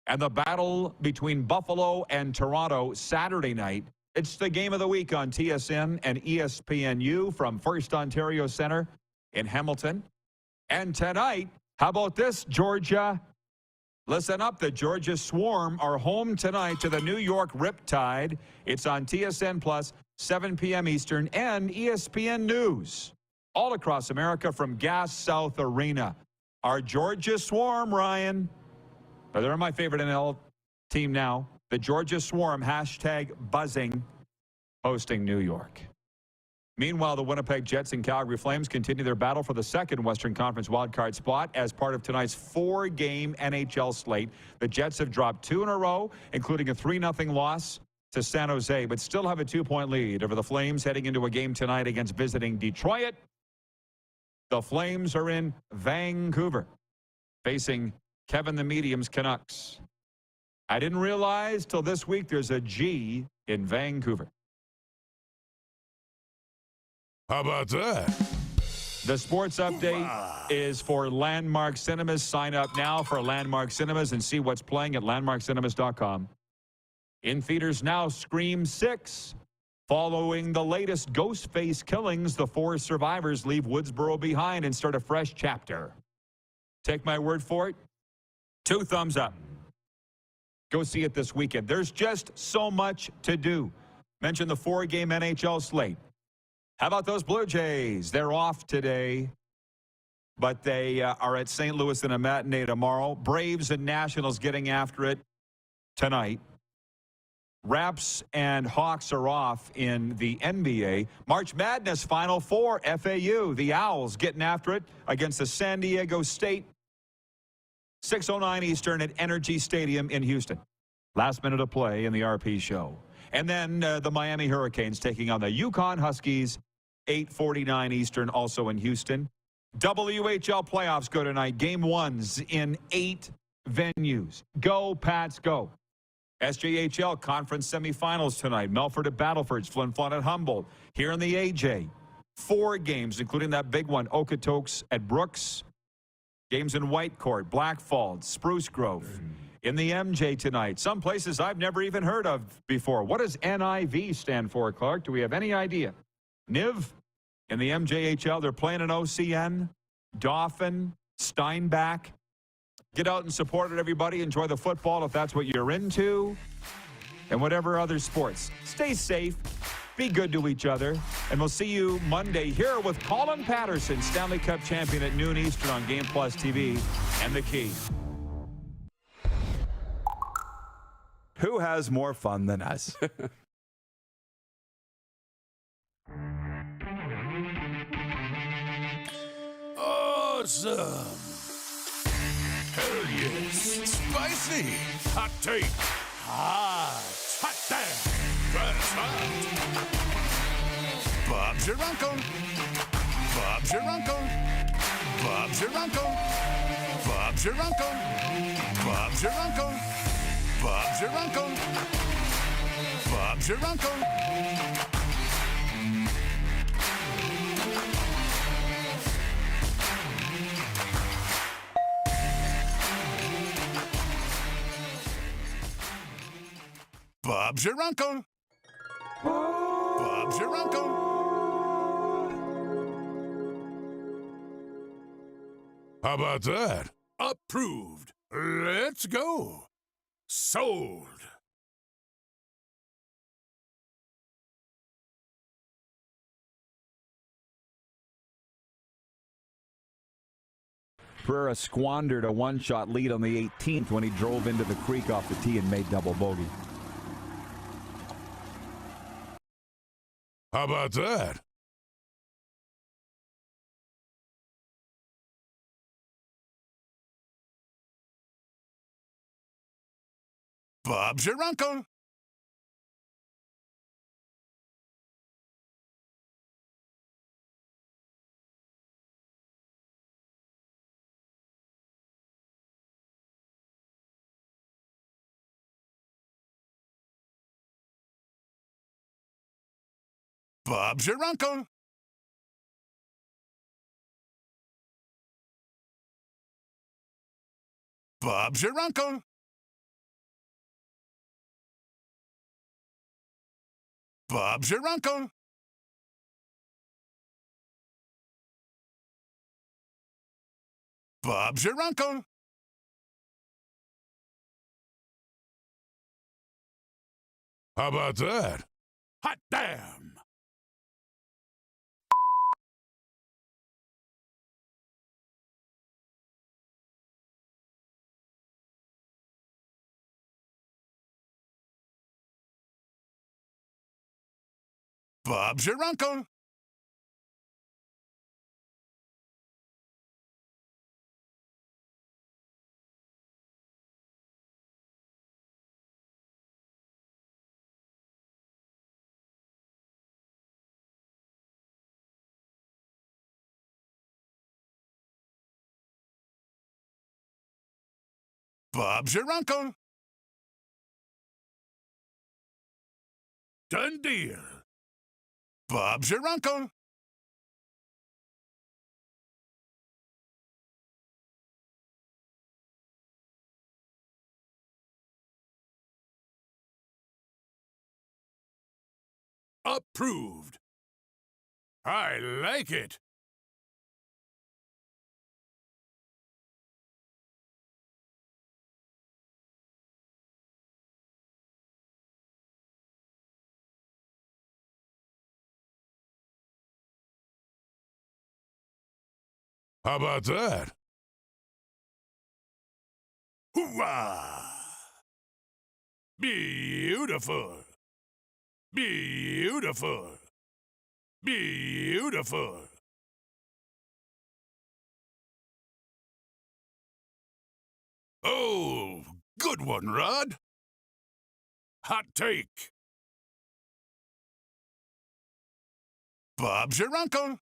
And the battle between Buffalo and Toronto Saturday night. It's the game of the week on TSN and ESPNU from First Ontario Centre in Hamilton. And tonight, how about this, Georgia? Listen up, the Georgia Swarm are home tonight to the New York Riptide. It's on TSN+, 7 p.m. Eastern, and ESPN News. All across America from Gas South Arena. Our Georgia Swarm, Ryan. They're my favorite NL team now. The Georgia Swarm, #buzzing, hosting New York. Meanwhile, the Winnipeg Jets and Calgary Flames continue their battle for the second Western Conference wildcard spot as part of tonight's 4-game NHL slate. The Jets have dropped 2 in a row, including a 3-0 loss to San Jose, but still have a 2-point lead over the Flames heading into a game tonight against visiting Detroit. The Flames are in Vancouver, facing Kevin the Medium's Canucks. I didn't realize till this week there's a G in Vancouver. How about that? The sports update is for Landmark Cinemas. Sign up now for Landmark Cinemas and see what's playing at landmarkcinemas.com. In theaters now, Scream 6. Following the latest Ghostface killings, the 4 survivors leave Woodsboro behind and start a fresh chapter. Take my word for it. 2 thumbs up. Go see it this weekend. There's just so much to do. Mention the 4-game NHL slate. How about those Blue Jays? They're off today, but they are at St. Louis in a matinee tomorrow. Braves and Nationals getting after it tonight. Raps and Hawks are off in the NBA. March Madness Final Four, FAU. The Owls getting after it against the San Diego State. 6:09 Eastern at Energy Stadium in Houston. Last minute of play in the RP show. And then the Miami Hurricanes taking on the Yukon Huskies. 8:49 Eastern, also in Houston. WHL playoffs go tonight. Game 1s in 8 venues. Go, Pats, go. SJHL conference semifinals tonight. Melfort at Battleford, Flin Flon at Humboldt. Here in the AJ, 4 games, including that big one, Okotoks at Brooks. Games in Whitecourt, Blackfalds, Spruce Grove. In the MJ tonight, some places I've never even heard of before. What does NIV stand for, Clark? Do we have any idea? NIV? In the MJHL, they're playing an OCN, Dauphin, Steinbach. Get out and support it, everybody. Enjoy the football if that's what you're into. And whatever other sports. Stay safe. Be good to each other. And we'll see you Monday here with Colin Patterson, Stanley Cup champion at noon Eastern on Game Plus TV and The Key. Who has more fun than us? Awesome. Hell yes. Spicy. Hot take. Hot. Hot damn. That's hot. Bob's your uncle. Bob's your uncle. Bob's your uncle. Bob's your uncle. Bob's your uncle. Bob's your uncle. Bob's your uncle. Bob's your uncle. Bob's your uncle. How about that? Approved. Let's go. Sold. Pereira squandered a one-shot lead on the 18th when he drove into the creek off the tee and made double bogey. How about that? Bob's your uncle. Bob's your uncle. Bob's your uncle. Bob's your uncle. Bob's your uncle. How about that? Hot damn! Bob's your uncle. Bob's your uncle. Done deal. Bob's your uncle. Approved. I like it. How about that? Hoorah! Beautiful. Beautiful. Beautiful. Oh, good one, Rod. Hot take. Bob's your uncle.